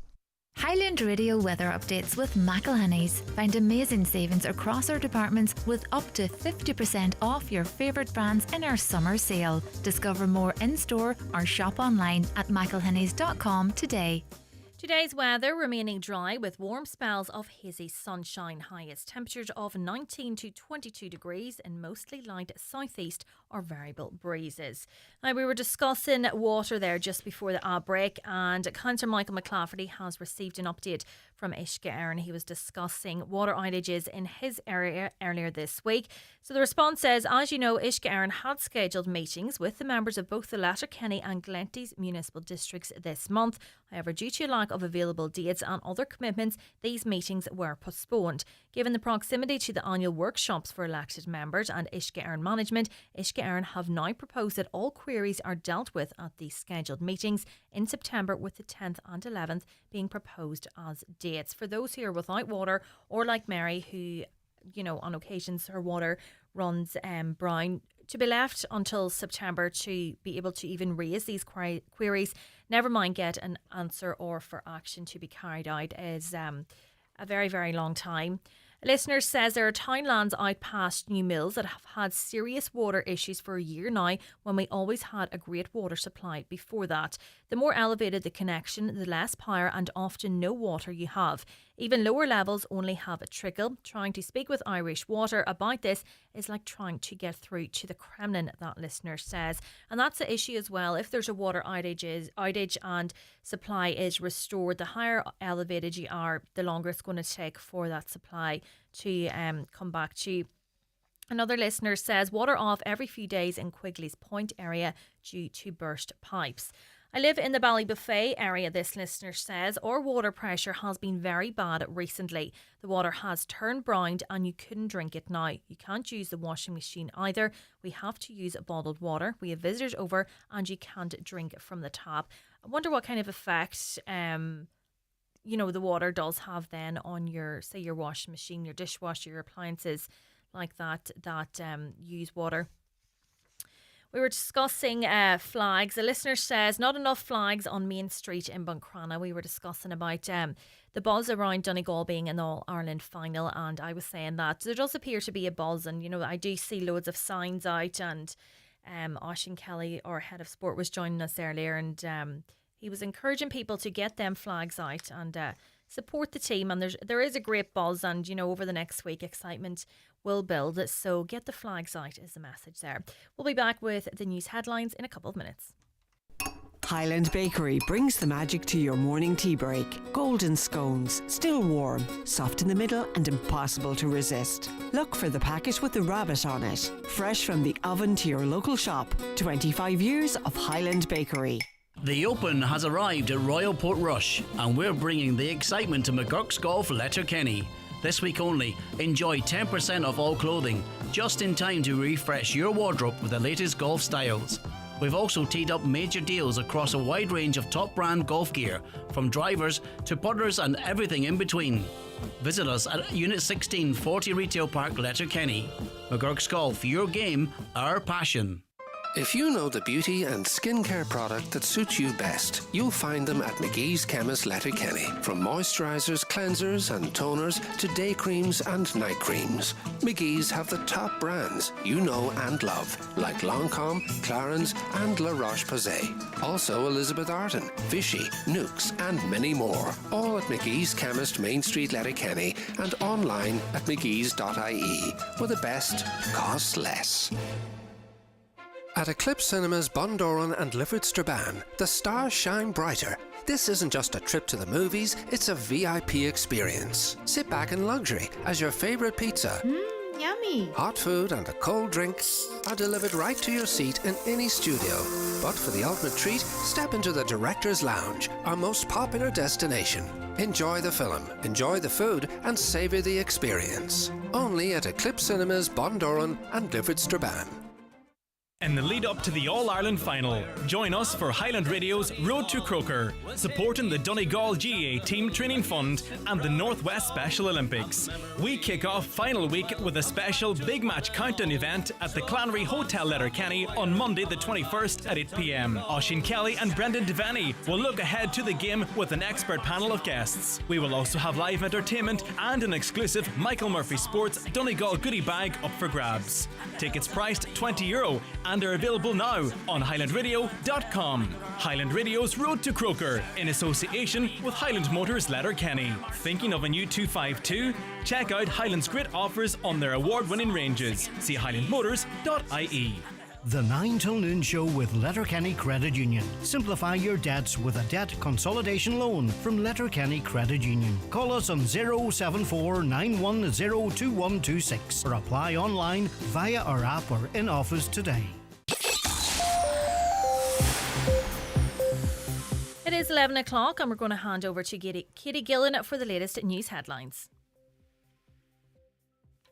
Speaker 18: Highland Radio weather updates with McElhinney's. Find amazing savings across our departments with up to 50% off your favourite brands in our summer sale. Discover more in-store or shop online at mcelhinneys.com today.
Speaker 1: Today's weather remaining dry with warm spells of hazy sunshine. Highest temperatures of 19 to 22 degrees and mostly light southeast or variable breezes. Now, we were discussing water there just before the ad break, and Councillor Michael McClafferty has received an update from Uisce Éireann. He was discussing water outages in his area earlier this week. So the response says, as you know, Uisce Éireann had scheduled meetings with the members of both the Letterkenny and Glenties municipal districts this month. However, due to a lack of available dates and other commitments, these meetings were postponed. Given the proximity to the annual workshops for elected members and Uisce Éireann management, Uisce Éireann have now proposed that all queries are dealt with at these scheduled meetings in September, with the 10th and 11th being proposed as dates. For those who are without water, or like Mary, who, you know, on occasions her water runs brown, to be left until September to be able to even raise these queries, never mind get an answer or for action to be carried out, is a very, very long time. A listener says there are townlands out past New Mills that have had serious water issues for a year now, when we always had a great water supply before that. The more elevated the connection, the less power and often no water you have. Even lower levels only have a trickle. Trying to speak with Irish Water about this is like trying to get through to the Kremlin, that listener says. And that's the issue as well. If there's a water outage and supply is restored, the higher elevated you are, the longer it's going to take for that supply to come back to you. Another listener says water off every few days in Quigley's Point area due to burst pipes. I live in the Ballybuffet area, this listener says. Our water pressure has been very bad recently. The water has turned brown and you couldn't drink it now. You can't use the washing machine either. We have to use bottled water. We have visitors over and you can't drink from the tap. I wonder what kind of effect you know, the water does have then on your, say, your washing machine, your dishwasher, your appliances like that use water. We were discussing flags. A listener says not enough flags on Main Street in Buncrana. We were discussing about the buzz around Donegal being an All-Ireland final, and I was saying that there does appear to be a buzz, and you know, I do see loads of signs out, and Oisín Kelly, our head of sport, was joining us earlier, and he was encouraging people to get them flags out and support the team. And there is a great buzz, and you know, over the next week excitement will build. So get the flags out is the message there. We'll be back with the news headlines in a couple of minutes.
Speaker 22: Highland Bakery brings the magic to your morning tea break. Golden scones, still warm, soft in the middle and impossible to resist. Look for the packet with the rabbit on it. Fresh from the oven to your local shop. 25 years of Highland Bakery.
Speaker 11: The Open has arrived at Royal Portrush, and we're bringing the excitement to McGurk's Golf Letterkenny. This week only, enjoy 10% off all clothing, just in time to refresh your wardrobe with the latest golf styles. We've also teed up major deals across a wide range of top brand golf gear, from drivers to putters and everything in between. Visit us at Unit 16, 40 Retail Park, Letterkenny. McGurk's Golf, your game, our passion.
Speaker 6: If you know the beauty and skincare product that suits you best, you'll find them at McGee's Chemist Letterkenny. From moisturisers, cleansers and toners to day creams and night creams, McGee's have the top brands you know and love, like Lancôme, Clarins and La Roche-Posay. Also Elizabeth Arden, Vichy, Nukes and many more. All at McGee's Chemist, Main Street, Letterkenny and online at mcgees.ie, where the best costs less. At Eclipse Cinemas, Bundoran and Lifford Strabane, the stars shine brighter. This isn't just a trip to the movies, it's a VIP experience. Sit back in luxury as your favourite pizza,
Speaker 7: yummy,
Speaker 6: hot food and a cold drink are delivered right to your seat in any studio. But for the ultimate treat, step into the Director's Lounge, our most popular destination. Enjoy the film, enjoy the food and savour the experience. Only at Eclipse Cinemas, Bundoran and Lifford Strabane.
Speaker 9: In the lead up to the All-Ireland final, join us for Highland Radio's Road to Croker, supporting the Donegal GAA Team Training Fund and the Northwest Special Olympics. We kick off final week with a special big match countdown event at the Clanry Hotel Letterkenny on Monday the 21st at 8 p.m. Oisín Kelly and Brendan Devaney will look ahead to the game with an expert panel of guests. We will also have live entertainment and an exclusive Michael Murphy Sports Donegal goodie bag up for grabs. Tickets priced €20 and are available now on highlandradio.com. Highland Radio's Road to Croker in association with Highland Motors Letterkenny. Thinking of a new 252? Check out Highland's great offers on their award-winning ranges. See highlandmotors.ie.
Speaker 4: The 9 till noon show with Letterkenny Credit Union. Simplify your debts with a debt consolidation loan from Letterkenny Credit Union. Call us on 074 910 2126 or apply online via our app or in office today.
Speaker 1: It is 11 o'clock and we're going to hand over to Kitty Gillen for the latest news headlines.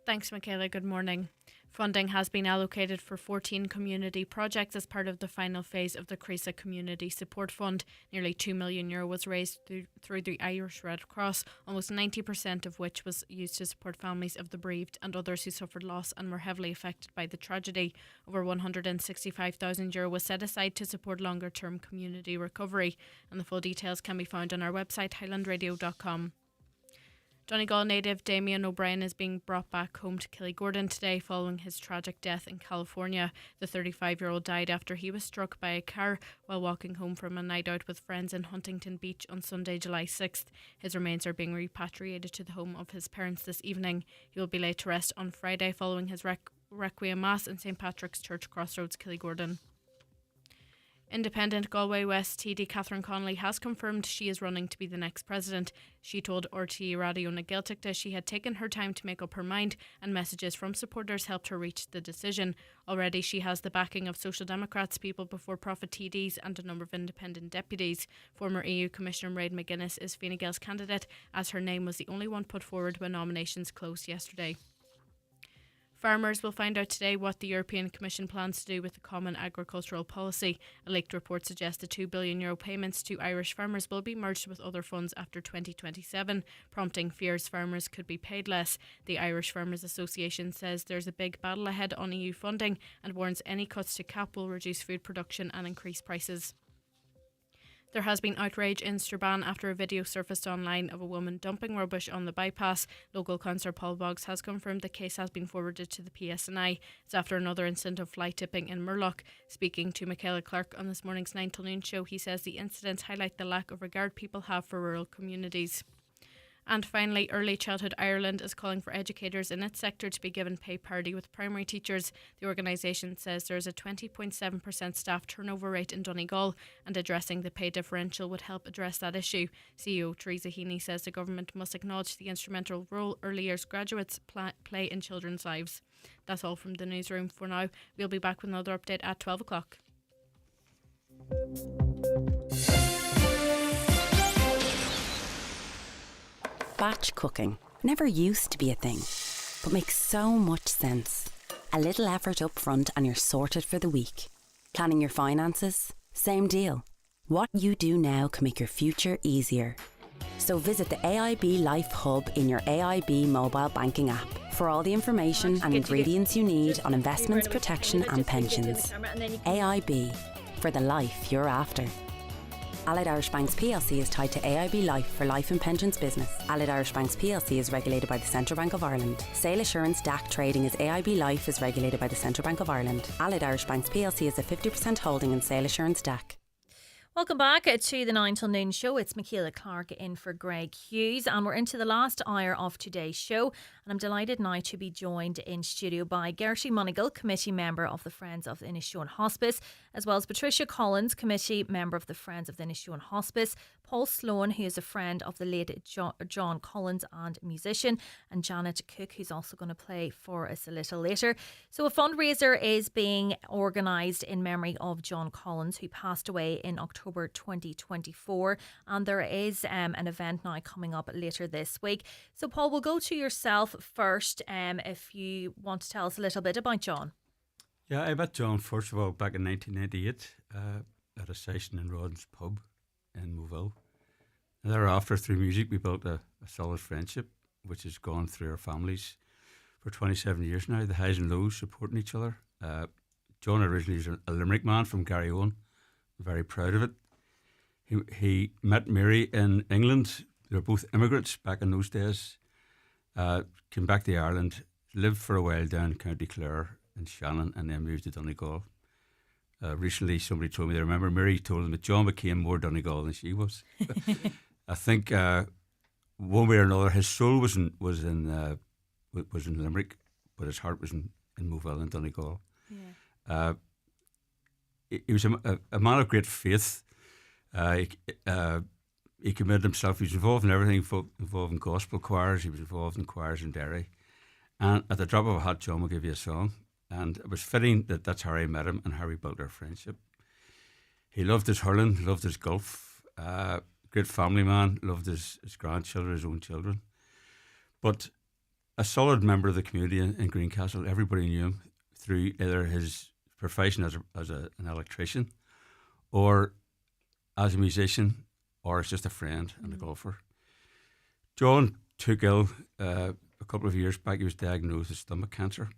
Speaker 23: Thanks, Michaela. Good morning. Funding has been allocated for 14 community projects as part of the final phase of the Creeslough Community Support Fund. Nearly €2 million was raised through the Irish Red Cross, almost 90% of which was used to support families of the bereaved and others who suffered loss and were heavily affected by the tragedy. Over €165,000 was set aside to support longer-term community recovery, and the full details can be found on our website highlandradio.com. Donegal native Damien O'Brien is being brought back home to Killygordon today following his tragic death in California. The 35-year-old died after he was struck by a car while walking home from a night out with friends in Huntington Beach on Sunday, July 6th. His remains are being repatriated to the home of his parents this evening. He will be laid to rest on Friday following his Requiem Mass in St Patrick's Church, Crossroads, Killygordon. Independent Galway West TD Catherine Connolly has confirmed she is running to be the next president. She told RTE Radio na Gaeltachta she had taken her time to make up her mind and messages from supporters helped her reach the decision. Already she has the backing of Social Democrats, People Before Profit TDs and a number of independent deputies. Former EU Commissioner Mairead McGuinness is Fine Gael's candidate, as her name was the only one put forward when nominations closed yesterday. Farmers will find out today what the European Commission plans to do with the Common Agricultural Policy. A leaked report suggests the €2 billion payments to Irish farmers will be merged with other funds after 2027, prompting fears farmers could be paid less. The Irish Farmers Association says there's a big battle ahead on EU funding and warns any cuts to CAP will reduce food production and increase prices. There has been outrage in Strabane after a video surfaced online of a woman dumping rubbish on the bypass. Local councillor Paul Boggs has confirmed the case has been forwarded to the PSNI. It's after another incident of fly tipping in Murlough. Speaking to Michaela Clarke on this morning's 9 till noon show, he says the incidents highlight the lack of regard people have for rural communities. And finally, Early Childhood Ireland is calling for educators in its sector to be given pay parity with primary teachers. The organisation says there is a 20.7% staff turnover rate in Donegal, and addressing the pay differential would help address that issue. CEO Teresa Heaney says the government must acknowledge the instrumental role early years graduates play in children's lives. That's all from the newsroom for now. We'll be back with another update at 12 o'clock.
Speaker 24: Batch cooking never used to be a thing, but makes so much sense. A little effort up front and you're sorted for the week. Planning your finances? Same deal. What you do now can make your future easier. So visit the AIB Life Hub in your AIB mobile banking app For all the information and ingredients you need on investments, protection and pensions. AIB, for the life you're after. Allied Irish Banks plc is tied to AIB Life for life and pensions business. Allied Irish Banks plc is regulated by the Central Bank of Ireland. Sale Assurance DAC trading as AIB Life is regulated by the Central Bank of Ireland. Allied Irish Banks plc is a 50% holding in Sale Assurance DAC.
Speaker 1: Welcome back to the 9 till noon show. It's Michaela Clarke in for Greg Hughes, and we're into the last hour of today's show. And I'm delighted now to be joined in studio by Gertie Monagle, committee member of the Friends of the Inishowen Hospice, as well as Patricia Collins, committee member of the Friends of the Inishowen Hospice, Paul Sloan, who is a friend of the late John Collins and musician, and Janet Cook, who's also going to play for us a little later. So a fundraiser is being organised in memory of John Collins, who passed away in October 2024, and there is an event now coming up later this week. So Paul, we'll go to yourself first, if you want to tell us a little bit about John.
Speaker 7: Yeah, I met John first of all back in 1998 at a session in Rodden's pub in Moville. Thereafter, through music, we built a solid friendship, which has gone through our families for 27 years now. The highs and lows, supporting each other. John originally is a Limerick man from Garryowen. I'm very proud of it. He met Mary in England. They were both immigrants back in those days. Came back to Ireland, lived for a while down in County Clare and Shannon, and then moved to Donegal. Recently, somebody told me they remember Mary told them that John became more Donegal than she was. I think one way or another, his soul was in Limerick, but his heart was in Moville and Donegal. Yeah. He was a man of great faith. He committed himself. He was involved in everything, involved in gospel choirs. He was involved in choirs in Derry. And at the drop of a hat, John will give you a song. And it was fitting that that's how I met him and how we built our friendship. He loved his hurling, loved his golf. Great family man, loved his grandchildren, his own children. But a solid member of the community in Greencastle. Everybody knew him through either his profession as an electrician, or as a musician, or as just a friend and a golfer. John took ill a couple of years back. He was diagnosed with stomach cancer.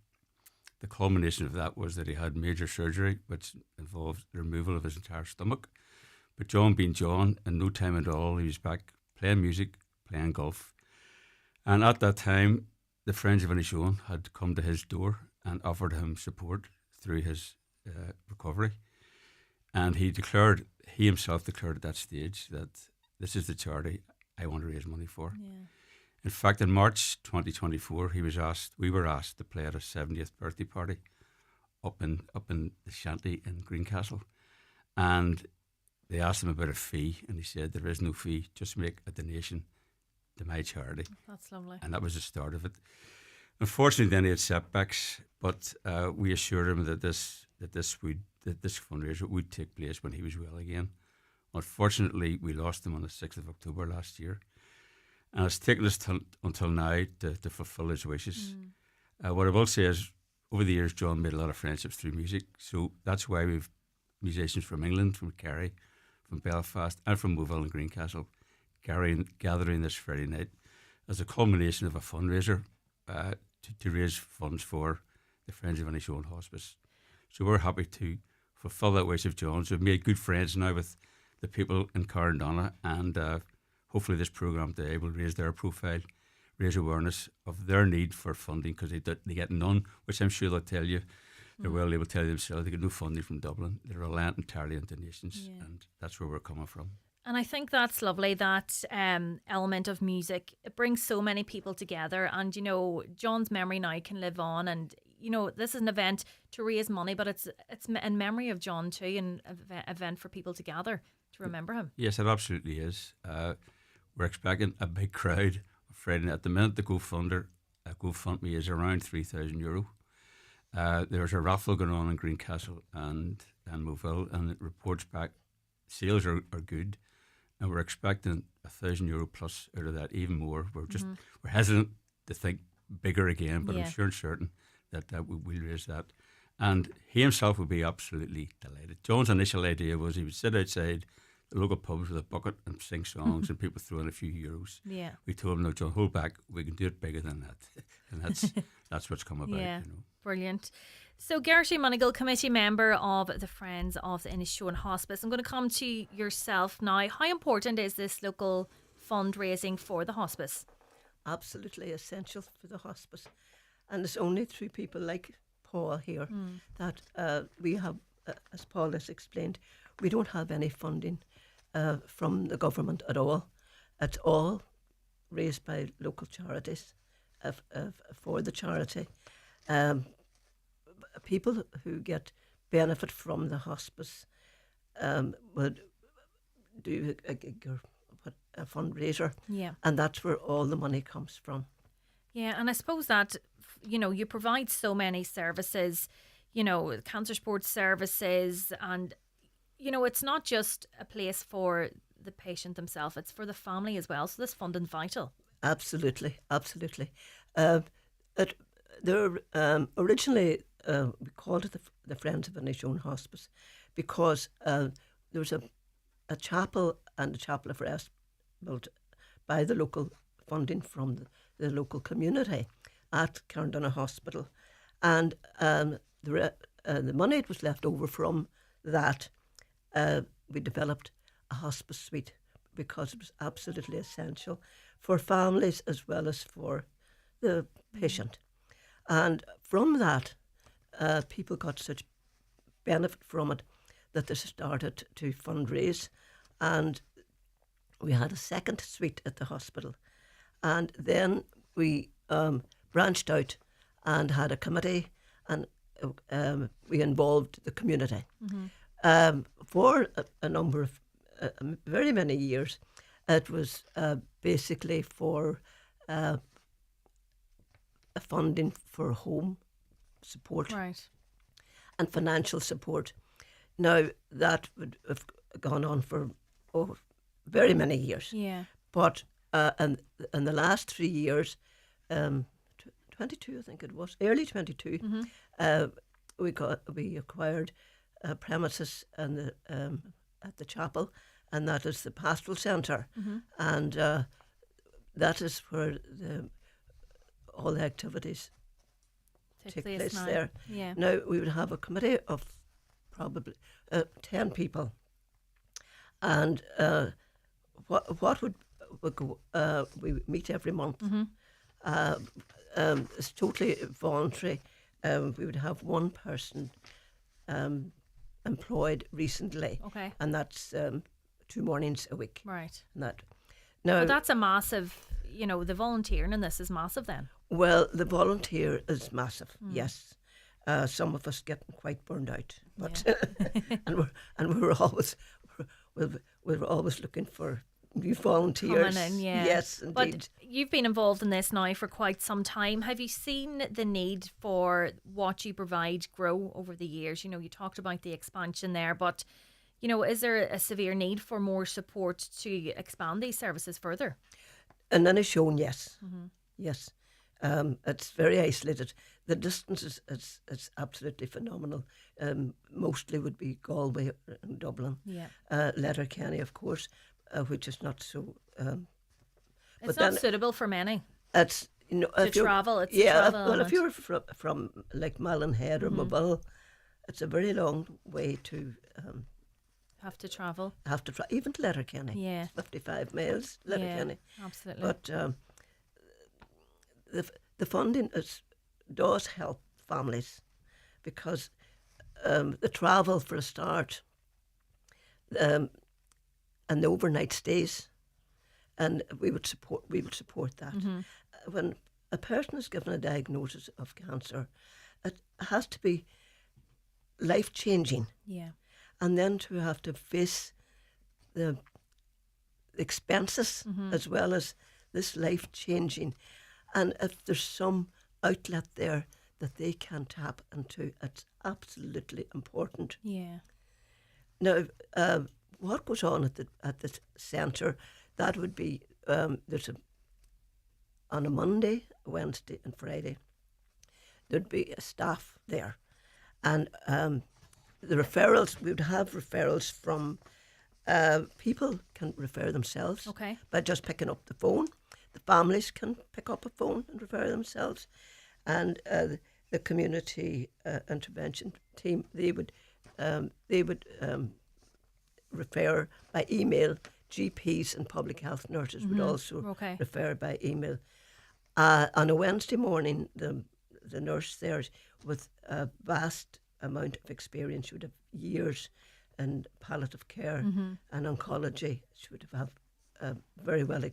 Speaker 7: The culmination of that was that he had major surgery, which involved the removal of his entire stomach. But John being John, in no time at all, he was back playing music, playing golf. And at that time, the Friends of Inishowen had come to his door and offered him support through his recovery. And he himself declared at that stage that this is the charity I want to raise money for. Yeah. In fact, in March 2024, we were asked to play at a 70th birthday party up in the shanty in Greencastle. And they asked him about a fee, and he said, there is no fee, just make a donation to my charity.
Speaker 1: That's lovely.
Speaker 7: And that was the start of it. Unfortunately, then he had setbacks, but we assured him that this fundraiser would take place when he was well again. Unfortunately, we lost him on the 6th of October last year. And it's taken us until now to fulfil his wishes. What I will say is, over the years, John made a lot of friendships through music. So that's why we've musicians from England, from Kerry, from Belfast, and from Moville and Greencastle gathering this Friday night as a culmination of a fundraiser to raise funds for the Friends of Inishowen Hospice. So we're happy to fulfil that wish of John's. We've made good friends now with the people in Carndonna, and hopefully this programme today will raise their profile, raise awareness of their need for funding, because they get none, which I'm sure they'll tell you. They're well able to tell you themselves they get no funding from Dublin. They're reliant entirely on donations, and that's where we're coming from.
Speaker 1: And I think that's lovely, that element of music. It brings so many people together, and John's memory now can live on, and this is an event to raise money, but it's in memory of John too, and an event for people to gather to remember him. Yes,
Speaker 7: it absolutely is. We're expecting a big crowd Friday night. At the minute, the GoFundMe is around €3,000. There's a raffle going on in Greencastle and Moville, and it reports back sales are good, and we're expecting €1,000 plus out of that, even more. We're hesitant to think bigger again, but I'm sure and certain that we'll raise that. And he himself would be absolutely delighted. John's initial idea was he would sit outside the local pubs with a bucket and sing songs and people throw in a few euros.
Speaker 1: Yeah.
Speaker 7: We told them, no, John, hold back. We can do it bigger than that. And that's what's come about.
Speaker 1: Yeah,
Speaker 7: you know.
Speaker 1: brilliant. So, Gertie Monagle, committee member of the Friends of the Inishowen Hospice. I'm going to come to yourself now. How important is this local fundraising for the hospice?
Speaker 8: Absolutely essential for the hospice. And it's only through people like Paul here that we have, as Paul has explained, we don't have any funding from the government at all. It's all raised by local charities for the charity. People who get benefit from the hospice would do a gig or a fundraiser, and that's where all the money comes from.
Speaker 1: Yeah, and I suppose that, you know, you provide so many services, you know, cancer support services, and, you know, it's not just a place for the patient themselves, it's for the family as well. So this funding's vital.
Speaker 8: Absolutely, absolutely. Originally, we called it the Friends of Inishowen Hospice because there was a chapel and a chapel of rest built by the local funding from the local community at Carndonagh Hospital, and the money that was left over from that, we developed a hospice suite because it was absolutely essential for families as well as for the patient. And from that, people got such benefit from it that they started to fundraise, and we had a second suite at the hospital. And then we branched out and had a committee, and we involved the community. For a number of very many years. It was basically for funding for home support,
Speaker 1: right,
Speaker 8: and financial support. Now that would have gone on for very many years.
Speaker 1: Yeah.
Speaker 8: But in the last 3 years, 22, I think it was, early 22, we acquired premises and at the chapel, and that is the pastoral centre, and that is where all the activities take place
Speaker 1: now.
Speaker 8: there.
Speaker 1: Yeah.
Speaker 8: Now we would have a committee of probably 10 people, and what would go, we would meet every month. It's totally voluntary. We would have one person employed recently,
Speaker 1: okay,
Speaker 8: and that's 2 mornings a week.
Speaker 1: Right.
Speaker 8: And that. Now,
Speaker 1: but that's a massive, you know, the volunteering in this is massive then.
Speaker 8: Well, the volunteer is massive, yes. Some of us getting quite burned out, but and we're always looking for new volunteers.
Speaker 1: Coming in, yeah.
Speaker 8: Yes, indeed.
Speaker 1: But you've been involved in this now for quite some time. Have you seen the need for what you provide grow over the years? You know, you talked about the expansion there, but, you know, is there a severe need for more support to expand these services further?
Speaker 8: And then it's shown, yes. Yes. It's very isolated. The distance is absolutely phenomenal. Mostly would be Galway and Dublin.
Speaker 1: Yeah.
Speaker 8: Letterkenny, of course, which is not so.
Speaker 1: It's not suitable for many.
Speaker 8: It's
Speaker 1: to travel. It's
Speaker 8: travel.
Speaker 1: Well,
Speaker 8: if you're from like Mallinhead or Mobile, it's a very long way to.
Speaker 1: Have to travel.
Speaker 8: Even to Letterkenny.
Speaker 1: Yeah.
Speaker 8: It's 55 miles, Letterkenny.
Speaker 1: Yeah, absolutely.
Speaker 8: But the funding does help families because the travel for a start, and the overnight stays, and we would support that. When a person is given a diagnosis of cancer, it has to be life changing.
Speaker 1: Yeah.
Speaker 8: And then to have to face the expenses as well as this life changing. And if there's some outlet there that they can tap into, it's absolutely important.
Speaker 1: Yeah.
Speaker 8: Now, what goes on at the centre? That would be on a Monday, Wednesday, and Friday. There'd be a staff there, and the referrals, we would have referrals from people can refer themselves
Speaker 1: Okay.
Speaker 8: by just picking up the phone. The families can pick up a phone and refer themselves, and the community intervention team, they would refer by email. GPs and public health nurses would also refer by email. On a Wednesday morning, the nurse there with a vast amount of experience, she would have years in palliative care and oncology. She would have very well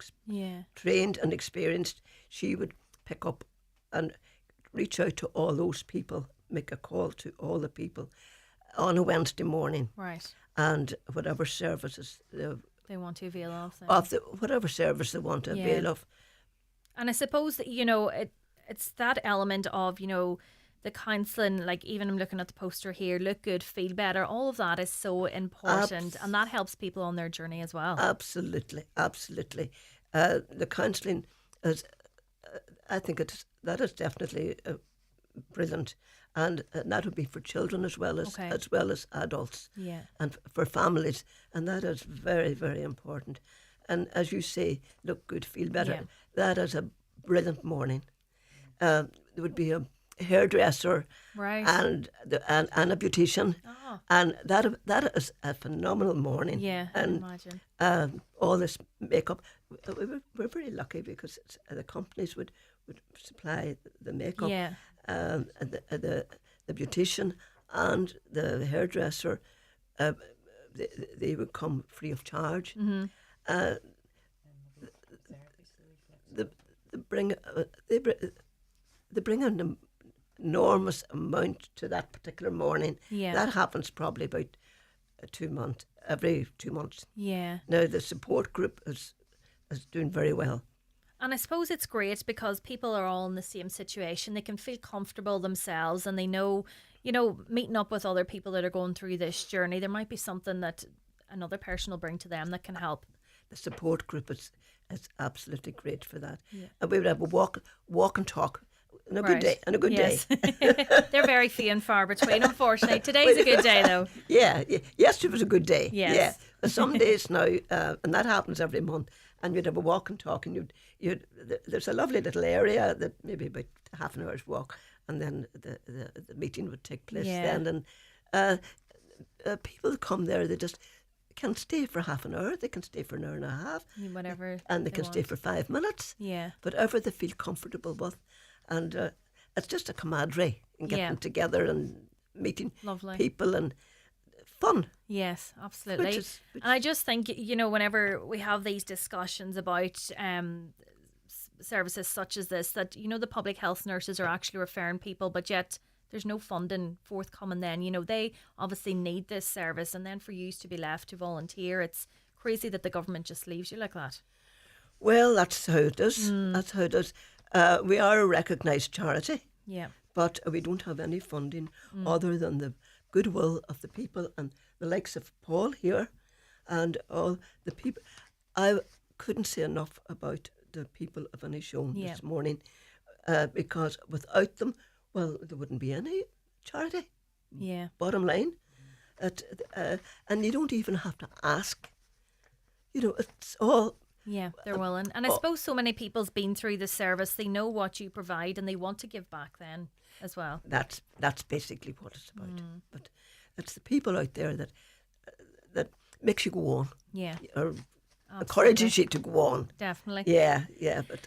Speaker 8: trained and experienced. She would pick up and reach out to all those people, make a call to all the people on a Wednesday morning.
Speaker 1: Right.
Speaker 8: And whatever services
Speaker 1: they want to avail of.
Speaker 8: Whatever service they want to avail of.
Speaker 1: And I suppose that, it's that element of, the counselling, like even I'm looking at the poster here, look good, feel better, all of that is so important and that helps people on their journey as well.
Speaker 8: Absolutely. The counselling is, I think that is definitely brilliant, and that would be for children as well as adults, and for families, and that is very, very important. And as you say, look good, feel better. That is a brilliant morning. There would be a hairdresser, and a beautician, and that is a phenomenal morning.
Speaker 1: Yeah,
Speaker 8: and
Speaker 1: I imagine.
Speaker 8: All this makeup, we're very lucky because the companies would supply the makeup, the beautician and the hairdresser. They would come free of charge. They bring an enormous amount to that particular morning. That happens probably about every 2 months. Now the support group is doing very well.
Speaker 1: And I suppose it's great because people are all in the same situation. They can feel comfortable themselves and they know, meeting up with other people that are going through this journey, there might be something that another person will bring to them that can help.
Speaker 8: The support group is absolutely great for that. And we would have a walk and talk. And a good day.
Speaker 1: They're very few and far between, unfortunately. Today's a good day, though.
Speaker 8: Yesterday was a good day.
Speaker 1: Yes.
Speaker 8: Yeah. Some days now, and that happens every month, and you'd have a walk and talk, and there's a lovely little area that maybe about half an hour's walk, and then the meeting would take place then. And people come there, they just can stay for half an hour, they can stay for an hour and a half,
Speaker 1: whatever,
Speaker 8: and they can stay for 5 minutes. Whatever they feel comfortable with. And it's just a camaraderie and getting together and meeting people and fun.
Speaker 1: Yes, absolutely. And I just think, whenever we have these discussions about services such as this, that, the public health nurses are actually referring people, but yet there's no funding forthcoming then. They obviously need this service, and then for you to be left to volunteer, it's crazy that the government just leaves you like that.
Speaker 8: Well, that's how it is. That's how it is. We are a recognised charity, but we don't have any funding other than the goodwill of the people and the likes of Paul here and all the people. I couldn't say enough about the people of Inishowen this morning because without them, well, there wouldn't be any charity. Bottom line. And you don't even have to ask. It's all...
Speaker 1: they're willing. And I suppose so many people's been through the service, they know what you provide and they want to give back then as well.
Speaker 8: That's basically what it's about. But it's the people out there that makes you go on. Or encourages you to go on.
Speaker 1: Definitely.
Speaker 8: But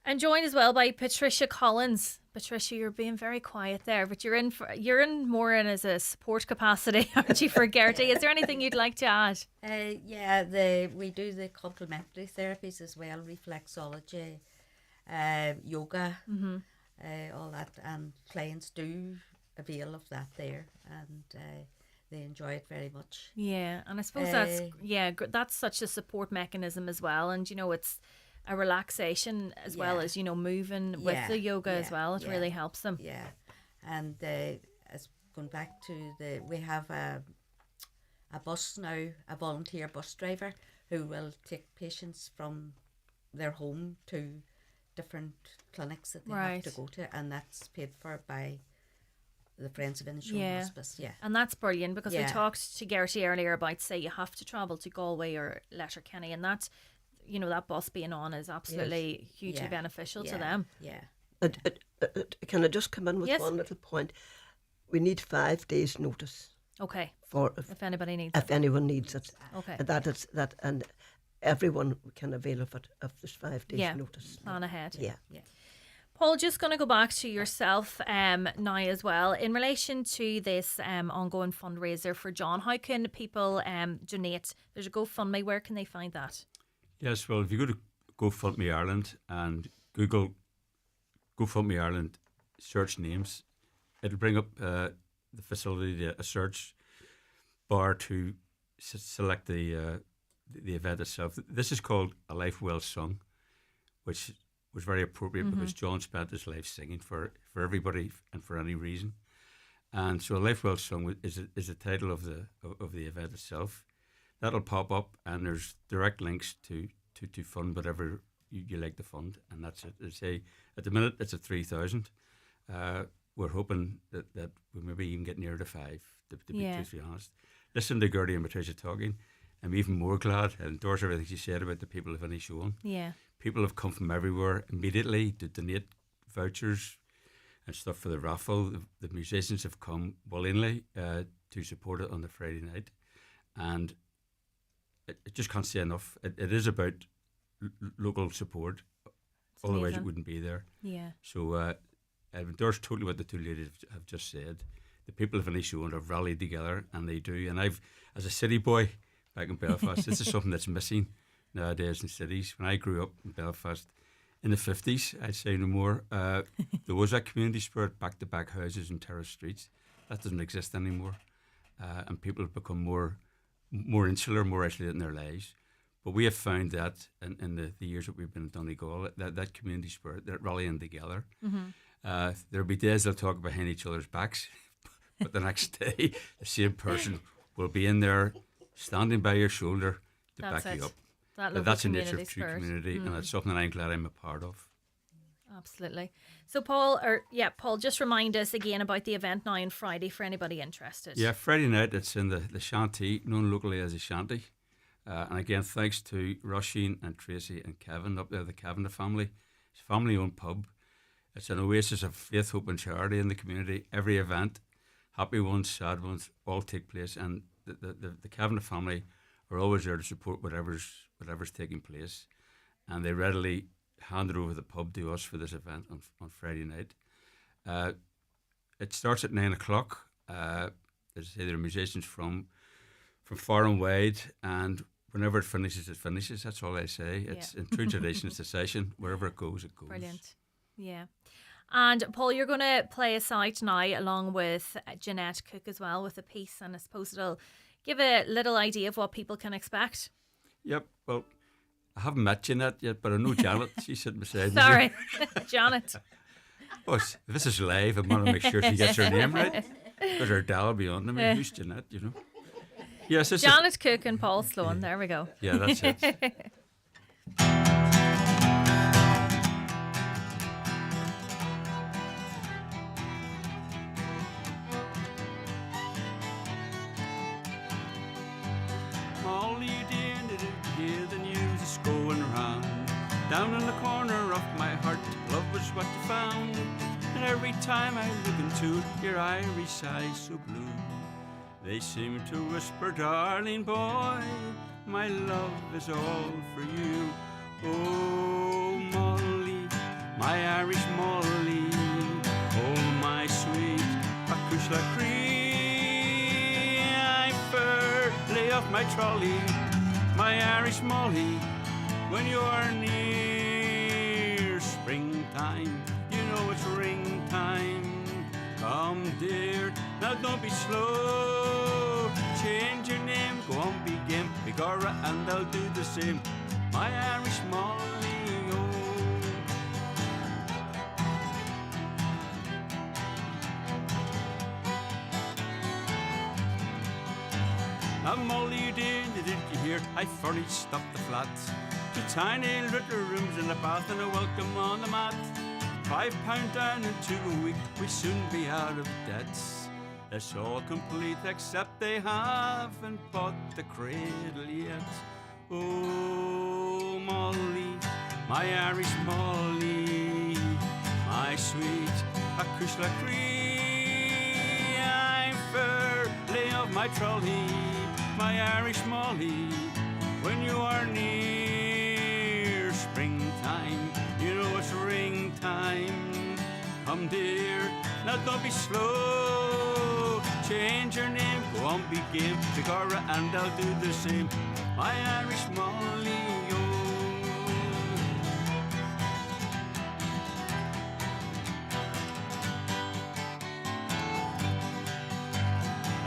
Speaker 1: and joined as well by Patricia Collins. Patricia, you're being very quiet there, but you're in more in as a support capacity, aren't you, for Gertie? Is there anything you'd like to add?
Speaker 10: We do the complementary therapies as well, reflexology, yoga, all that, and clients do avail of that there, and they enjoy it very much.
Speaker 1: Yeah, and I suppose that's such a support mechanism as well, and it's a relaxation as well as moving with the yoga as well. It really helps them.
Speaker 10: And as going back to we have a bus now, a volunteer bus driver who will take patients from their home to different clinics that they have to go to, and that's paid for by the Friends of Inishowen Hospice. Yeah,
Speaker 1: and that's brilliant because we
Speaker 10: Yeah.
Speaker 1: talked to Gertie earlier about, say, you have to travel to Galway or Letterkenny, and that, that bus being on is absolutely hugely beneficial to them.
Speaker 10: Yeah.
Speaker 8: Can I just come in with
Speaker 1: Yes.
Speaker 8: one little point? We need 5 days' notice.
Speaker 1: Okay.
Speaker 8: For
Speaker 1: if anybody needs
Speaker 8: if
Speaker 1: it.
Speaker 8: anyone needs it.
Speaker 1: Okay.
Speaker 8: And everyone can avail of it if there's 5 days' notice.
Speaker 1: Plan ahead.
Speaker 8: Yeah.
Speaker 1: Paul, just going to go back to yourself now as well. In relation to this ongoing fundraiser for John, how can people donate? There's a GoFundMe. Where can they find that?
Speaker 7: Yes, well, if you go to GoFundMe Ireland and Google GoFundMe Ireland, search names, it'll bring up the facility, a search bar to select the event itself. This is called A Life Well Sung, which was very appropriate because John spent his life singing for everybody and for any reason. And so A Life Well Sung is the title of the event itself. That'll pop up, and there's direct links to fund whatever you like to fund, and that's it. They say at the minute it's at 3,000. We're hoping that we maybe even get near to 5, to be truthfully honest. Listen to Gertie and Patricia talking, I'm even more glad. I endorse everything she said about the people of Inishowen.
Speaker 1: Yeah.
Speaker 7: People have come from everywhere immediately to donate vouchers and stuff for the raffle. The musicians have come willingly to support it on the Friday night, and I just can't say enough. It is about local support. Otherwise, it wouldn't be there.
Speaker 1: Yeah.
Speaker 7: So I endorse totally what the two ladies have just said. The people of Inishowen have rallied together, and they do. And I've, as a city boy back in Belfast, this is something that's missing nowadays in cities. When I grew up in Belfast in the 50s, I'd say no more, there was that community spirit, back-to-back houses and terrace streets. That doesn't exist anymore. And people have become more insular, more isolated in their lives. But we have found that in the years that we've been in Donegal, that community spirit, that rallying together.
Speaker 1: Mm-hmm.
Speaker 7: There'll be days they'll talk behind each other's backs, but the next day, the same person will be in there, standing by your shoulder to
Speaker 1: That's
Speaker 7: back you
Speaker 1: it.
Speaker 7: up. That's the nature of true community, and it's something that I'm glad I'm a part of.
Speaker 1: Absolutely. So Paul, just remind us again about the event now on Friday for anybody interested.
Speaker 7: Yeah, Friday night it's in the Shanty, known locally as the Shanty. And again, thanks to Roisin and Tracy and Kevin up there, the Kavanagh family. It's a family-owned pub. It's an oasis of faith, hope and charity in the community. Every event, happy ones, sad ones, all take place. And the Kavanagh family are always there to support whatever's taking place. And they readily handed over the pub to us for this event on Friday night. It starts at 9 o'clock. As I say, there are musicians from far and wide, and whenever it finishes, it finishes. That's all I say. It's in true tradition, it's a session. Wherever it goes, it goes.
Speaker 1: Brilliant. Yeah. And Paul, you're going to play us out now along with Jeanette Cook as well with a piece, and I suppose it'll give a little idea of what people can expect.
Speaker 7: Yep. Well, I haven't met Jeanette yet, but I know Janet. She's sitting beside me.
Speaker 1: Sorry, Janet.
Speaker 7: Oh, if this is live, I want to make sure she gets her name right. Because her Dail will be on to me. Who's Jeanette, Yes,
Speaker 1: Janet Cook and Paul Sloan. There we go.
Speaker 7: Yeah, that's it. All you did hear the news is going round. Down in the corner of my heart, love was what you found. And every time I look into it, your Irish eyes so blue. They seem to whisper, darling boy, my love is all for you. Oh, Molly, my Irish Molly, oh, my sweet Creeslough Cree. I lay off my trolley, my Irish Molly, when you're near springtime, you know it's ring time. Come, dear, now don't be slow. Change your name, go on, begin, Begorra, and I'll do the same. My Irish Molly, oh. Now, Molly, you did you hear? I furnished up the flat. 2 tiny little rooms and a bath and a welcome on the mat. £5 down in 2 weeks, we soon be out of debts. It's all complete except they haven't bought the cradle yet. Oh, Molly, my Irish Molly, my sweet Creeslough Cree, I'm fairly of my trolley, my Irish Molly. When you are near springtime, you know it's ring time. Come dear, now don't be slow. Change your name, go on, begin, Begorra, and I'll do the same. My Irish Molly,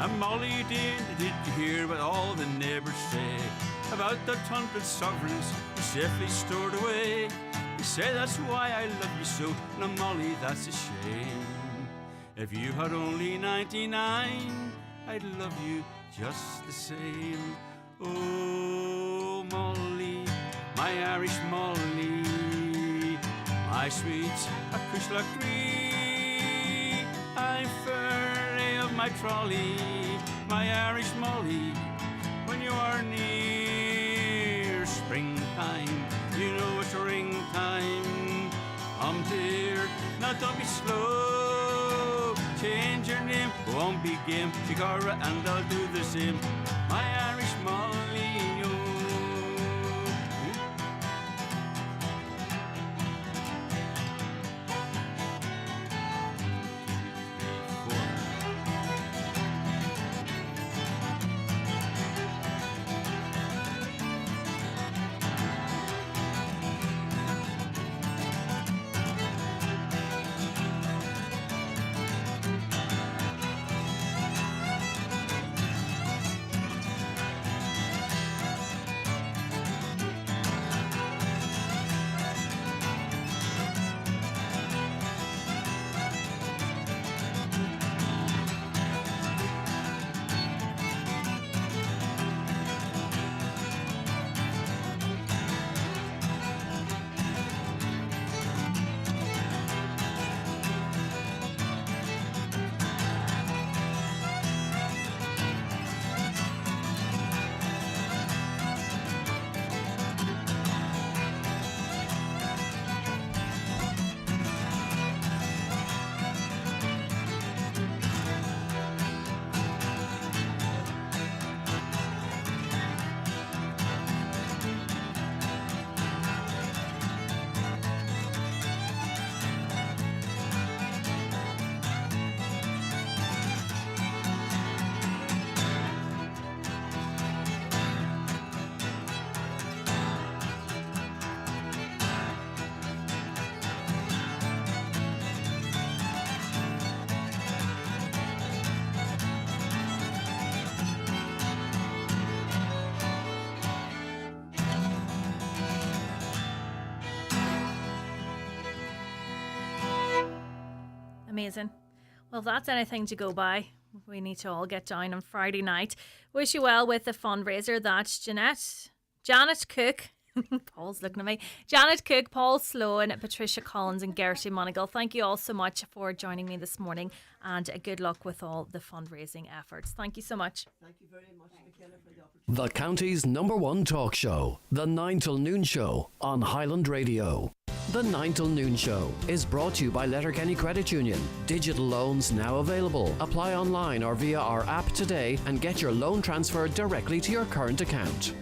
Speaker 7: And Molly, did you hear what all the neighbours say about that 100 sovereigns you safely stored away? You say that's why I love you so. Now Molly, that's a shame. If you had only 99, I'd love you just the same. Oh, Molly, my Irish Molly, my sweet Creeslough Cree, I'm fairly of my trolley, my Irish Molly. When you are near springtime, you know it's ring time. Dear, now don't be slow. Change your name, go on, be game, Begorra, and I'll do the same. My Irish Molly,
Speaker 1: Amazing. Well, if that's anything to go by, we need to all get down on Friday night. Wish you well with the fundraiser. That's Janet Cook. Paul's looking at me. Janet Cook, Paul Sloan, Patricia Collins and Gertie Monagle. Thank you all so much for joining me this morning, and good luck with all the fundraising efforts. Thank you so much.
Speaker 8: Thank you very much, Michaela, for the opportunity.
Speaker 2: The county's #1 talk show, The 9 till Noon Show on Highland Radio. The 9 till Noon Show is brought to you by Letterkenny Credit Union. Digital loans now available. Apply online or via our app today and get your loan transferred directly to your current account.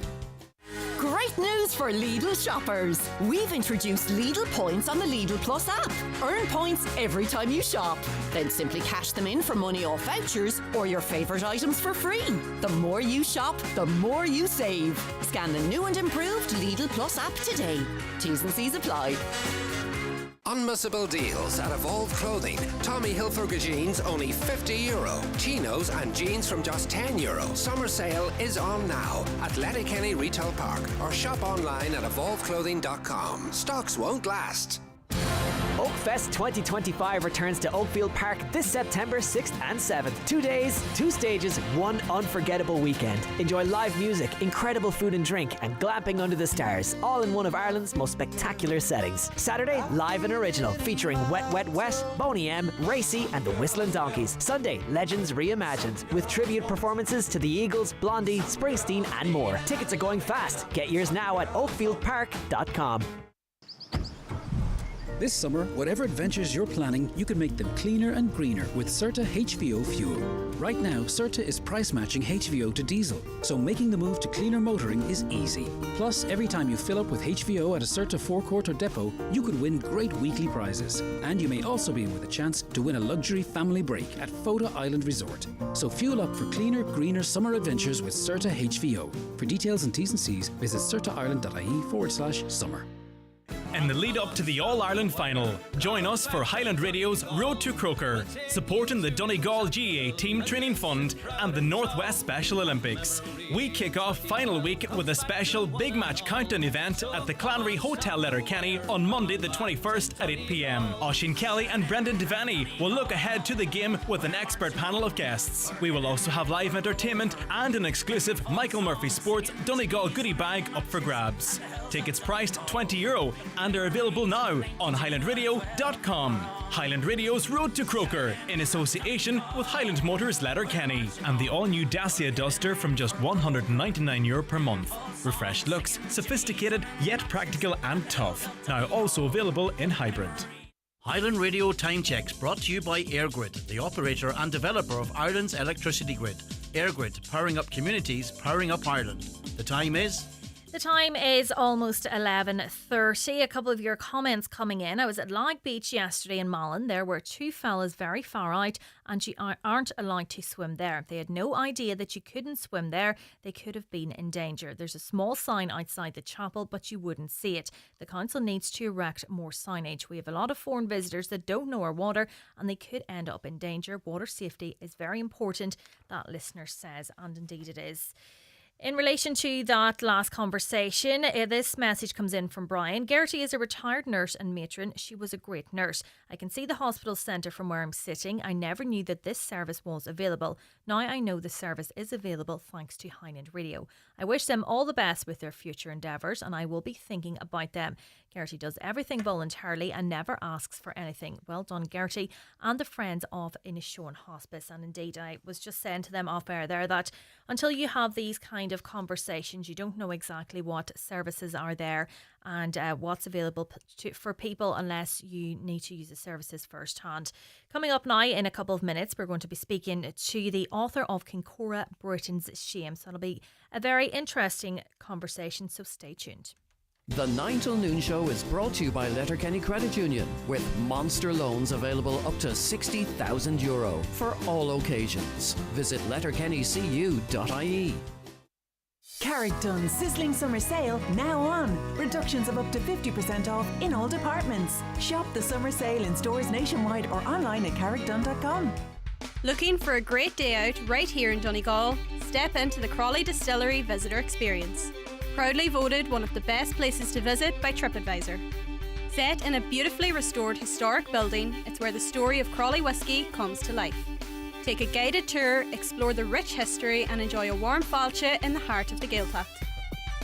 Speaker 12: Great news for Lidl shoppers. We've introduced Lidl points on the Lidl Plus app. Earn points every time you shop. Then simply cash them in for money off vouchers or your favourite items for free. The more you shop, the more you save. Scan the new and improved Lidl Plus app today. T's and C's apply.
Speaker 6: Unmissable deals at Evolve Clothing. Tommy Hilfiger jeans only €50. Chinos and jeans from just €10. Summer sale is on now at Letterkenny Retail Park or shop online at evolveclothing.com. Stocks won't last.
Speaker 14: Oakfest 2025 returns to Oakfield Park this September 6th and 7th. 2 days, 2 stages, 1 unforgettable weekend. Enjoy live music, incredible food and drink, and glamping under the stars, all in one of Ireland's most spectacular settings. Saturday, live and original, featuring Wet Wet Wet, Boney M, Racy, and the Whistling Donkeys. Sunday, Legends Reimagined, with tribute performances to the Eagles, Blondie, Springsteen, and more. Tickets are going fast. Get yours now at oakfieldpark.com.
Speaker 15: This summer, whatever adventures you're planning, you can make them cleaner and greener with Certa HVO fuel. Right now, Certa is price matching HVO to diesel, so making the move to cleaner motoring is easy. Plus, every time you fill up with HVO at a Certa forecourt or depot, you could win great weekly prizes. And you may also be in with a chance to win a luxury family break at Foda Island Resort. So fuel up for cleaner, greener summer adventures with Certa HVO. For details and T's and C's, visit certaireland.ie/summer.
Speaker 9: In the lead up to the All-Ireland final, join us for Highland Radio's Road to Croker, supporting the Donegal GAA Team Training Fund and the Northwest Special Olympics. We kick off final week with a special big match countdown event at the Clanry Hotel Letterkenny on Monday the 21st at 8 p.m. Oisín Kelly and Brendan Devaney will look ahead to the game with an expert panel of guests. We will also have live entertainment and an exclusive Michael Murphy Sports Donegal goodie bag up for grabs. Tickets priced €20 and are available now on highlandradio.com. Highland Radio's Road to Croker, in association with Highland Motors Letterkenny, and the all-new Dacia Duster from just €199 per month. Refreshed looks, sophisticated yet practical and tough. Now also available in hybrid.
Speaker 11: Highland Radio Time Checks brought to you by EirGrid, the operator and developer of Ireland's electricity grid. EirGrid, powering up communities, powering up Ireland. The time is...
Speaker 1: The time is almost 11:30. A couple of your comments coming in. I was at Lag Beach yesterday in Malin. There were 2 fellas very far out and you aren't allowed to swim there. They had no idea that you couldn't swim there. They could have been in danger. There's a small sign outside the chapel, but you wouldn't see it. The council needs to erect more signage. We have a lot of foreign visitors that don't know our water and they could end up in danger. Water safety is very important, that listener says, and indeed it is. In relation to that last conversation, this message comes in from Brian. Gertie is a retired nurse and matron. She was a great nurse. I can see the hospital centre from where I'm sitting. I never knew that this service was available. Now I know the service is available thanks to Highland Radio. I wish them all the best with their future endeavours and I will be thinking about them. Gertie does everything voluntarily and never asks for anything. Well done, Gertie, and the friends of Inishowen Hospice. And indeed, I was just saying to them off air there that until you have these kind of conversations, you don't know exactly what services are there and what's available for people unless you need to use the services firsthand. Coming up now in a couple of minutes, we're going to be speaking to the author of Kincora, Britain's Shame. So it'll be a very interesting conversation, so stay tuned.
Speaker 2: The 9 till noon show is brought to you by Letterkenny Credit Union, with monster loans available up to €60,000 for all occasions. Visit letterkennycu.ie.
Speaker 16: Carrickdon's sizzling summer sale now on. Reductions of up to 50% off in all departments. Shop the summer sale in stores nationwide or online at carrickdon.com.
Speaker 17: Looking for a great day out right here in Donegal? Step into the Crawley Distillery Visitor Experience. Proudly voted one of the best places to visit by TripAdvisor. Set in a beautifully restored historic building, it's where the story of Crawley whisky comes to life. Take a guided tour, explore the rich history and enjoy a warm fáilte in the heart of the Gaeltacht.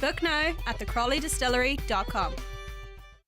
Speaker 17: Book now at thecrawleydistillery.com.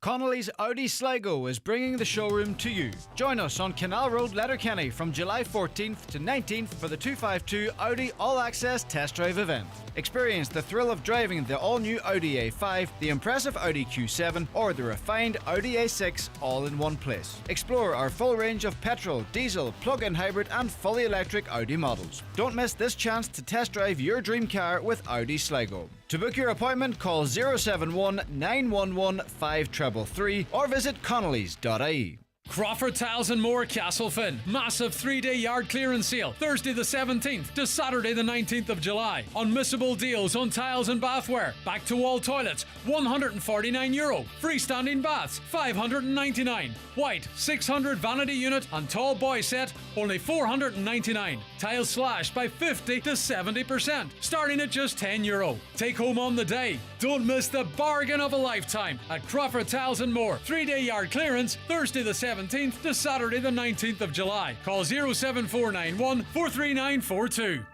Speaker 25: Connolly's Audi Sligo is bringing the showroom to you. Join us on Canal Road, Letterkenny from July 14th to 19th for the 252 Audi All Access Test Drive event. Experience the thrill of driving the all-new Audi A5, the impressive Audi Q7 or the refined Audi A6 all in one place. Explore our full range of petrol, diesel, plug-in hybrid and fully electric Audi models. Don't miss this chance to test drive your dream car with Audi Sligo. To book your appointment, call 071 911 5333 or visit connellys.ie.
Speaker 26: Crawford Tiles and More, Castlefin. Massive 3-day yard clearance sale. Thursday the 17th to Saturday the 19th of July. Unmissable deals on tiles and bathware. Back to wall toilets, €149. Freestanding baths, €599. White 600 vanity unit and tall boy set, only €499. Tiles slashed by 50 to 70%, starting at just €10. Take home on the day. Don't miss the bargain of a lifetime at Crawford Tiles and More. 3-day yard clearance, Thursday the 17th to Saturday the 19th of July. Call 07491 43942.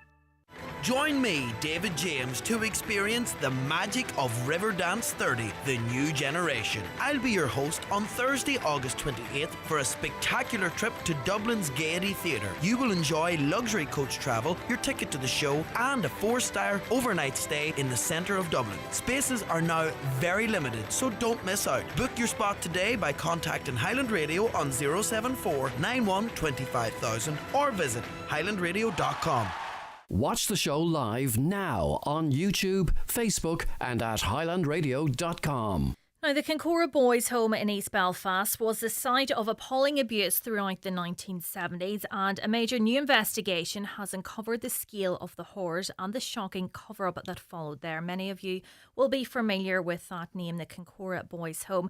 Speaker 3: Join me, David James, to experience the magic of Riverdance 30, the new generation. I'll be your host on Thursday, August 28th for a spectacular trip to Dublin's Gaiety Theatre. You will enjoy luxury coach travel, your ticket to the show, and a 4-star overnight stay in the centre of Dublin. Spaces are now very limited, so don't miss out. Book your spot today by contacting Highland Radio on 074 91 25000 or visit highlandradio.com.
Speaker 2: Watch the show live now on YouTube, Facebook and at highlandradio.com.
Speaker 1: Now, the Creggan Boys Home in East Belfast was the site of appalling abuse throughout the 1970s, and a major new investigation has uncovered the scale of the horrors and the shocking cover-up that followed there. Many of you will be familiar with that name, the Creggan Boys Home.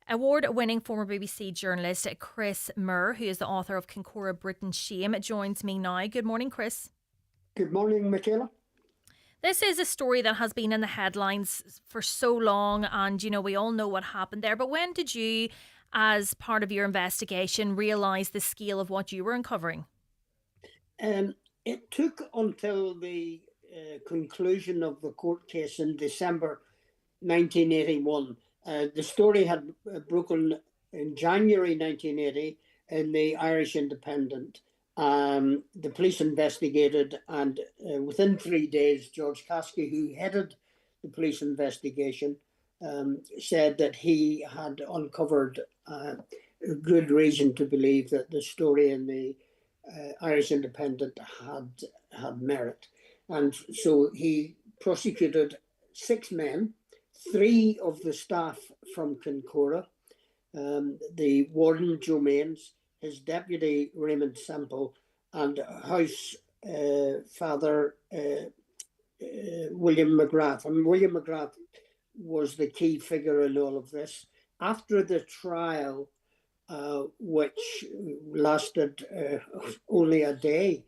Speaker 1: Award-winning former BBC journalist Chris Moore, who is the author of Creggan Britain's Shame, joins me now. Good morning, Chris.
Speaker 5: Good morning, Michaela.
Speaker 1: This is a story that has been in the headlines for so long, and, you know, we all know what happened there. But when did you, as part of your investigation, realise the scale of what you were uncovering?
Speaker 5: It took until the conclusion of the court case in December 1981. The story had broken in January 1980 in the Irish Independent. The police investigated, and within 3 days, George Caskey, who headed the police investigation, said that he had uncovered a good reason to believe that the story in the Irish Independent had merit. And so he prosecuted 6 men, 3 of the staff from Creggan, the warden, Joe Mains, his deputy, Raymond Semple, and House father, William McGrath. And William McGrath was the key figure in all of this. After the trial, which lasted only a day,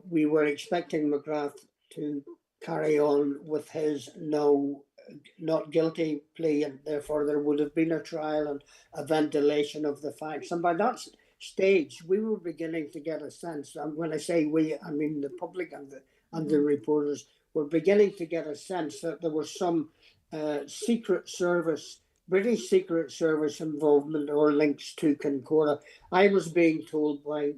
Speaker 5: we were expecting McGrath to carry on with his not guilty plea, and therefore there would have been a trial and a ventilation of the facts. And by that stage, we were beginning to get a sense, and when I say we, I mean the public and the reporters, were beginning to get a sense that there was some Secret Service, British Secret Service involvement or links to Creggan. I was being told by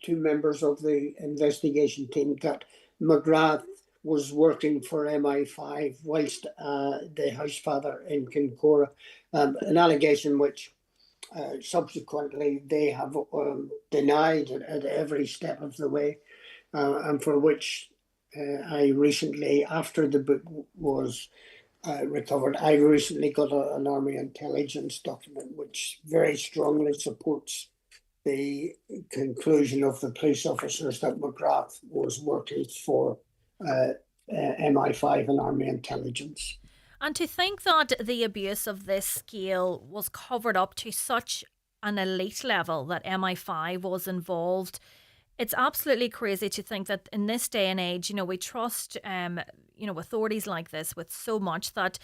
Speaker 5: 2 members of the investigation team that McGrath was working for MI5 whilst the house father in Creggan, an allegation which subsequently they have denied at every step of the way, and for which I recently, after the book was recovered, I recently got an Army intelligence document which very strongly supports the conclusion of the police officers that McGrath was working for MI5 and Army intelligence.
Speaker 1: And to think that the abuse of this scale was covered up to such an elite level that MI5 was involved, it's absolutely crazy to think that in this day and age, you know, we trust, authorities like this with so much that,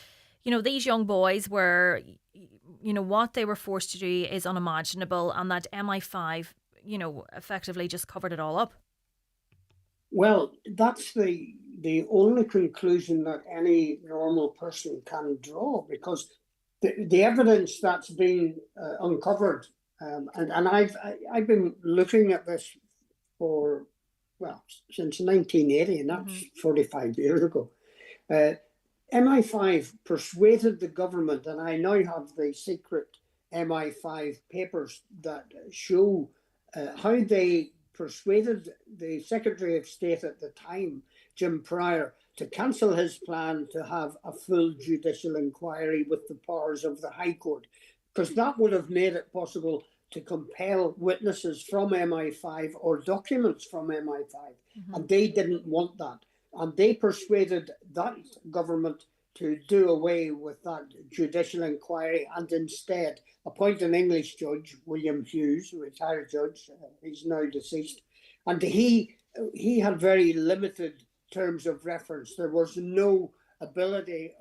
Speaker 1: you know, these young boys were, you know, what they were forced to do is unimaginable, and that MI5, you know, effectively just covered it all up.
Speaker 5: Well, that's the only conclusion that any normal person can draw, because the evidence that's been uncovered, and I've been looking at this for, well, since 1980, and that's 45 years ago. MI5 persuaded the government, and I now have the secret MI5 papers that show how they persuaded the Secretary of State at the time, Jim Pryor, to cancel his plan to have a full judicial inquiry with the powers of the High Court, because that would have made it possible to compel witnesses from MI5 or documents from MI5. And they didn't want that. And they persuaded that government to do away with that judicial inquiry and instead appoint an English judge, William Hughes, a retired judge, he's now deceased, and he had very limited terms of reference. There was no ability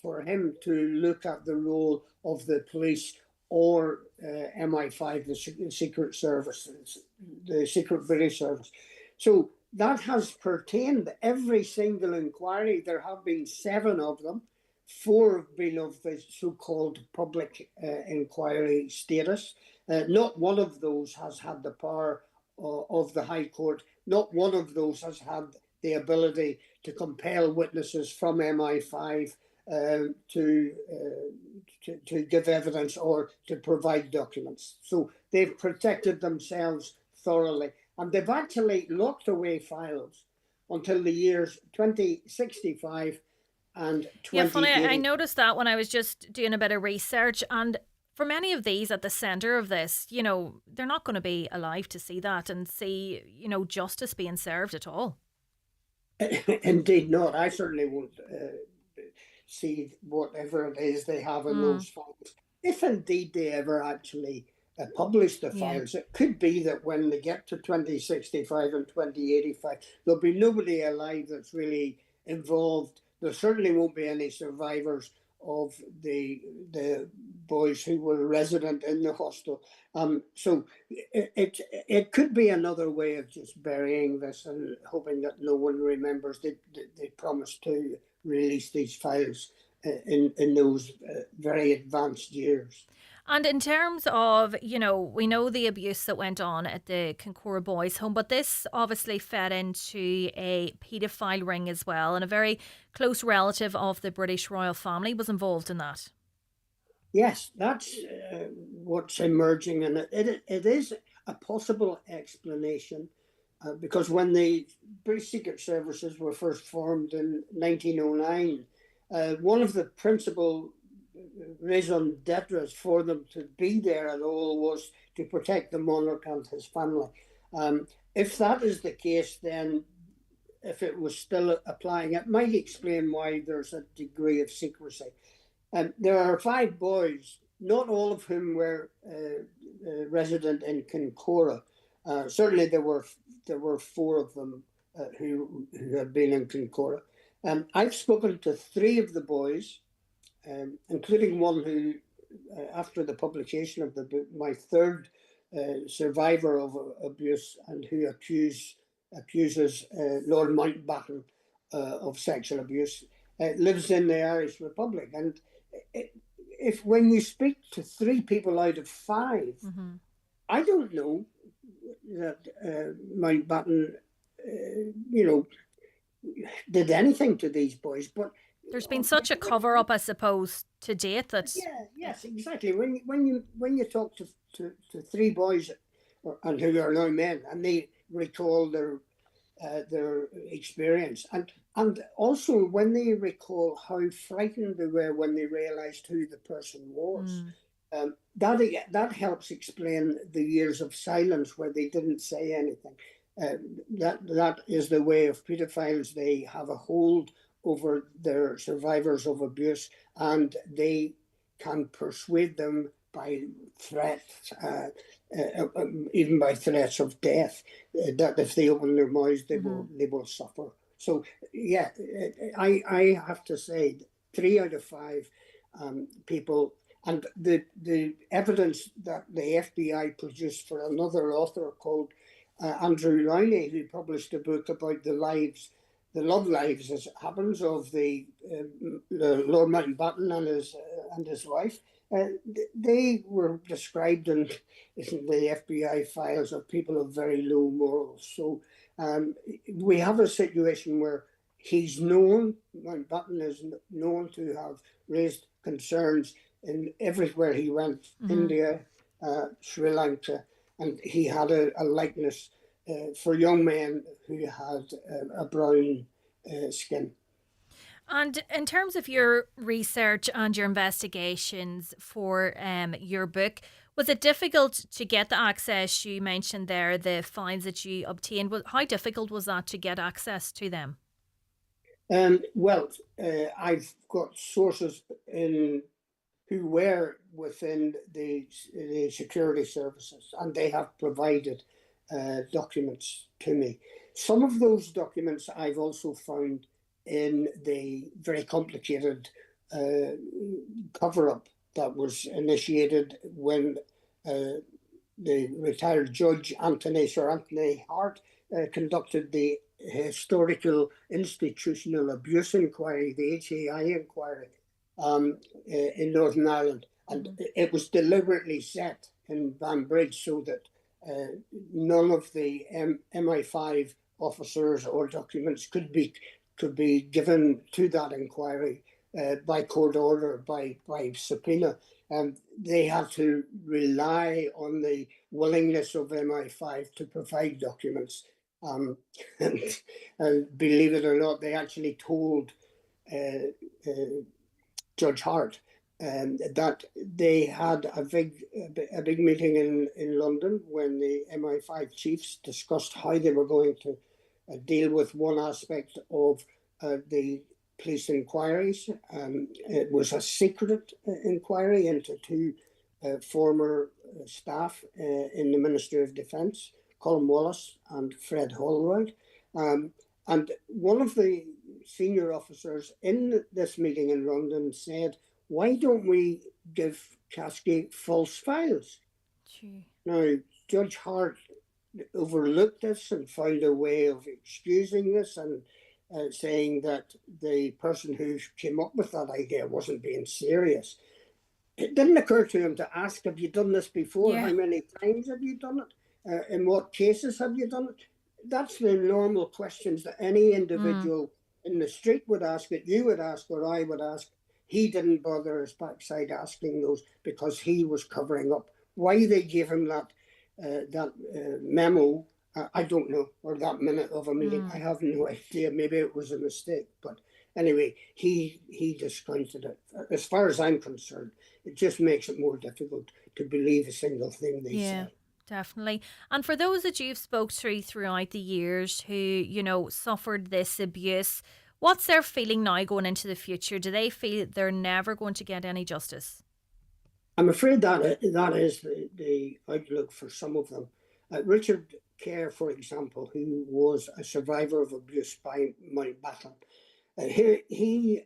Speaker 5: for him to look at the role of the police or MI5, the Secret Service, the Secret British Service. So that has pertained every single inquiry. There have been 7 of them. 4 have been of the so-called public inquiry status. Not one of those has had the power of the High Court. Not one of those has had the ability to compel witnesses from MI5 to give evidence or to provide documents. So they've protected themselves thoroughly. And they've actually locked away files until the years 2065 and 2080.
Speaker 1: Yeah, funny, I noticed that when I was just doing a bit of research, and for many of these at the centre of this, you know, they're not going to be alive to see that and see, you know, justice being served at all.
Speaker 5: Indeed not. I certainly won't see whatever it is they have in those files. If indeed they ever actually publish the files, it could be that when they get to 2065 and 2085, there'll be nobody alive that's really involved. There certainly won't be any survivors of the boys who were resident in the hostel. So it could be another way of just burying this and hoping that no one remembers. They promised to release these files in those very advanced years.
Speaker 1: And in terms of, you know, we know the abuse that went on at the Creggan Boys Home, but this obviously fed into a paedophile ring as well, and a very close relative of the British royal family was involved in that.
Speaker 5: Yes, that's what's emerging, and it is a possible explanation because when the British Secret Services were first formed in 1909, one of the principal raison d'etre for them to be there at all was to protect the monarch and his family. If that is the case, then if it was still applying, it might explain why there's a degree of secrecy. There are 5 boys, not all of whom were resident in Kincora. Certainly there were 4 of them who had been in Kincora. I've spoken to 3 of the boys, including one who, after the publication of the book, my 3rd survivor of abuse, and who accuses Lord Mountbatten of sexual abuse, lives in the Irish Republic. And if when you speak to 3 people out of 5, I don't know that Mountbatten, did anything to these boys, but
Speaker 1: there's been such a cover up, I suppose, to date that.
Speaker 5: Yeah, yes, exactly. When you talk to 3 boys, and who are now men, and they recall their experience, and also when they recall how frightened they were when they realised who the person was, that helps explain the years of silence where they didn't say anything. That is the way of paedophiles. They have a hold over their survivors of abuse, and they can persuade them by threats, even by threats of death, that if they open their mouths, they will suffer. So yeah, I have to say 3 out of 5 people, and the evidence that the FBI produced for another author called Andrew Lowney, who published a book about the love lives, as it happens, of the Lord Mountbatten and his wife. They were described in the FBI files of people of very low morals. So we have a situation where Mountbatten is known to have raised concerns in everywhere he went, India, Sri Lanka, and he had a likeness for young men who had a brown skin.
Speaker 1: And in terms of your research and your investigations for your book, was it difficult to get the access? You mentioned there the files that you obtained. How difficult was that to get access to them?
Speaker 5: Well, I've got sources who were within the security services, and they have provided documents to me. Some of those documents I've also found in the very complicated cover-up that was initiated when the retired judge Sir Anthony Hart conducted the Historical Institutional Abuse Inquiry, the HAI inquiry, in Northern Ireland. And it was deliberately set in Banbridge so that none of the MI5 officers or documents could be given to that inquiry by court order, by subpoena. They had to rely on the willingness of MI5 to provide documents. And believe it or not, they actually told Judge Hart that they had a big meeting in London when the MI5 chiefs discussed how they were going to deal with one aspect of the police inquiries. It was a secret inquiry into two former staff in the Ministry of Defence, Colin Wallace and Fred Holroyd. And one of the senior officers in this meeting in London said, "Why don't we give Caskie false files?"
Speaker 1: Gee.
Speaker 5: Now, Judge Hart overlooked this and found a way of excusing this and saying that the person who came up with that idea wasn't being serious. It didn't occur to him to ask, have you done this before?
Speaker 1: Yeah.
Speaker 5: How many times have you done it? In what cases have you done it? That's the normal questions that any individual in the street would ask, that you would ask or I would ask. He didn't bother his backside asking those because he was covering up. Why they gave him that memo, I don't know, or that minute of a meeting. I have no idea. Maybe it was a mistake. But anyway, he discounted it. As far as I'm concerned, it just makes it more difficult to believe a single thing they say.
Speaker 1: Definitely. And for those that you've spoke to throughout the years who, you know, suffered this abuse, what's their feeling now going into the future? Do they feel they're never going to get any justice?
Speaker 5: I'm afraid that is the outlook for some of them. Richard Kerr, for example, who was a survivor of abuse by Mountbatten, he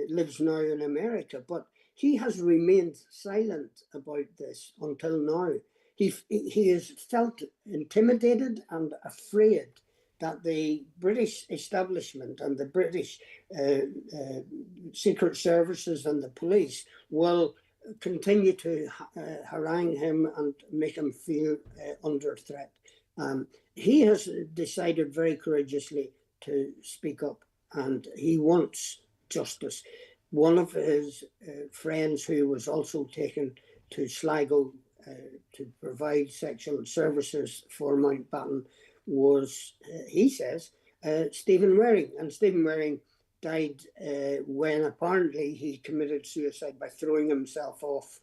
Speaker 5: lives now in America, but he has remained silent about this until now. He has felt intimidated and afraid that the British establishment and the British secret services and the police will continue to harangue him and make him feel under threat. He has decided very courageously to speak up, and he wants justice. One of his friends who was also taken to Sligo to provide sexual services for Mountbatten was, he says, Stephen Waring. And Stephen Waring died when apparently he committed suicide by throwing himself off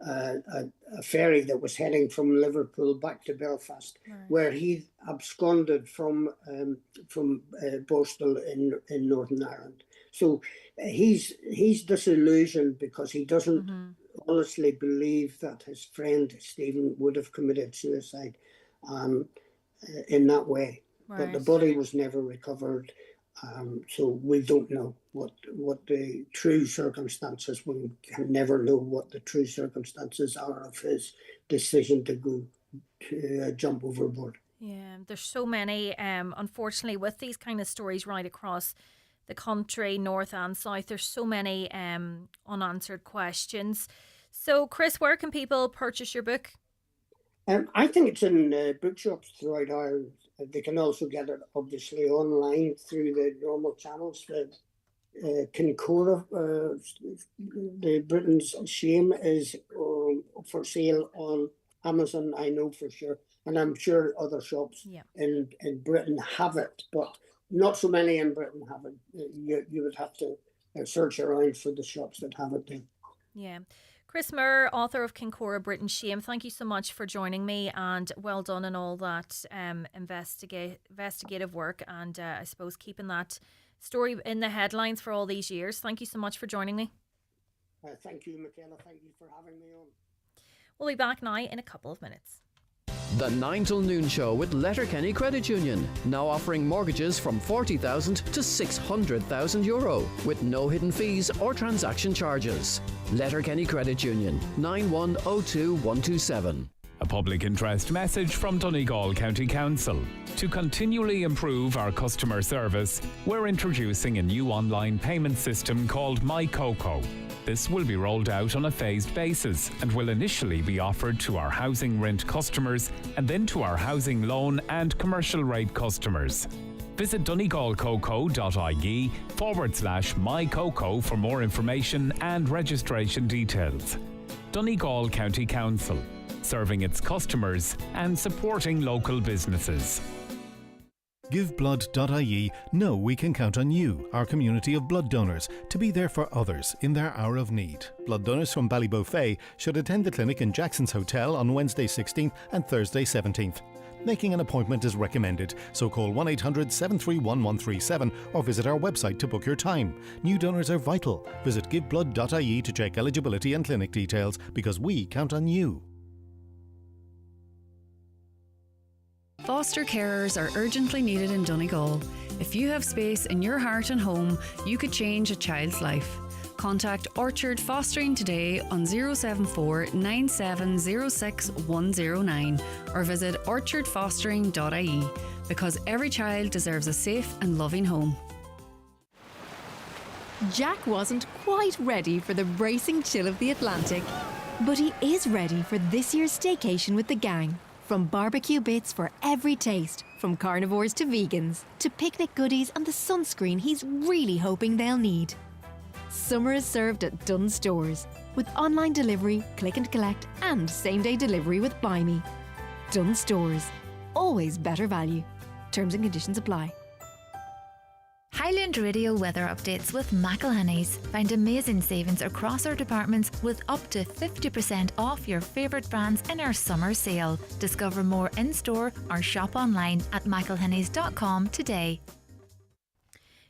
Speaker 5: a ferry that was heading from Liverpool back to Belfast, where he absconded from Borstal in Northern Ireland. So he's disillusioned because he doesn't honestly believe that his friend Stephen would have committed suicide in that way. But the body was never recovered. So we don't know what the true circumstances. We can never know what the true circumstances are of his decision to go to jump overboard.
Speaker 1: Yeah, there's so many. Unfortunately, with these kind of stories right across the country, north and south, there's so many unanswered questions. So, Chris, where can people purchase your book?
Speaker 5: I think it's in bookshops throughout Ireland. They can also get it, obviously, online through the normal channels. Kincora, the Britain's Shame, is for sale on Amazon, I know for sure. And I'm sure other shops in Britain have it, but not so many in Britain have it. You would have to search around for the shops that have it then.
Speaker 1: Yeah. Chris Moore, author of Kincora, Britain's Shame, thank you so much for joining me, and well done in all that investigative work and I suppose keeping that story in the headlines for all these years. Thank you so much for joining me.
Speaker 5: Thank you, Michaela. Thank you for having me on.
Speaker 1: We'll be back now in a couple of minutes.
Speaker 2: The 9 till noon show with Letterkenny Credit Union, now offering mortgages from 40,000 to 600,000 euro with no hidden fees or transaction charges. Letterkenny Credit Union, 9102127.
Speaker 13: A public interest message from Donegal County Council. To continually improve our customer service, we're introducing a new online payment system called MyCoco. This will be rolled out on a phased basis and will initially be offered to our housing rent customers and then to our housing loan and commercial rate customers. Visit donegalcoco.ie/mycoco for more information and registration details. Donegal County Council, serving its customers and supporting local businesses.
Speaker 18: GiveBlood.ie know we can count on you, our community of blood donors, to be there for others in their hour of need. Blood donors from Ballybofey should attend the clinic in Jackson's Hotel on Wednesday 16th and Thursday 17th. Making an appointment is recommended, so call 1-800-731-137 or visit our website to book your time. New donors are vital. Visit GiveBlood.ie to check eligibility and clinic details, because we count on you.
Speaker 19: Foster carers are urgently needed in Donegal. If you have space in your heart and home, you could change a child's life. Contact Orchard Fostering today on 074 9706 109 or visit orchardfostering.ie, because every child deserves a safe and loving home.
Speaker 20: Jack wasn't quite ready for the bracing chill of the Atlantic, but he is ready for this year's staycation with the gang. From barbecue bits for every taste, from carnivores to vegans, to picnic goodies and the sunscreen he's really hoping they'll need. Summer is served at Dunnes Stores, with online delivery, click and collect, and same-day delivery with Buy Me. Dunnes Stores, always better value. Terms and conditions apply.
Speaker 21: Highland Radio weather updates with McElhenney's. Find amazing savings across our departments with up to 50% off your favourite brands in our summer sale. Discover more in-store or shop online at mcelhenneys.com today.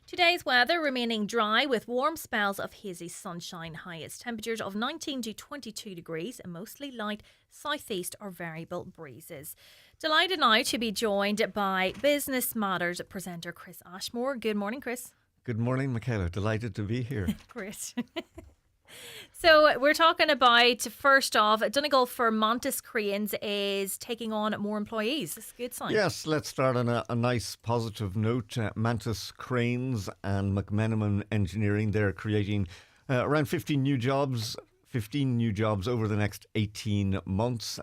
Speaker 1: Today's weather remaining dry with warm spells of hazy sunshine, highest temperatures of 19 to 22 degrees and mostly light southeast or variable breezes. Delighted now to be joined by Business Matters presenter Chris Ashmore. Good morning, Chris.
Speaker 22: Good morning, Michaela. Delighted to be here.
Speaker 1: Great. So we're talking about, first off, Donegal for Mantis Cranes is taking on more employees. It's a good sign.
Speaker 22: Yes, let's start on a nice positive note. Mantis Cranes and McMenamin Engineering, they're creating around 15 new jobs over the next 18 months.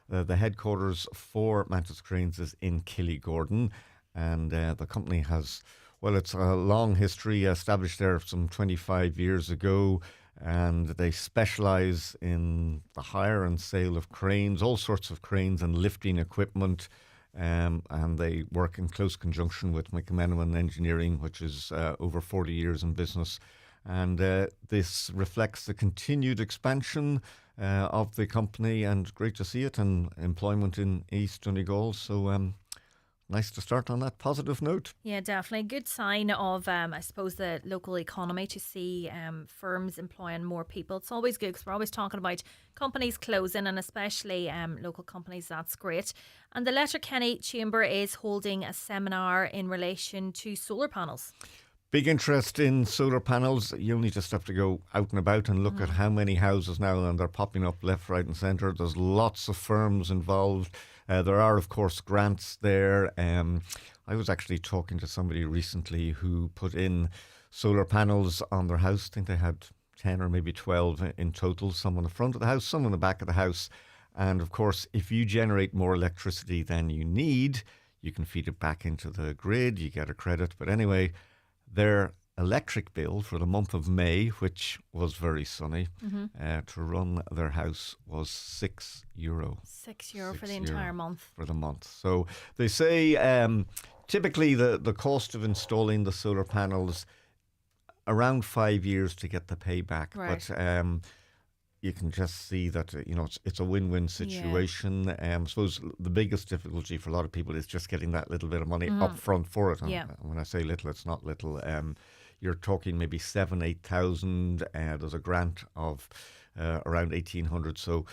Speaker 22: The headquarters for Mantis Cranes is in Killygordon, and the company has, well, it's a long history, established there some 25 years ago, and they specialise in the hire and sale of cranes, all sorts of cranes and lifting equipment, and they work in close conjunction with McMenamin Engineering, which is over 40 years in business. And this reflects the continued expansion of the company, and great to see it, and employment in East Donegal. So nice to start on that positive note.
Speaker 1: Yeah, definitely. Good sign of, I suppose, the local economy to see firms employing more people. It's always good because we're always talking about companies closing, and especially local companies. That's great. And the Letterkenny Chamber is holding a seminar in relation to solar panels.
Speaker 22: Big interest in solar panels. You only just have to go out and about and look at how many houses now, and they're popping up left, right and centre. There's lots of firms involved. There are, of course, grants there. I was actually talking to somebody recently who put in solar panels on their house. I think they had 10 or maybe 12 in total, some on the front of the house, some on the back of the house. And, of course, if you generate more electricity than you need, you can feed it back into the grid, you get a credit. But anyway, their electric bill for the month of May, which was very sunny, to run their house was €6.
Speaker 1: €6 for the entire month.
Speaker 22: For the month. So they say typically the cost of installing the solar panels, around 5 years to get the payback.
Speaker 1: Right.
Speaker 22: But you can just see that it's a win-win situation. I suppose the biggest difficulty for a lot of people is just getting that little bit of money up front for it. And when I say little, it's not little. You're talking maybe 7,000, 8,000. There's a grant of around 1,800. So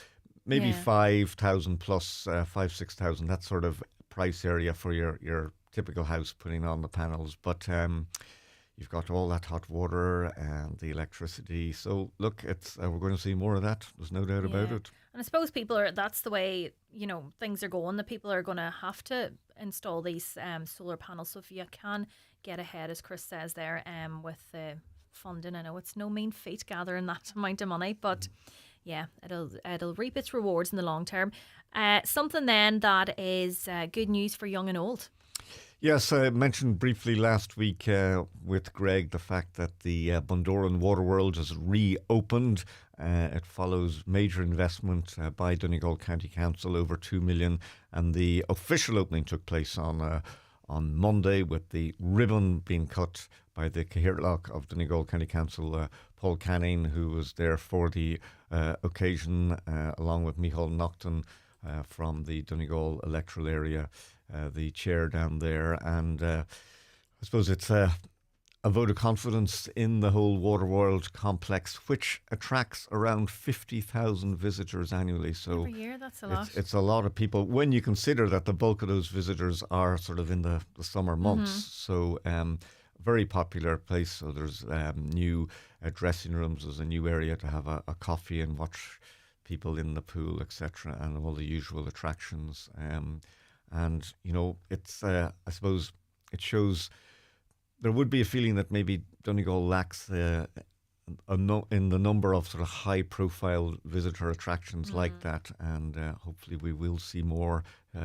Speaker 22: maybe
Speaker 1: Yeah.
Speaker 22: 5,000 plus 6,000. That sort of price area for your typical house putting on the panels. But you've got all that hot water and the electricity. So look, it's we're going to see more of that. There's no doubt about
Speaker 1: Yeah.
Speaker 22: it.
Speaker 1: And I suppose that's the way, things are going. The people are going to have to install these solar panels. So if you can get ahead, as Chris says there, with the funding, I know it's no mean feat gathering that amount of money, but yeah, it'll reap its rewards in the long term. Something then that is good news for young and old.
Speaker 22: Yes, I mentioned briefly last week with Greg the fact that the Bundoran Waterworld has reopened. It follows major investment by Donegal County Council, over 2 million, and the official opening took place on Monday, with the ribbon being cut by the Creeslough of Donegal County Council, Paul Canning, who was there for the occasion, along with Michaela Nocton from the Donegal electoral area. The chair down there, and I suppose it's a vote of confidence in the whole Waterworld complex, which attracts around 50,000 visitors annually. So
Speaker 1: every year, that's a lot.
Speaker 22: It's a lot of people when you consider that the bulk of those visitors are sort of in the summer months. So very popular place. So there's new dressing rooms. There's a new area to have a coffee and watch people in the pool, etc., and all the usual attractions. And, it's, I suppose, it shows there would be a feeling that maybe Donegal lacks in the number of sort of high-profile visitor attractions like that. And hopefully we will see more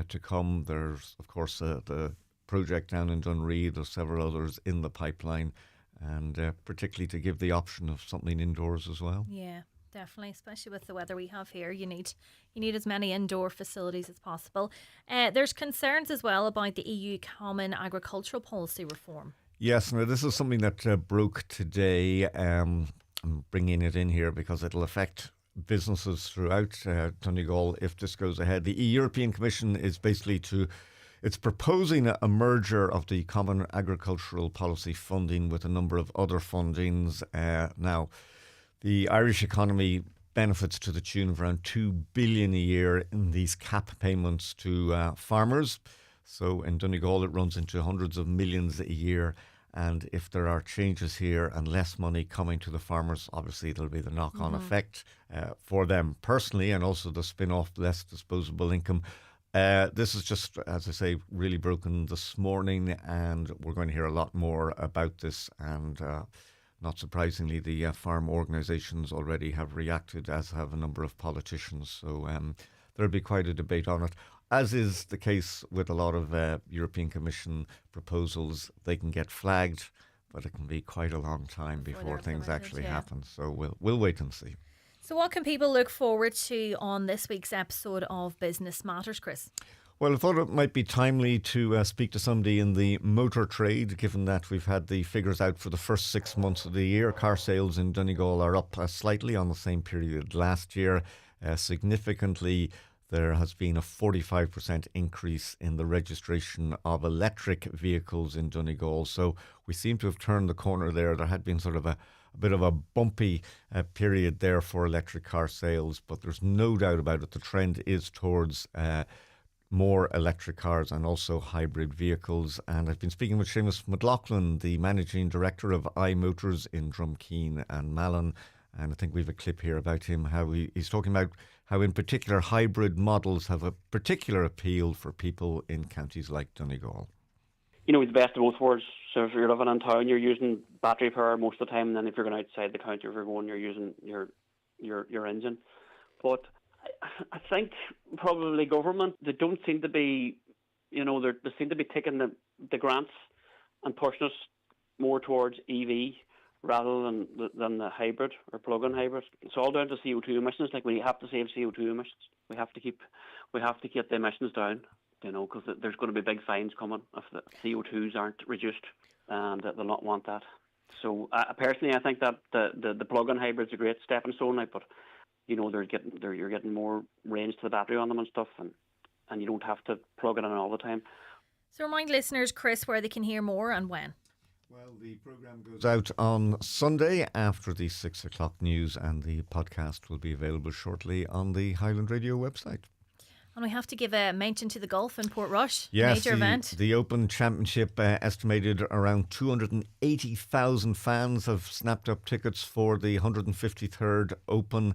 Speaker 22: to come. There's, of course, the project down in Dunree. There's several others in the pipeline. And particularly to give the option of something indoors as well.
Speaker 1: Yeah. Definitely, especially with the weather we have here, you need as many indoor facilities as possible. There's concerns as well about the EU Common Agricultural Policy reform.
Speaker 22: Yes, now this is something that broke today. I'm bringing it in here because it'll affect businesses throughout Donegal if this goes ahead. The European Commission is basically it's proposing a merger of the Common Agricultural Policy funding with a number of other fundings. Now, the Irish economy benefits to the tune of around 2 billion a year in these cap payments to farmers. So in Donegal, it runs into hundreds of millions a year. And if there are changes here and less money coming to the farmers, obviously there'll be the knock-on effect for them personally, and also the spin-off, less disposable income. This is just, as I say, really broken this morning, and we're going to hear a lot more about this. And not surprisingly, the farm organisations already have reacted, as have a number of politicians. So there'll be quite a debate on it. As is the case with a lot of European Commission proposals, they can get flagged, but it can be quite a long time before things actually happen. So we'll wait and see.
Speaker 1: So what can people look forward to on this week's episode of Business Matters, Chris?
Speaker 22: Well, I thought it might be timely to speak to somebody in the motor trade, given that we've had the figures out for the first 6 months of the year. Car sales in Donegal are up slightly on the same period last year. Significantly, there has been a 45% increase in the registration of electric vehicles in Donegal. So we seem to have turned the corner there. There had been sort of a bit of a bumpy period there for electric car sales, but there's no doubt about it. The trend is towards more electric cars and also hybrid vehicles. And I've been speaking with Seamus McLaughlin, the managing director of iMotors in Drumkeen and Malin. And I think we have a clip here about him, how he's talking about how in particular hybrid models have a particular appeal for people in counties like Donegal.
Speaker 4: You know, the best of both worlds. So if you're living in town, you're using battery power most of the time, and then if you're going outside the county, if you're going, you're using your engine. But I think probably government, they don't seem to be, they seem to be taking the grants and pushing us more towards EV rather than the hybrid or plug-in hybrid. It's all down to CO2 emissions. Like, we have to save CO2 emissions. We have to get the emissions down, because there's going to be big fines coming if the CO2s aren't reduced, and they'll not want that. So personally, I think that the plug-in hybrid's a great stepping stone, but you're getting more range to the battery on them and stuff, and you don't have to plug it in all the time.
Speaker 1: So remind listeners, Chris, where they can hear more and when.
Speaker 22: Well, the programme goes out on Sunday after the 6 o'clock news, and the podcast will be available shortly on the Highland Radio website.
Speaker 1: And we have to give a mention to the golf in Portrush.
Speaker 22: Yes,
Speaker 1: major event.
Speaker 22: The Open Championship, estimated around 280,000 fans have snapped up tickets for the 153rd Open.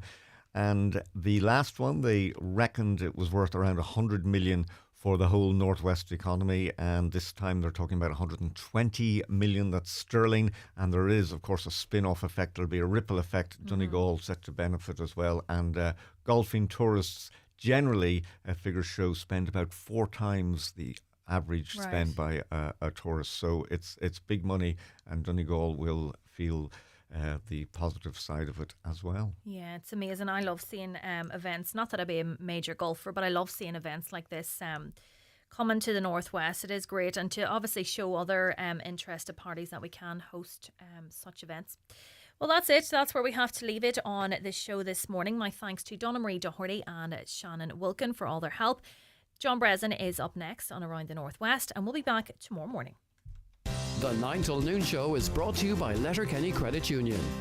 Speaker 22: And the last one, they reckoned it was worth around 100 million for the whole Northwest economy, and this time they're talking about 120 million, that's sterling, and there is of course a spin-off effect. There'll be a ripple effect. Donegal set to benefit as well, and golfing tourists generally, figures show, spend about 4 times the average spend by a tourist, so it's big money, and Donegal will feel the positive side of it as well.
Speaker 1: Yeah, it's amazing. I love seeing events. Not that I'd be a major golfer, but I love seeing events like this coming to the Northwest. It is great, and to obviously show other interested parties that we can host such events. Well, that's it. That's where we have to leave it on this show this morning. My thanks to Donna Marie Doherty and Shannon Wilkin for all their help. John Breslin is up next on Around the Northwest, and we'll be back tomorrow morning.
Speaker 2: The 9 till noon show is brought to you by Letterkenny Credit Union.